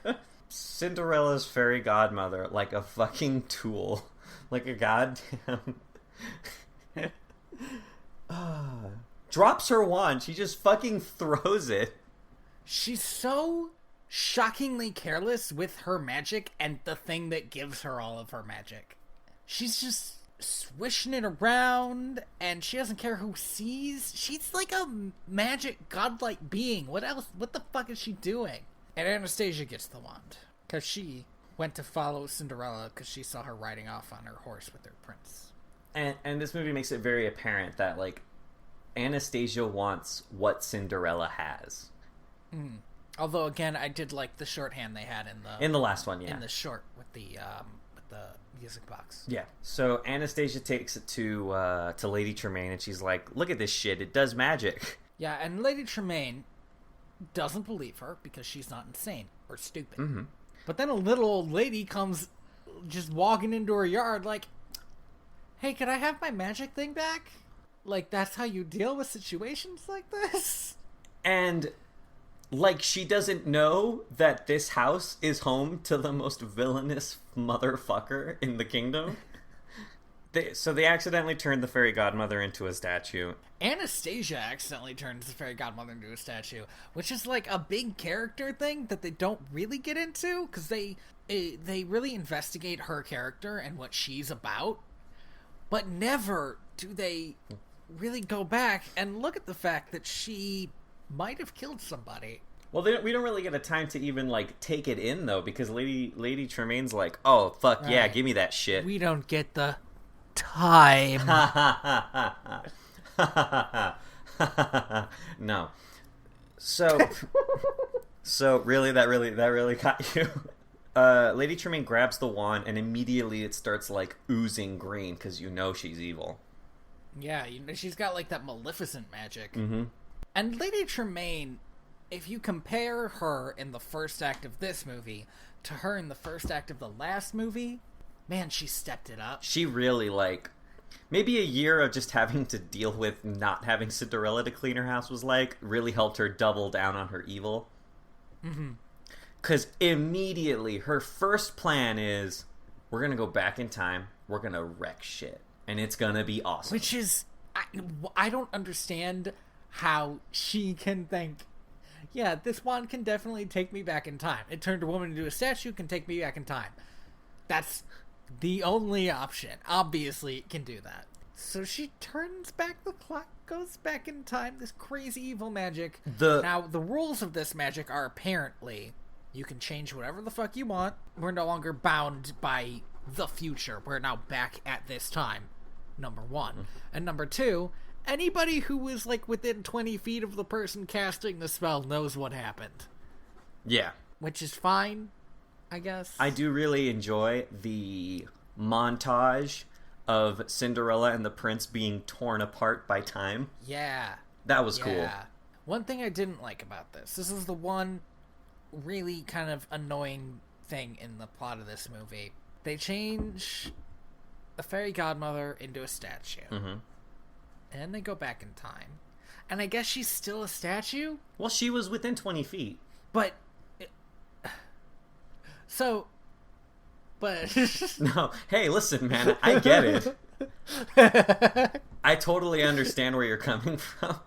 away. Cinderella's fairy godmother, like a fucking tool. Like a goddamn... drops her wand. She just fucking throws it. She's so shockingly careless with her magic and the thing that gives her all of her magic. She's just swishing it around, and she doesn't care who sees. She's like a magic godlike being. What else? What the fuck is she doing? And Anastasia gets the wand because she went to follow Cinderella because she saw her riding off on her horse with her prince. And this movie makes it very apparent that, like, Anastasia wants what Cinderella has. Although, again, I did like the shorthand they had in the last one, yeah. In the short with the music box. Yeah. So Anastasia takes it to Lady Tremaine, and she's like, "Look at this shit. It does magic." Yeah, and Lady Tremaine doesn't believe her because she's not insane or stupid. Mm-hmm. But then a little old lady comes just walking into her yard like, "Hey, could I have my magic thing back?" Like, that's how you deal with situations like this? And, like, she doesn't know that this house is home to the most villainous motherfucker in the kingdom. So they accidentally turned the fairy godmother into a statue. Anastasia accidentally turns the fairy godmother into a statue, which is, like, a big character thing that they don't really get into, because they really investigate her character and what she's about, but never do they really go back and look at the fact that she might have killed somebody. Well, we don't really get a time to even, like, take it in, though, because Lady Tremaine's like, "Oh, fuck, right. Yeah, give me that shit." We don't get the time. No. So really, that really got you. Lady Tremaine grabs the wand, and immediately it starts, like, oozing green, because you know she's evil. Yeah, you know, she's got, like, that Maleficent magic. Mm-hmm. And Lady Tremaine, if you compare her in the first act of this movie to her in the first act of the last movie, man, she stepped it up. She really, like... Maybe a year of just having to deal with not having Cinderella to clean her house was, like, really helped her double down on her evil. Mm-hmm. Because immediately, her first plan is, we're going to go back in time, we're going to wreck shit, and it's going to be awesome. Which is... I don't understand how she can think, yeah, this wand can definitely take me back in time. It turned a woman into a statue, can take me back in time. That's the only option. Obviously, it can do that. So she turns back the clock, goes back in time, this crazy evil magic. Now, the rules of this magic are apparently... You can change whatever the fuck you want. We're no longer bound by the future. We're now back at this time, number one. Mm-hmm. And number two, anybody who was, like, within 20 feet of the person casting the spell knows what happened. Yeah. Which is fine, I guess. I do really enjoy the montage of Cinderella and the prince being torn apart by time. Yeah. That was cool. One thing I didn't like about this is the one... really kind of annoying thing in the plot of this movie. They change a fairy godmother into a statue. Mm-hmm. And they go back in time. And I guess she's still a statue? Well, she was within 20 feet. But... So... But... No, hey, listen, man, I get it. I totally understand where you're coming from.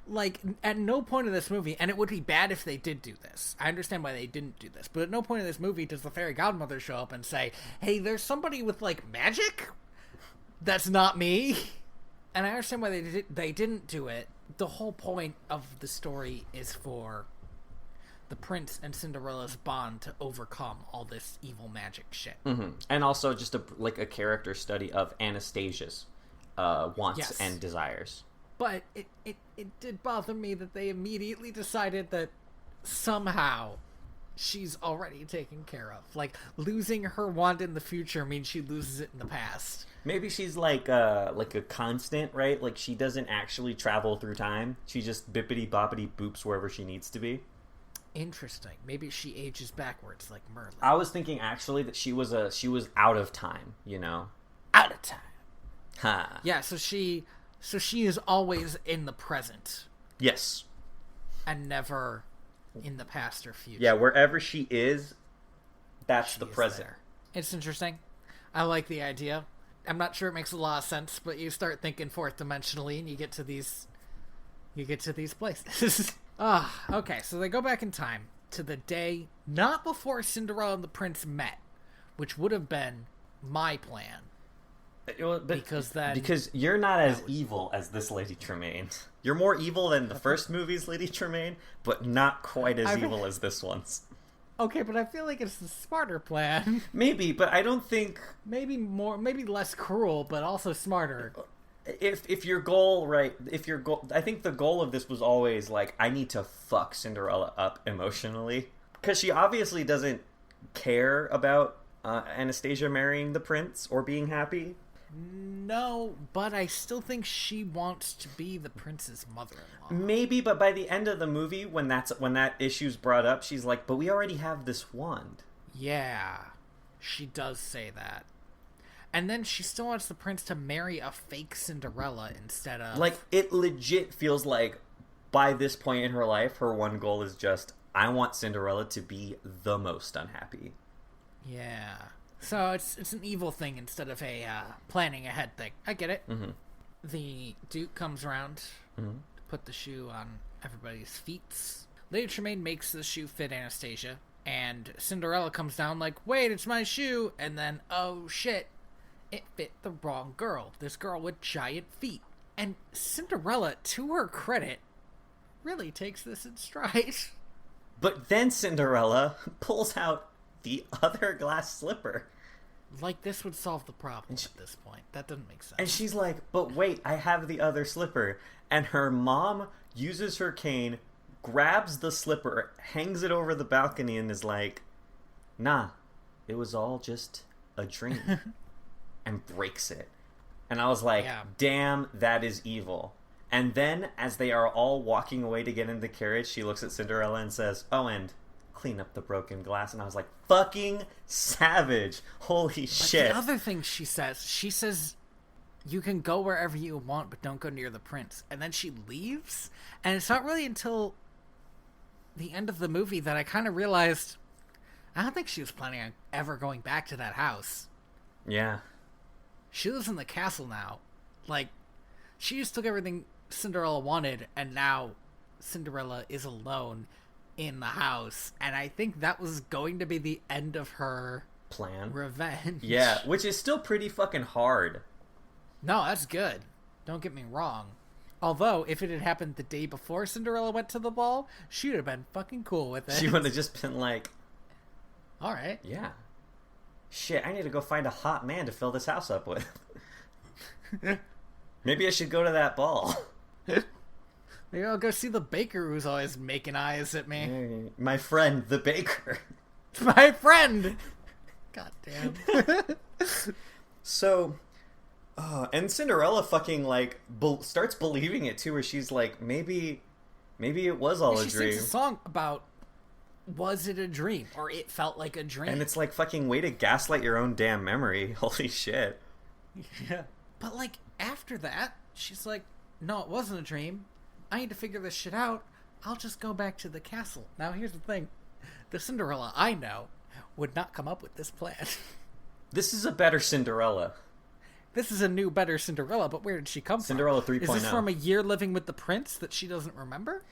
Like, at no point in this movie, and it would be bad if they did do this. I understand why they didn't do this. But at no point in this movie does the fairy godmother show up and say, hey, there's somebody with, like, magic? That's not me. And I understand why they didn't do it. The whole point of the story is for the prince and Cinderella's bond to overcome all this evil magic shit. Mm-hmm. And also just a character study of Anastasia's wants and desires. But it did bother me that they immediately decided that somehow she's already taken care of. Like, losing her wand in the future means she loses it in the past. Maybe she's like a constant, right? Like, she doesn't actually travel through time. She just bippity-boppity boops wherever she needs to be. Interesting. Maybe she ages backwards like Merlin. I was thinking, actually, that she was out of time, you know? Out of time. Ha. Yeah, so she is always in the present. Yes. And never in the past or future. Yeah, wherever she is, that's the present. There. It's interesting. I like the idea. I'm not sure it makes a lot of sense, but you start thinking fourth dimensionally and you get to these places. Okay, so they go back in time to the day not before Cinderella and the prince met, which would have been my plan. Because you're not as evil as this Lady Tremaine. You're more evil than the first movie's Lady Tremaine, but not quite as evil as this one's. Okay, but I feel like it's the smarter plan. Maybe, but I don't think... Maybe less cruel, but also smarter. If your goal, right, I think the goal of this was always, like, I need to fuck Cinderella up emotionally. Because she obviously doesn't care about Anastasia marrying the prince or being happy. No, but I still think she wants to be the prince's mother-in-law. Maybe, but by the end of the movie, when that issue's brought up, she's like, but we already have this wand. Yeah, she does say that. And then she still wants the prince to marry a fake Cinderella instead of... Like, it legit feels like, by this point in her life, her one goal is just, I want Cinderella to be the most unhappy. Yeah. So it's an evil thing instead of a planning ahead thing. I get it. Mm-hmm. The Duke comes around to put the shoe on everybody's feet. Lady Tremaine makes the shoe fit Anastasia, and Cinderella comes down like, wait, it's my shoe, and then, oh shit, it fit the wrong girl. This girl with giant feet. And Cinderella, to her credit, really takes this in stride. But then Cinderella pulls out the other glass slipper. Like this would solve the problem at this point. That doesn't make sense. And she's like, but wait, I have the other slipper. And her mom uses her cane, grabs the slipper, hangs it over the balcony, and is like, nah, it was all just a dream. And breaks it. And I was like, damn, that is evil. And then, as they are all walking away to get in the carriage, she looks at Cinderella and says, oh, and clean up the broken glass. And I was like, fucking savage. Holy shit. The other thing she says, you can go wherever you want, but don't go near the prince. And then she leaves. And it's not really until the end of the movie that I kind of realized I don't think she was planning on ever going back to that house. Yeah. She lives in the castle now. Like, she just took everything Cinderella wanted, and now Cinderella is alone in the house. And I think that was going to be the end of her plan. Revenge. Yeah, which is still pretty fucking hard. No, that's good. Don't get me wrong. Although, if it had happened the day before Cinderella went to the ball, she would have been fucking cool with it. She would have just been like, alright. Yeah. Shit, I need to go find a hot man to fill this house up with. Maybe I should go to that ball. Maybe I'll go see the baker who's always making eyes at me. My friend, the baker. My friend! God damn. So, and Cinderella fucking, like, starts believing it, too, where she's like, maybe it was all a dream. She sings a song about, was it a dream? Or it felt like a dream. And it's like, fucking way to gaslight your own damn memory. Holy shit. Yeah. But, like, after that, she's like, no, it wasn't a dream. I need to figure this shit out. I'll just go back to the castle. Now, here's the thing. The Cinderella I know would not come up with this plan. This is a better Cinderella. This is a new, better Cinderella, but where did she come Cinderella from? 3.0. Is this from a year living with the prince that she doesn't remember?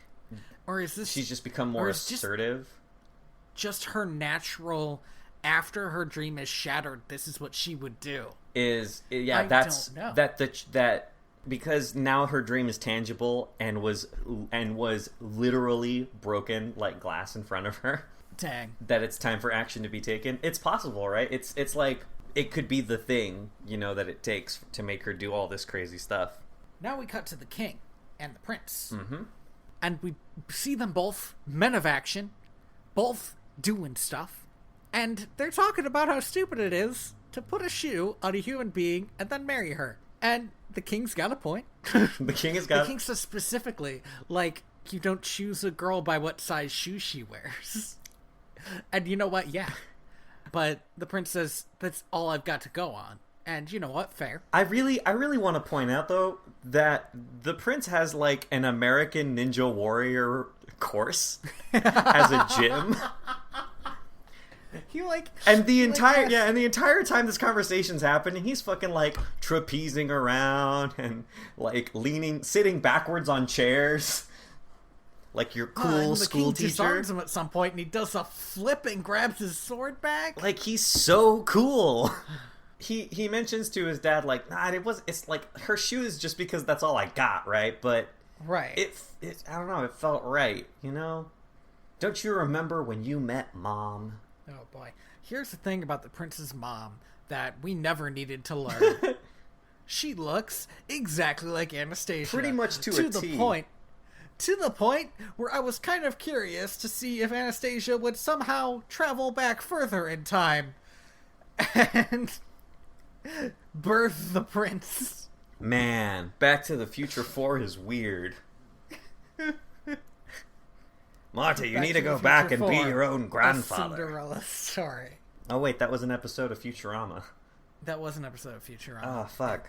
Or is this... She's just become more assertive? Just her natural, after her dream is shattered, this is what she would do. I don't know. That because now her dream is tangible and was literally broken like glass in front of her. Dang. That it's time for action to be taken. It's possible, right? It's like it could be the thing, that it takes to make her do all this crazy stuff. Now we cut to the king and the prince. Mm-hmm. And we see them both men of action, both doing stuff, and they're talking about how stupid it is to put a shoe on a human being and then marry her. And the king's got a point. The king says specifically, like, you don't choose a girl by what size shoe she wears. And you know what? Yeah. But the prince says, that's all I've got to go on. And you know what? Fair. I really want to point out, though, that the prince has, like, an American Ninja Warrior course as a gym. And the entire time this conversation's happening, he's fucking, like, trapezing around and, like, sitting backwards on chairs. Like your cool school teacher. The king disarms him at some point, and he does a flip and grabs his sword back. Like, he's so cool. He mentions to his dad, like, it's like, her shoes just because that's all I got, right? But right. It I don't know, it felt right, Don't you remember when you met Mom? Oh boy. Here's the thing about the prince's mom that we never needed to learn. She looks exactly like Anastasia. Pretty much to a T. To the point where I was kind of curious to see if Anastasia would somehow travel back further in time and birth the prince. Man, Back to the Future 4 is weird. Marty, you need to go back and be your own grandfather. Cinderella story. Oh wait, that was an episode of Futurama. That was an episode of Futurama. Oh, fuck.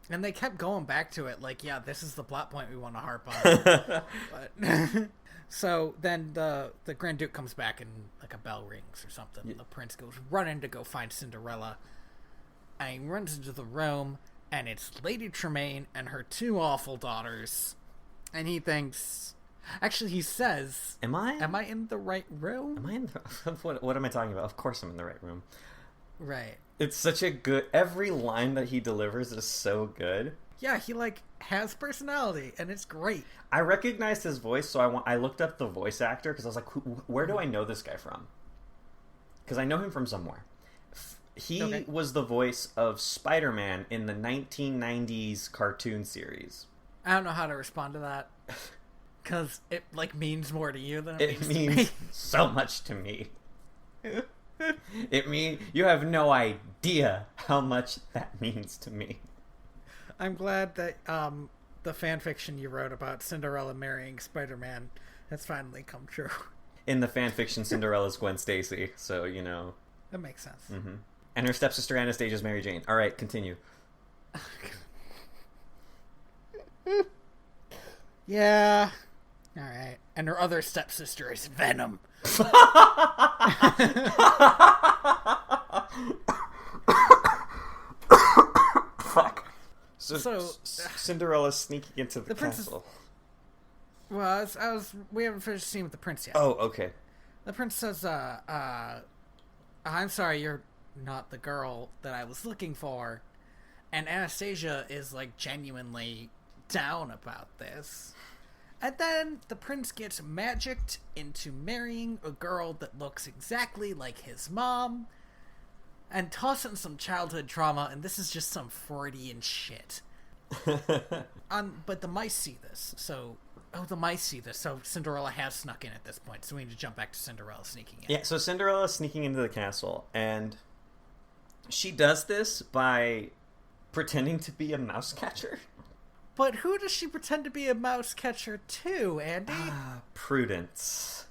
And they kept going back to it, like, yeah, this is the plot point we want to harp on. But so then the Grand Duke comes back and, like, a bell rings or something. Yeah. The prince goes running to go find Cinderella. And he runs into the room, and it's Lady Tremaine and her two awful daughters. And he thinks... Actually, he says... Am I in the right room? Am I in the... What am I talking about? Of course I'm in the right room. Right. It's such a good... Every line that he delivers is so good. Yeah, he, like, has personality, and it's great. I recognized his voice, so I looked up the voice actor, because I was like, where do I know this guy from? Because I know him from somewhere. He was the voice of Spider-Man in the 1990s cartoon series. I don't know how to respond to that. Because it, like, means more to you than it means to me. So much to me. You have no idea how much that means to me. I'm glad that the fan fiction you wrote about Cinderella marrying Spider-Man has finally come true. In the fan fiction, Cinderella's Gwen Stacy, so That makes sense. Mm-hmm. And her stepsister Anastasia's Mary Jane. All right, continue. Yeah. All right. And her other stepsister is Venom. Fuck. So Cinderella's sneaking into the castle. Well, we haven't finished the scene with the prince yet. Oh, okay. The prince says, I'm sorry, you're not the girl that I was looking for. And Anastasia is, like, genuinely down about this. And then the prince gets magicked into marrying a girl that looks exactly like his mom. And toss in some childhood trauma, and this is just some Freudian shit. But the mice see this, so... Oh, the mice see this, so Cinderella has snuck in at this point, so we need to jump back to Cinderella sneaking in. Yeah, so Cinderella's sneaking into the castle, and she does this by pretending to be a mouse catcher. But who does she pretend to be a mouse catcher to, Andy? Prudence.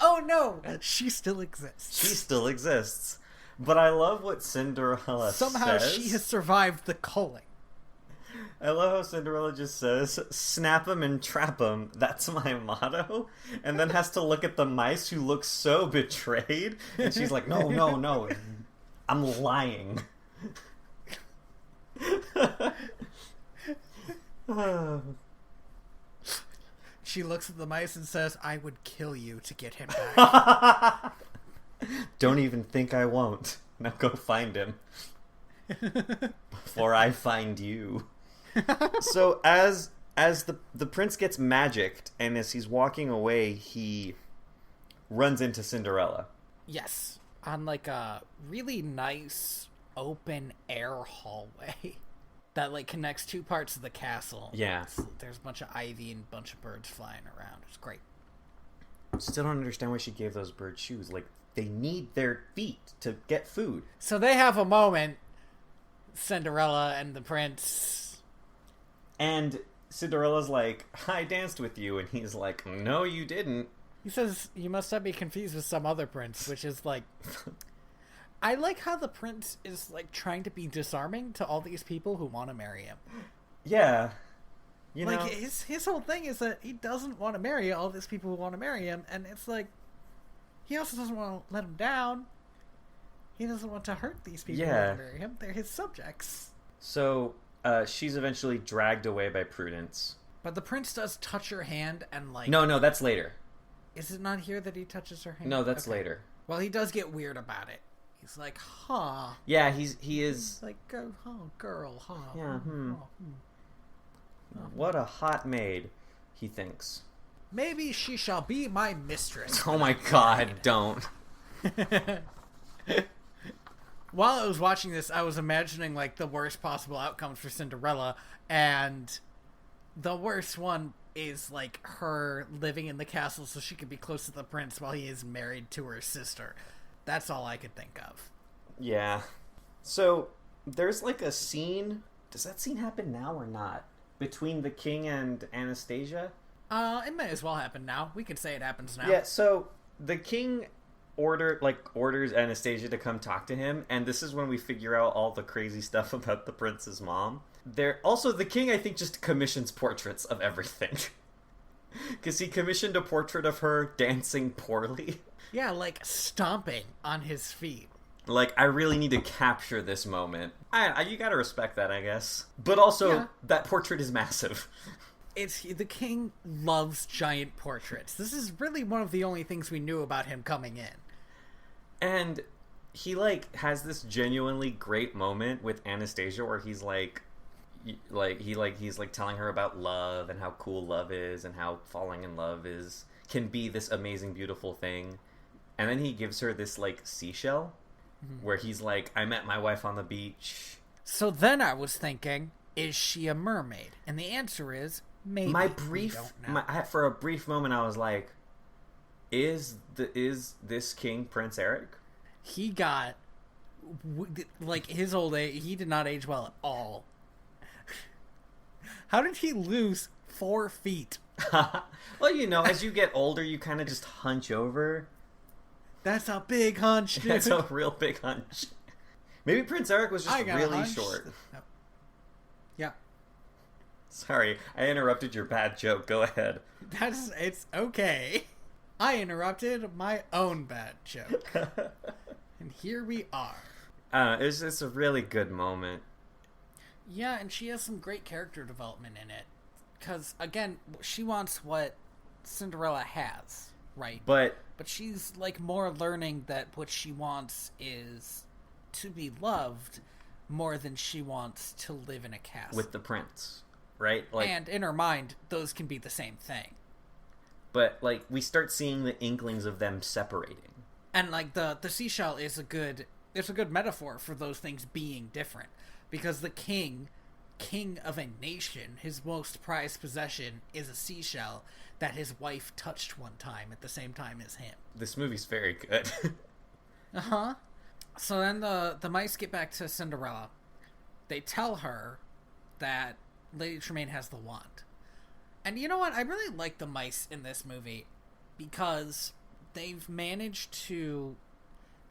Oh no, she still exists. She still exists. But I love what Cinderella Somehow says. she has survived the culling. I love how Cinderella just says, snap 'em and trap 'em, that's my motto. And then has to look at the mice who look so betrayed. And she's like, no, I'm lying. She looks at the mice and says, I would kill you to get him back. Don't even think I won't. Now go find him. Before I find you. So as the prince gets magicked, and as he's walking away, he runs into Cinderella. Yes. On like a really nice open air hallway that like connects two parts of the castle. Yeah. There's a bunch of ivy and a bunch of birds flying around. It's great. Still don't understand why she gave those birds shoes. Like, they need their feet to get food. So they have a moment, Cinderella and the prince. And Cinderella's like, I danced with you. And he's like, no, you didn't. He says, you must not be confused with some other prince, which is like... I like how the prince is like trying to be disarming to all these people who want to marry him. Yeah. You like, know? his whole thing is that he doesn't want to marry all these people who want to marry him. And it's like, he also doesn't want to let them down. He doesn't want to hurt these people who want to marry him. They're his subjects. So... she's eventually dragged away by Prudence. But the prince does touch her hand and like... No, that's later. Is it not here that he touches her hand? No, that's later. Well, he does get weird about it. He's like, huh. Yeah, he is... He's like, oh, girl, huh. Yeah, What a hot maid, he thinks. Maybe she shall be my mistress. Oh my god, don't. While I was watching this, I was imagining, like, the worst possible outcomes for Cinderella, and the worst one is, like, her living in the castle so she could be close to the prince while he is married to her sister. That's all I could think of. Yeah. So, there's, like, a scene... Does that scene happen now or not? Between the king and Anastasia? It may as well happen now. We could say it happens now. Yeah, so, the king... orders Anastasia to come talk to him, and this is when we figure out all the crazy stuff about the prince's mom. Also, the king, I think, just commissions portraits of everything. Because he commissioned a portrait of her dancing poorly. Yeah, like stomping on his feet. Like, I really need to capture this moment. You gotta respect that, I guess. But also, that portrait is massive. The king loves giant portraits. This is really one of the only things we knew about him coming in. And he, like, has this genuinely great moment with Anastasia where he's he's telling her about love and how cool love is and how falling in love can be this amazing, beautiful thing. And then he gives her this, like, seashell where he's like, I met my wife on the beach. So then I was thinking, is she a mermaid? And the answer is maybe. For a brief moment, I was like, Is this king Prince Eric? He got, like, his old age, he did not age well at all. How did he lose 4 feet? Well, you know, as you get older, you kind of just hunch over. That's a big hunch, dude. That's a real big hunch. Maybe Prince Eric was just really short. No. Yeah. Sorry, I interrupted your bad joke. Go ahead. It's okay. I interrupted my own bad joke. And here we are. It's a really good moment. Yeah, and she has some great character development in it. Because, again, she wants what Cinderella has, right? But she's, like, more learning that what she wants is to be loved more than she wants to live in a castle. With the prince, right? Like, and in her mind, those can be the same thing. But, like, we start seeing the inklings of them separating. And, like, the seashell is a good metaphor for those things being different. Because the king of a nation, his most prized possession is a seashell that his wife touched one time at the same time as him. This movie's very good. Uh-huh. So then the mice get back to Cinderella. They tell her that Lady Tremaine has the wand. And you know what? I really like the mice in this movie because they've managed to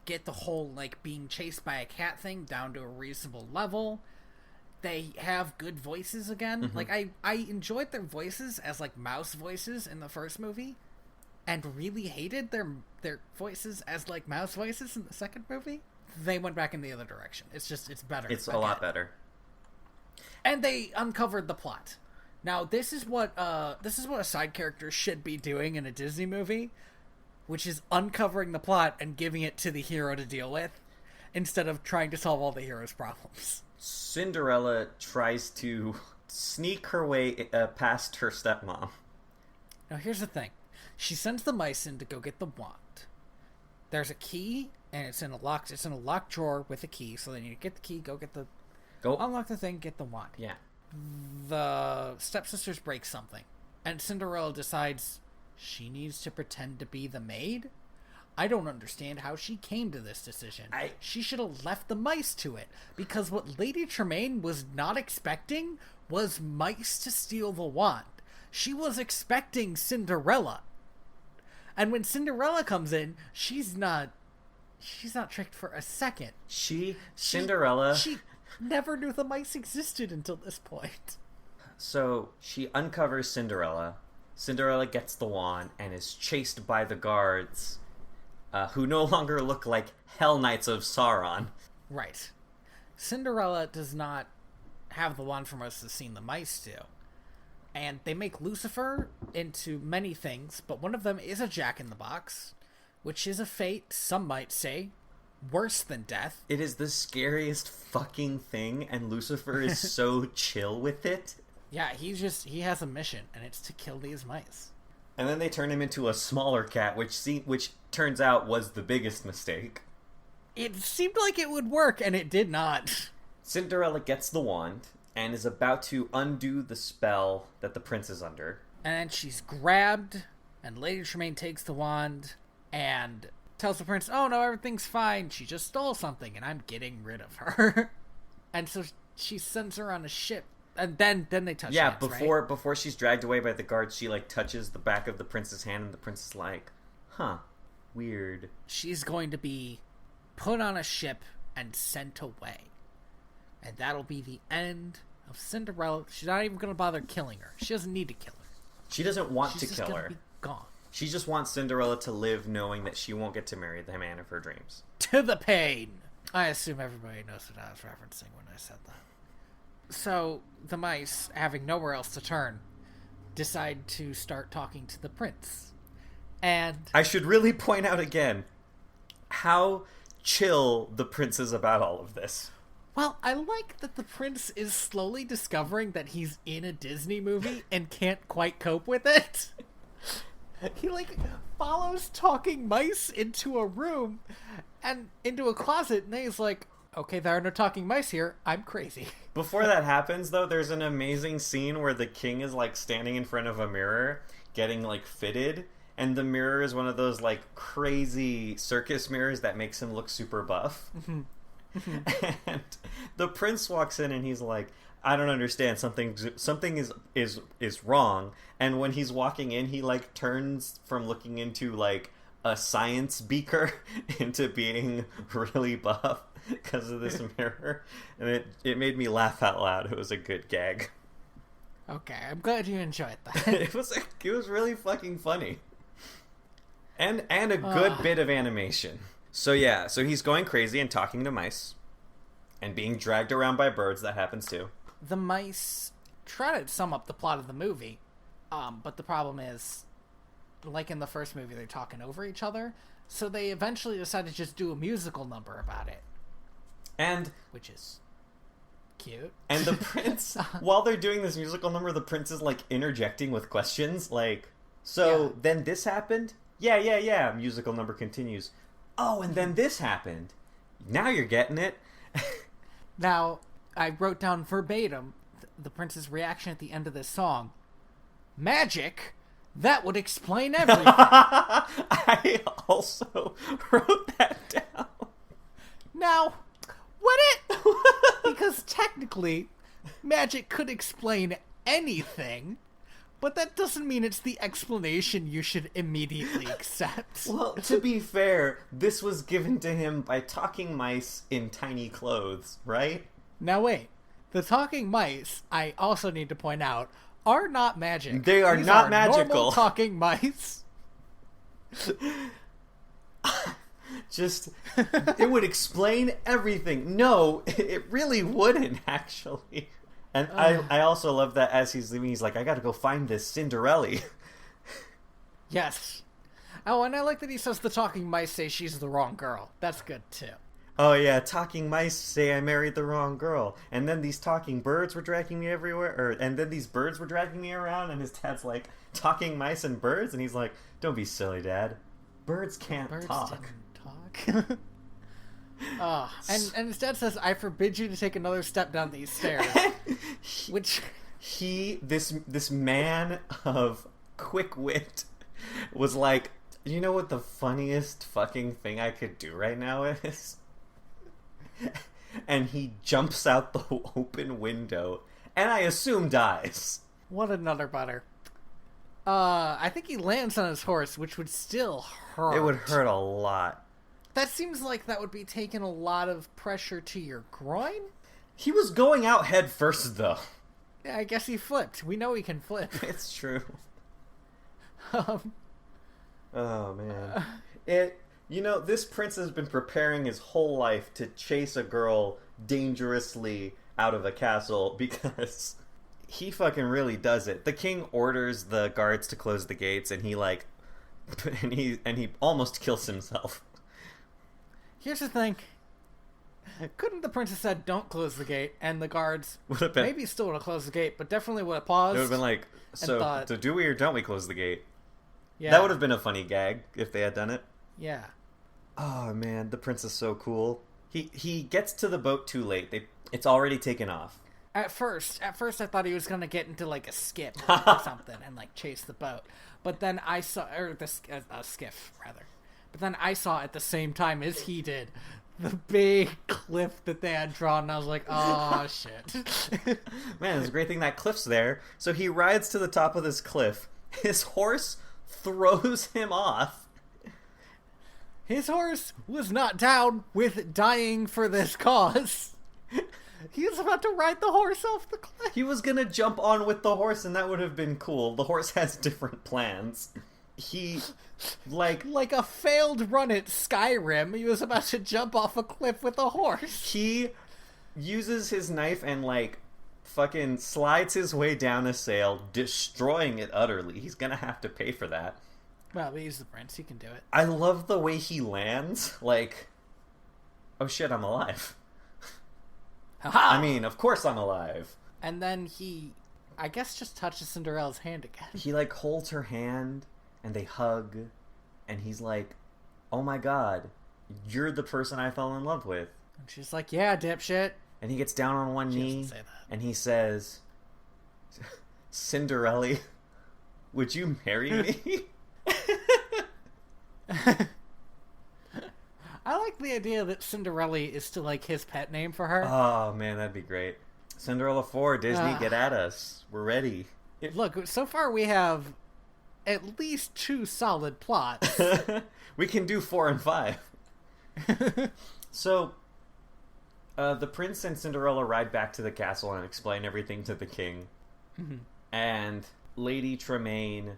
get the whole, like, being chased by a cat thing down to a reasonable level. They have good voices again. Mm-hmm. Like, I enjoyed their voices as, like, mouse voices in the first movie, and really hated their voices as, like, mouse voices in the second movie. They went back in the other direction. It's better. It's a lot better. And they uncovered the plot. Now, this is what a side character should be doing in a Disney movie, which is uncovering the plot and giving it to the hero to deal with, instead of trying to solve all the hero's problems. Cinderella tries to sneak her way past her stepmom. Now, here's the thing. She sends the mice in to go get the wand. There's a key, and it's in a locked drawer with a key, so then you get the key, go unlock the thing, get the wand. Yeah. The stepsisters break something, and Cinderella decides she needs to pretend to be the maid? I don't understand how she came to this decision. She should have left the mice to it, because what Lady Tremaine was not expecting was mice to steal the wand. She was expecting Cinderella. And when Cinderella comes in, she's not tricked for a second. Cinderella... She never knew the mice existed until this point. So, she uncovers Cinderella. Cinderella gets the wand and is chased by the guards, who no longer look like Hell Knights of Sauron. Right. Cinderella does not have the wand for most of the scene the mice do. And they make Lucifer into many things, but one of them is a jack-in-the-box, which is a fate, some might say, worse than death. It is the scariest fucking thing, and Lucifer is so chill with it. Yeah, he has a mission, and it's to kill these mice. And then they turn him into a smaller cat, which turns out was the biggest mistake. It seemed like it would work, and it did not. Cinderella gets the wand and is about to undo the spell that the prince is under. And she's grabbed, and Lady Tremaine takes the wand and tells the prince, "Oh no, everything's fine. She just stole something, and I'm getting rid of her." And so she sends her on a ship. And then they touch hands, before she's dragged away by the guards, she, like, touches the back of the prince's hand, and the prince is like, huh, weird. She's going to be put on a ship and sent away. And that'll be the end of Cinderella. She's not even going to bother killing her. She doesn't need to kill her. She doesn't want to kill her. She's just going to be gone. She just wants Cinderella to live knowing that she won't get to marry the man of her dreams. To the pain! I assume everybody knows what I was referencing when I said that. So, the mice, having nowhere else to turn, decide to start talking to the prince. And I should really point out again how chill the prince is about all of this. Well, I like that the prince is slowly discovering that he's in a Disney movie and can't quite cope with it. He, like, follows talking mice into a room and into a closet, and then he's like, "Okay, there are no talking mice here. I'm crazy." Before that happens, though, there's an amazing scene where the king is, like, standing in front of a mirror, getting, like, fitted, and the mirror is one of those like crazy circus mirrors that makes him look super buff. And the prince walks in and he's like, I don't understand, something is wrong. And when he's walking in, he like turns from looking into like a science beaker into being really buff because of this mirror, and it made me laugh out loud. It was a good gag. Okay, I'm glad you enjoyed that. It was really fucking funny, and a good bit of animation. So yeah, so he's going crazy and talking to mice, and being dragged around by birds. That happens too. The mice try to sum up the plot of the movie, but the problem is, like in the first movie, they're talking over each other, so they eventually decide to just do a musical number about it. Which is cute. And the prince, while they're doing this musical number, the prince is like interjecting with questions, like, then this happened? Yeah. Musical number continues. Oh, and then this happened. Now you're getting it. Now, I wrote down verbatim the prince's reaction at the end of this song. Magic? That would explain everything. I also wrote that down. Now, would it? Because technically, magic could explain anything, but that doesn't mean it's the explanation you should immediately accept. Well, to be fair, this was given to him by talking mice in tiny clothes, right? Now wait, the talking mice, I also need to point out, are not magic. They are not magical. Normal talking mice. Just, it would explain everything. No, it really wouldn't, actually. And I also love that as he's leaving, he's like, I gotta go find this Cinderella. Yes. Oh, and I like that he says the talking mice say she's the wrong girl. That's good, too. Oh yeah, talking mice say I married the wrong girl. And then these talking birds were dragging me everywhere. And then these birds were dragging me around, and his dad's like, talking mice and birds? And he's like, don't be silly, Dad. Birds can't talk. And his dad says, I forbid you to take another step down these stairs. Which this man of quick wit was like, you know what the funniest fucking thing I could do right now is? And he jumps out the open window and I assume dies. What a nutter butter. I think he lands on his horse, which would still hurt. It would hurt a lot. That seems like that would be taking a lot of pressure to your groin. He was going out head first, though. Yeah, I guess he flipped. We know he can flip. It's true. Oh, man. This prince has been preparing his whole life to chase a girl dangerously out of a castle because he fucking really does it. The king orders the guards to close the gates, and he almost kills himself. Here's the thing. Couldn't the princess said, don't close the gate, and the guards maybe still would have closed the gate, but definitely would have paused. It would have been like, so do we or don't we close the gate? Yeah. That would have been a funny gag if they had done it. Yeah. Oh, man, the prince is so cool. He gets to the boat too late. It's already taken off. At first I thought he was going to get into, like, a skip or something and, like, chase the boat. But then I saw, a skiff, rather. But then I saw at the same time as he did the big cliff that they had drawn, and I was like, oh, shit. Man, it's a great thing that cliff's there. So he rides to the top of this cliff. His horse throws him off. His horse was not down with dying for this cause. He was about to ride the horse off the cliff. He was gonna jump on with the horse, and that would have been cool. The horse has different plans. He, like a failed run at Skyrim, he was about to jump off a cliff with a horse. He uses his knife and, like, fucking slides his way down a sail, destroying it utterly. He's gonna have to pay for that. Well, but he's the prince. He can do it. I love the way he lands. Like, oh shit, I'm alive. Ha-ha! I mean, of course I'm alive. And then he, I guess, just touches Cinderella's hand again. He, like, holds her hand, and they hug, and he's like, oh my god, you're the person I fell in love with. And she's like, yeah, dipshit. And he gets down on one knee, and he says, Cinderella, would you marry me? I like the idea that Cinderella is still like his pet name for her. Oh man, that'd be great. Cinderella 4, Disney, get at us. We're ready. Look, so far we have at least 2 solid plots. We can do 4 and 5. So, the prince and Cinderella ride back to the castle and explain everything to the king. Mm-hmm. And Lady Tremaine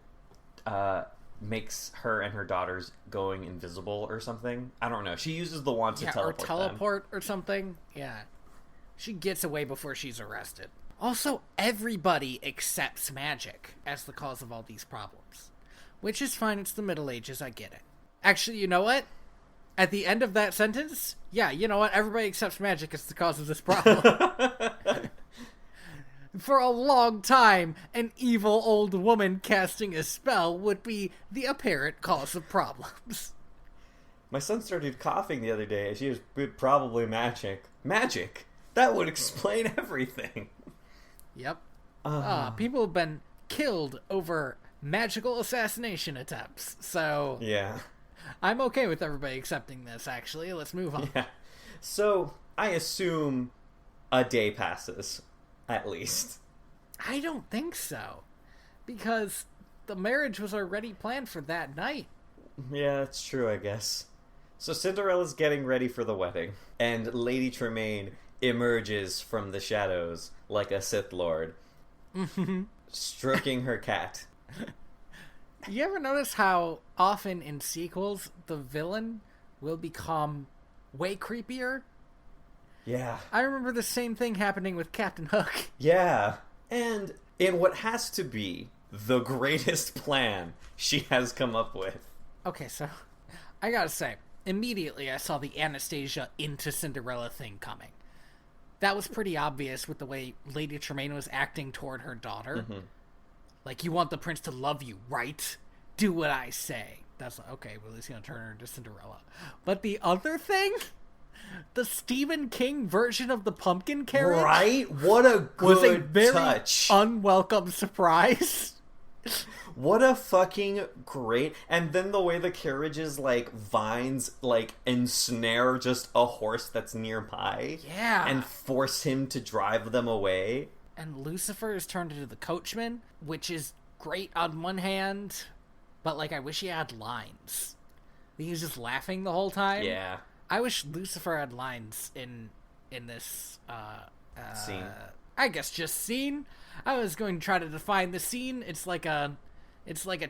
makes her and her daughters going invisible or something. I don't know. She uses the wand to teleport or teleport or something. Yeah. She gets away before she's arrested. Also, everybody accepts magic as the cause of all these problems. Which is fine, it's the Middle Ages, I get it. Actually, you know what? At the end of that sentence, yeah, you know what? Everybody accepts magic as the cause of this problem. For a long time, an evil old woman casting a spell would be the apparent cause of problems. My son started coughing the other day. She was probably magic. Magic? That would explain everything. Yep. People have been killed over magical assassination attempts, so... Yeah. I'm okay with everybody accepting this, actually. Let's move on. Yeah. So, I assume a day passes, at least. I don't think so. Because the marriage was already planned for that night. Yeah, that's true, I guess. So Cinderella's getting ready for the wedding, and Lady Tremaine emerges from the shadows like a Sith Lord, stroking her cat. You ever notice how often in sequels the villain will become way creepier? Yeah. I remember the same thing happening with Captain Hook. Yeah. And in what has to be the greatest plan she has come up with. Okay, so I gotta say, immediately I saw the Anastasia into Cinderella thing coming. That was pretty obvious with the way Lady Tremaine was acting toward her daughter. Mm-hmm. Like, you want the prince to love you, right? Do what I say. That's like, okay, well, he's gonna turn her into Cinderella. But the other thing, the Stephen King version of the pumpkin carriage, right? What a good was a very touch. Unwelcome surprise. What a fucking great... And then the way the carriages, like, vines, like, ensnare just a horse that's nearby. Yeah. And force him to drive them away. And Lucifer is turned into the coachman, which is great on one hand, but, like, I wish he had lines. He was just laughing the whole time. Yeah. I wish Lucifer had lines in this, scene. I guess just scene. I was going to try to define the scene. It's like a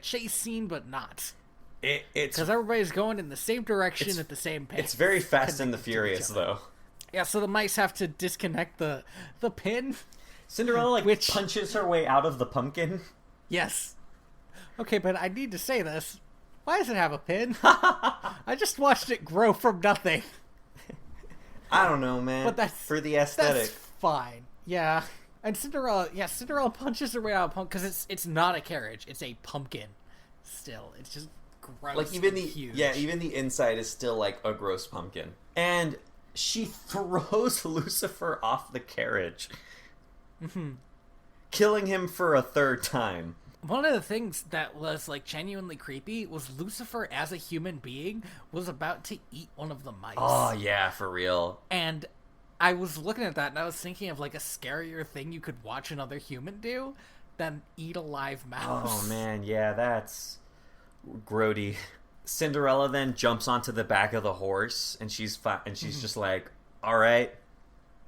chase scene, but not. It's because everybody's going in the same direction at the same pace. It's very Fast and the Furious, though. Yeah, so the mice have to disconnect the pin. Cinderella, punches her way out of the pumpkin. Yes. Okay, but I need to say this. Why does it have a pin? I just watched it grow from nothing. I don't know, man. But that's for the aesthetic. That's fine. Yeah. And Cinderella punches her way out of pumpkin because it's not a carriage; it's a pumpkin. Still, it's just gross. Like even the inside is still like a gross pumpkin. And she throws Lucifer off the carriage, killing him for a third time. One of the things that was like genuinely creepy was Lucifer as a human being was about to eat one of the mice. Oh yeah, for real. And I was looking at that and I was thinking of like a scarier thing you could watch another human do than eat a live mouse. Oh man, yeah, that's grody. Cinderella then jumps onto the back of the horse and she's just like, "All right,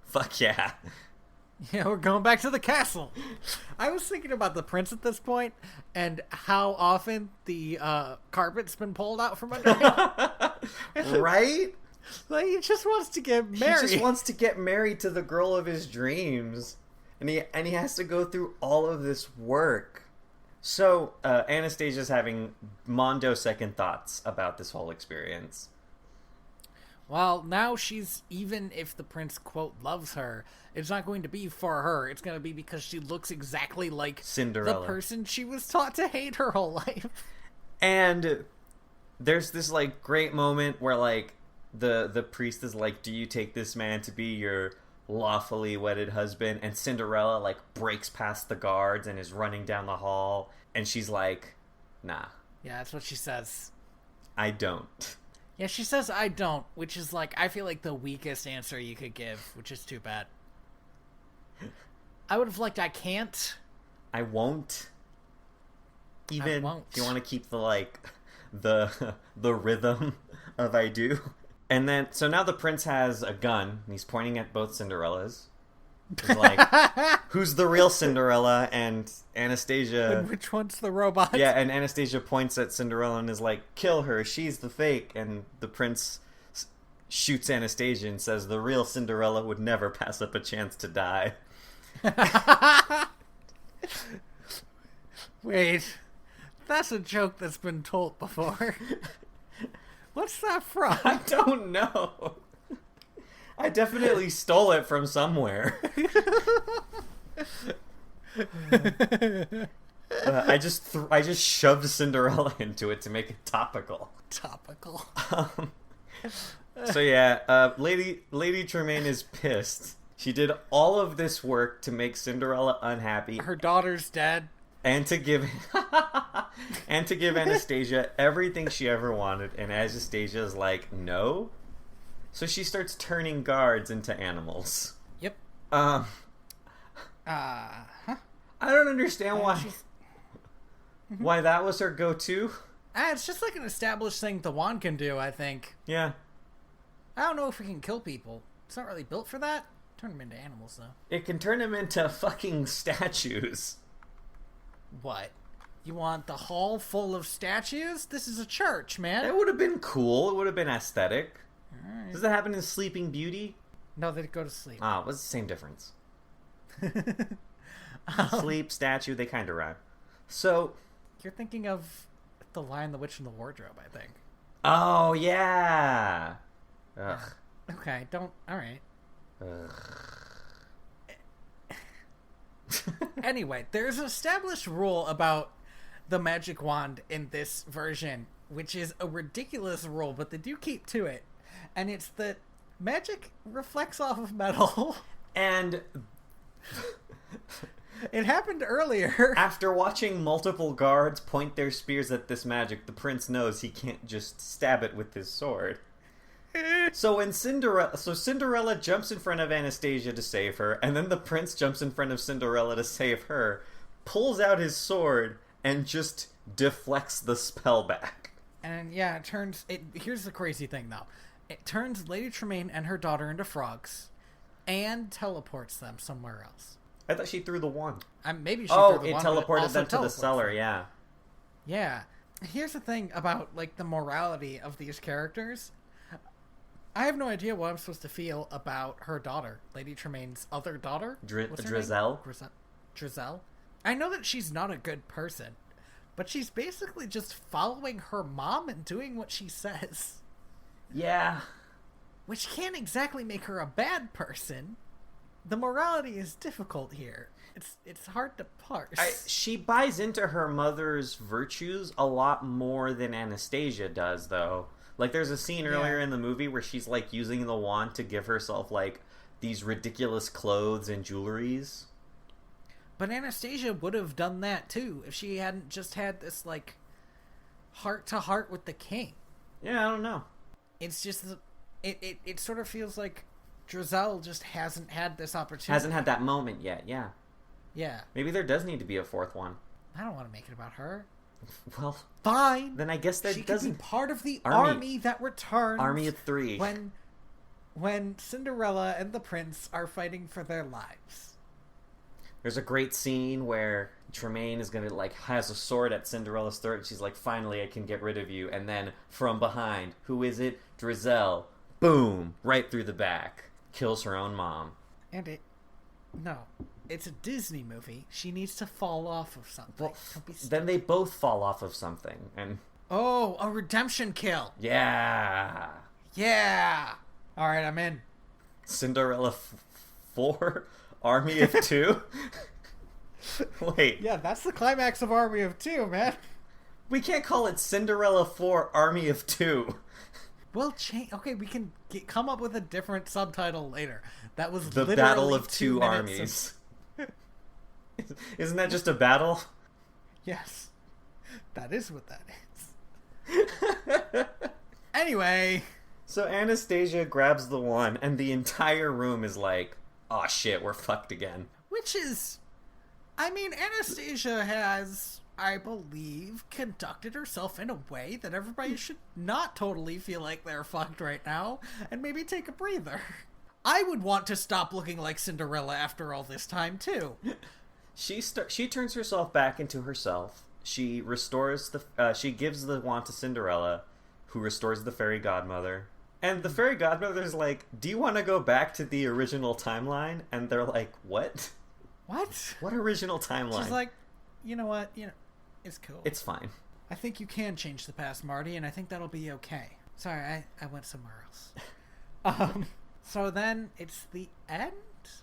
fuck yeah." Yeah, we're going back to the castle. I was thinking about the prince at this point and how often the carpet's been pulled out from under him. Right? Like, he just wants to get married. He just wants to get married to the girl of his dreams. And he has to go through all of this work. So, Anastasia's having mondo second thoughts about this whole experience. Well, now she's, even if the prince, quote, loves her, it's not going to be for her. It's going to be because she looks exactly like Cinderella, the person she was taught to hate her whole life. And there's this, like, great moment where, like, the priest is like, "Do you take this man to be your lawfully wedded husband?" And Cinderella, like, breaks past the guards and is running down the hall. And she's like, "Nah." Yeah, that's what she says. I don't. Yeah, she says I don't, which is like, I feel like the weakest answer you could give, which is too bad. I would have liked I can't. I won't. Even I won't. if you want to keep the rhythm of I do. And then, so now the prince has a gun, and he's pointing at both Cinderellas. He's like, who's the real Cinderella? And Anastasia... And which one's the robot? Yeah, and Anastasia points at Cinderella and is like, kill her, she's the fake. And the prince shoots Anastasia and says, the real Cinderella would never pass up a chance to die. Wait, that's a joke that's been told before. What's that from? I don't know. I definitely stole it from somewhere. I just shoved Cinderella into it to make it topical. Topical. So yeah, Lady Tremaine is pissed. She did all of this work to make Cinderella unhappy. Her daughter's dead. And to give Anastasia everything she ever wanted, and Anastasia's like, no. So she starts turning guards into animals. Yep. I don't understand why that was her go-to. It's just like an established thing the wand can do, I think. Yeah. I don't know if it can kill people. It's not really built for that. Turn them into animals, though. It can turn them into fucking statues. What? You want the hall full of statues? This is a church, man. That would have been cool. It would have been aesthetic. Right. Does that happen in Sleeping Beauty? No, they go to sleep. Ah, what's the same difference? Sleep, statue, they kind of rhyme. So... You're thinking of The Lion, the Witch, and the Wardrobe, I think. Oh, yeah! Ugh. Okay, don't... Alright. Anyway, there's an established rule about the magic wand in this version, which is a ridiculous rule, but they do keep to it. And it's that magic reflects off of metal. And it happened earlier. After watching multiple guards point their spears at this magic, the prince knows he can't just stab it with his sword. So Cinderella jumps in front of Anastasia to save her, and then the prince jumps in front of Cinderella to save her, pulls out his sword, and just deflects the spell back. And yeah, here's the crazy thing, though. It turns Lady Tremaine and her daughter into frogs, and teleports them somewhere else. I thought she threw the wand. Maybe she threw the wand, teleported them to the cellar, them. yeah. Yeah. Here's the thing about, like, the morality of these characters. I have no idea what I'm supposed to feel about her daughter, Lady Tremaine's other daughter. Drizel. Drizel. I know that she's not a good person, but she's basically just following her mom and doing what she says. Yeah. Which can't exactly make her a bad person. The morality is difficult here. It's hard to parse. She buys into her mother's virtues a lot more than Anastasia does, though. Like, there's a scene earlier in the movie where she's, like, using the wand to give herself, like, these ridiculous clothes and jewelries. But Anastasia would have done that, too, if she hadn't just had this, like, heart-to-heart with the king. Yeah, I don't know. It's just... It sort of feels like Drizel just hasn't had this opportunity. Hasn't had that moment yet, yeah. Yeah. Maybe there does need to be a fourth one. I don't want to make it about her. Well, fine. Then I guess that she doesn't... Could be part of the army that returns. Army of 3. When Cinderella and the prince are fighting for their lives. There's a great scene where Tremaine is gonna, like, has a sword at Cinderella's throat, and she's like, finally I can get rid of you. And then, from behind, who is it? Drizel. Boom! Right through the back. Kills her own mom. And it's a Disney movie. She needs to fall off of something. Well, then they both fall off of something, and... Oh, a redemption kill! Yeah! Yeah! Alright, I'm in. Cinderella 4? Army of 2? Wait. Yeah, that's the climax of Army of 2, man. We can't call it Cinderella 4 Army of 2. We'll change. Okay, we can come up with a different subtitle later. That was The Battle of Two Armies. Isn't that just a battle? Yes. That is what that is. Anyway. So Anastasia grabs the wand, and the entire room is like, "Oh shit, we're fucked again." Which is... I mean, Anastasia has, I believe, conducted herself in a way that everybody should not totally feel like they're fucked right now, and maybe take a breather. I would want to stop looking like Cinderella after all this time, too. She turns herself back into herself. She restores she gives the wand to Cinderella, who restores the Fairy Godmother. And the Fairy Godmother's like, "Do you want to go back to the original timeline?" And they're like, "What? What? What original timeline?" She's like, "You know what? It's cool. It's fine. I think you can change the past, Marty, and I think that'll be okay." Sorry, I went somewhere else. So then it's the end?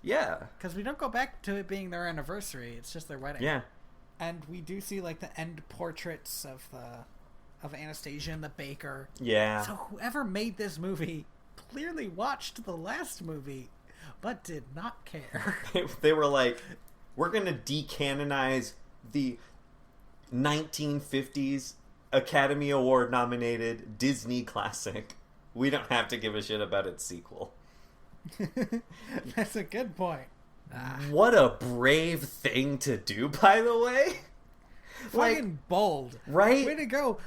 Yeah. Because we don't go back to it being their anniversary. It's just their wedding. Yeah. And we do see, like, the end portraits of Anastasia and the baker. Yeah. So whoever made this movie clearly watched the last movie, but did not care. They were like, "We're going to decanonize the 1950s Academy Award nominated Disney classic. We don't have to give a shit about its sequel." That's a good point. What a brave thing to do, by the way. Fucking bold. Right? Way to go.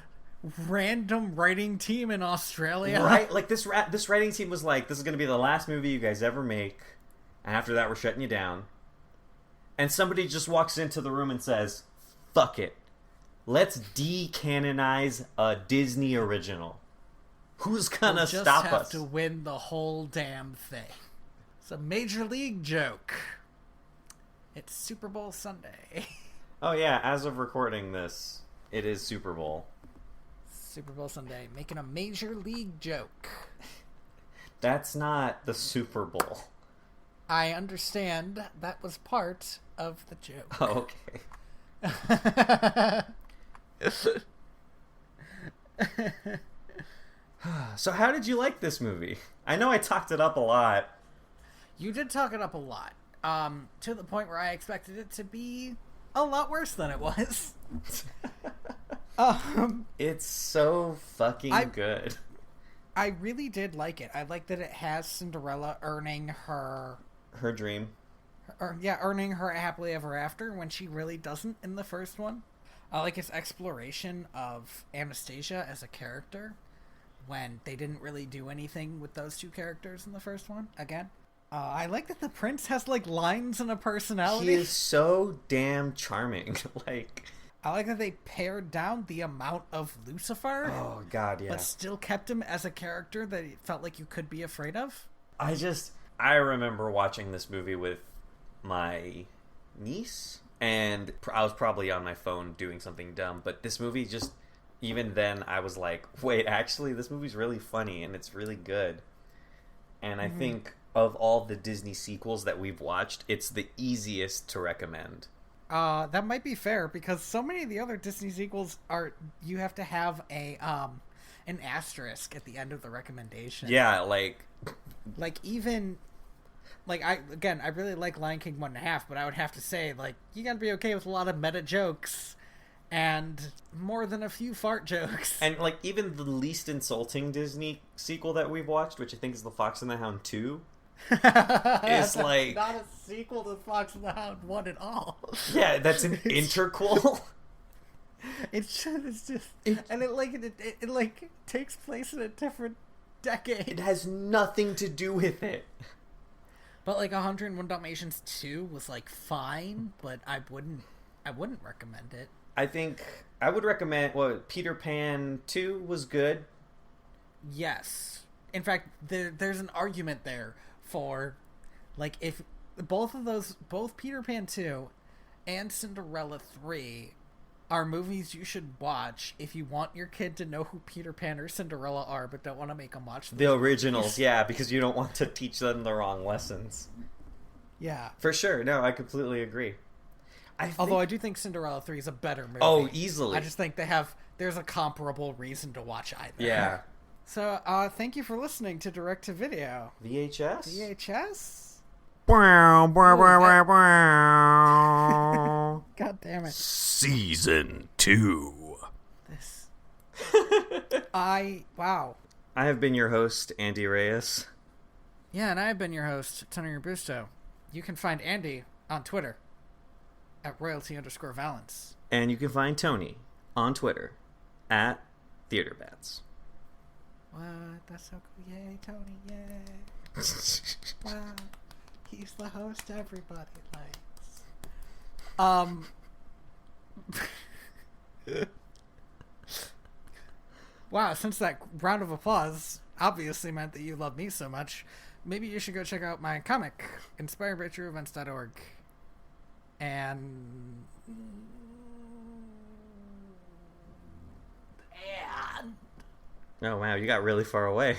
Random writing team in Australia. Right? Like, this writing team was like, "This is going to be the last movie you guys ever make. And after that, we're shutting you down." And somebody just walks into the room and says, "Fuck it. Let's decanonize a Disney original. Who's gonna stop us?" We'll just have to win the whole damn thing. It's a major league joke. It's Super Bowl Sunday. Oh yeah, as of recording this, it is Super Bowl. Super Bowl Sunday, making a major league joke. That's not the Super Bowl. I understand that was part of the joke. Oh, okay. So how did you like this movie? I know I talked it up a lot. You did talk it up a lot. To the point where I expected it to be a lot worse than it was. It's so fucking good. I really did like it. I like that it has Cinderella earning her dream. Earning her happily ever after when she really doesn't in the first one. I like its exploration of Anastasia as a character when they didn't really do anything with those two characters in the first one, again. I like that the prince has, like, lines and a personality. He is so damn charming. Like, I like that they pared down the amount of Lucifer. Oh, God, yeah. But still kept him as a character that it felt like you could be afraid of. I remember watching this movie with my niece, and I was probably on my phone doing something dumb, but this movie just, even then, I was like, wait, actually, this movie's really funny, and it's really good. And I think of all the Disney sequels that we've watched, it's the easiest to recommend. That might be fair, because so many of the other Disney sequels you have to have an asterisk at the end of the recommendation. Yeah, like even... Like, I really like Lion King 1.5, but I would have to say, like, you gotta be okay with a lot of meta jokes and more than a few fart jokes. And, like, even the least insulting Disney sequel that we've watched, which I think is The Fox and the Hound 2, is, like... not a sequel to Fox and the Hound 1 at all. Yeah, that's an interquel. It's just... And it takes place in a different decade. It has nothing to do with it. But, like, 101 Dalmatians 2 was, like, fine, but I wouldn't recommend it. I think I would recommend... Peter Pan 2 was good. Yes. In fact, there's an argument there for, like, if both Peter Pan 2 and Cinderella 3 are movies you should watch if you want your kid to know who Peter Pan or Cinderella are, but don't want to make them watch the originals. Yeah, because you don't want to teach them the wrong lessons. Yeah, for sure. No, I completely agree. Although I do think Cinderella 3 is a better movie. Oh, easily. I just think there's a comparable reason to watch either. Yeah. So, thank you for listening to Direct to Video. VHS? God damn it. Season 2. This. Wow. I have been your host, Andy Reyes. Yeah, and I have been your host, Tony Robusto. You can find Andy on Twitter at royalty_valence. And you can find Tony on Twitter at TheaterBats. What? That's so cool. Yay, Tony, yay. Wow. He's the host everybody likes. Wow, since that round of applause obviously meant that you love me so much, maybe you should go check out my comic, inspiredbytrueevents.org. And Oh, wow, you got really far away.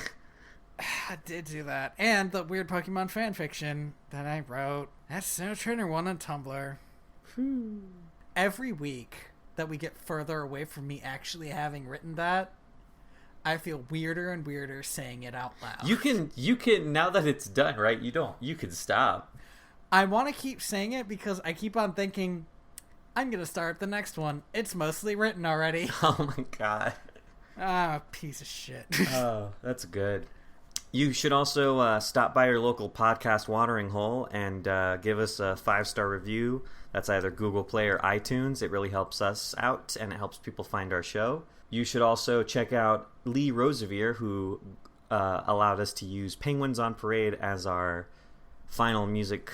I did do that. And the weird Pokemon fanfiction that I wrote. That's Snow Trainer 1 on Tumblr. Every week that we get further away from me actually having written that, I feel weirder and weirder saying it out loud. You can, now that it's done, right? You can stop. I want to keep saying it because I keep on thinking, I'm going to start the next one. It's mostly written already. Oh my god. Piece of shit. Oh, that's good. You should also stop by your local podcast watering hole and give us a 5-star review. That's either Google Play or iTunes. It really helps us out, and it helps people find our show. You should also check out Lee Rosevere, who allowed us to use Penguins on Parade as our final music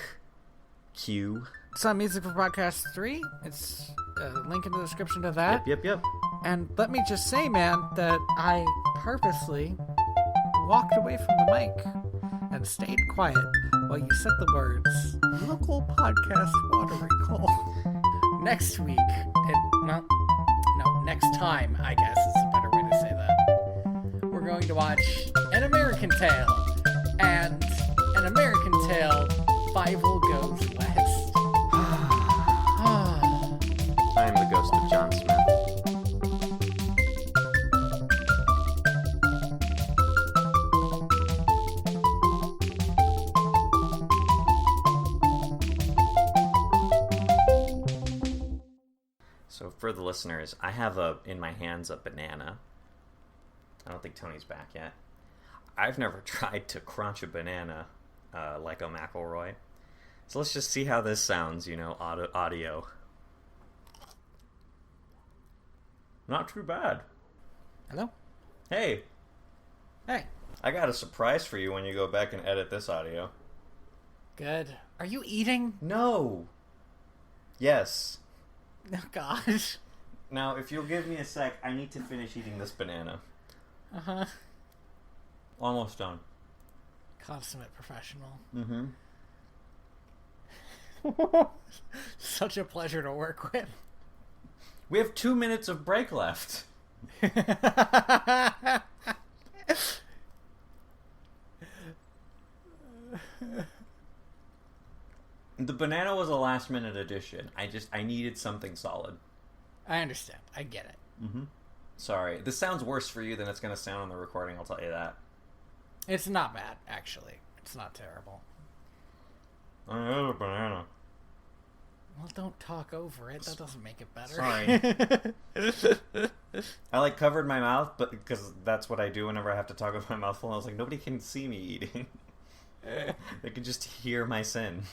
cue. It's on Music for Podcast 3. It's a link in the description to that. Yep. And let me just say, man, that I purposely walked away from the mic and stayed quiet while you said the words local podcast watering hole. Next week, next time, I guess is a better way to say that. We're going to watch An American Tale and An American Tale Fievel Goes West. I am the ghost of John Smith. So for the listeners, I have in my hands a banana. I don't think Tony's back yet. I've never tried to crunch a banana like a McElroy. So let's just see how this sounds, audio. Not too bad. Hello? Hey, Hey. I got a surprise for you when you go back and edit this audio. Good. Are you eating? No. Yes. Oh, gosh. Now, if you'll give me a sec, I need to finish eating this banana. Uh-huh. Almost done. Consummate professional. Mm-hmm. Such a pleasure to work with. We have 2 minutes of break left. The banana was a last-minute addition. I needed something solid. I understand. I get it. Mm-hmm. Sorry. This sounds worse for you than it's going to sound on the recording, I'll tell you that. It's not bad, actually. It's not terrible. I had a banana. Well, don't talk over it. That doesn't make it better. Sorry. I covered my mouth, but because that's what I do whenever I have to talk with my mouth full. I was like, nobody can see me eating. They can just hear my sin.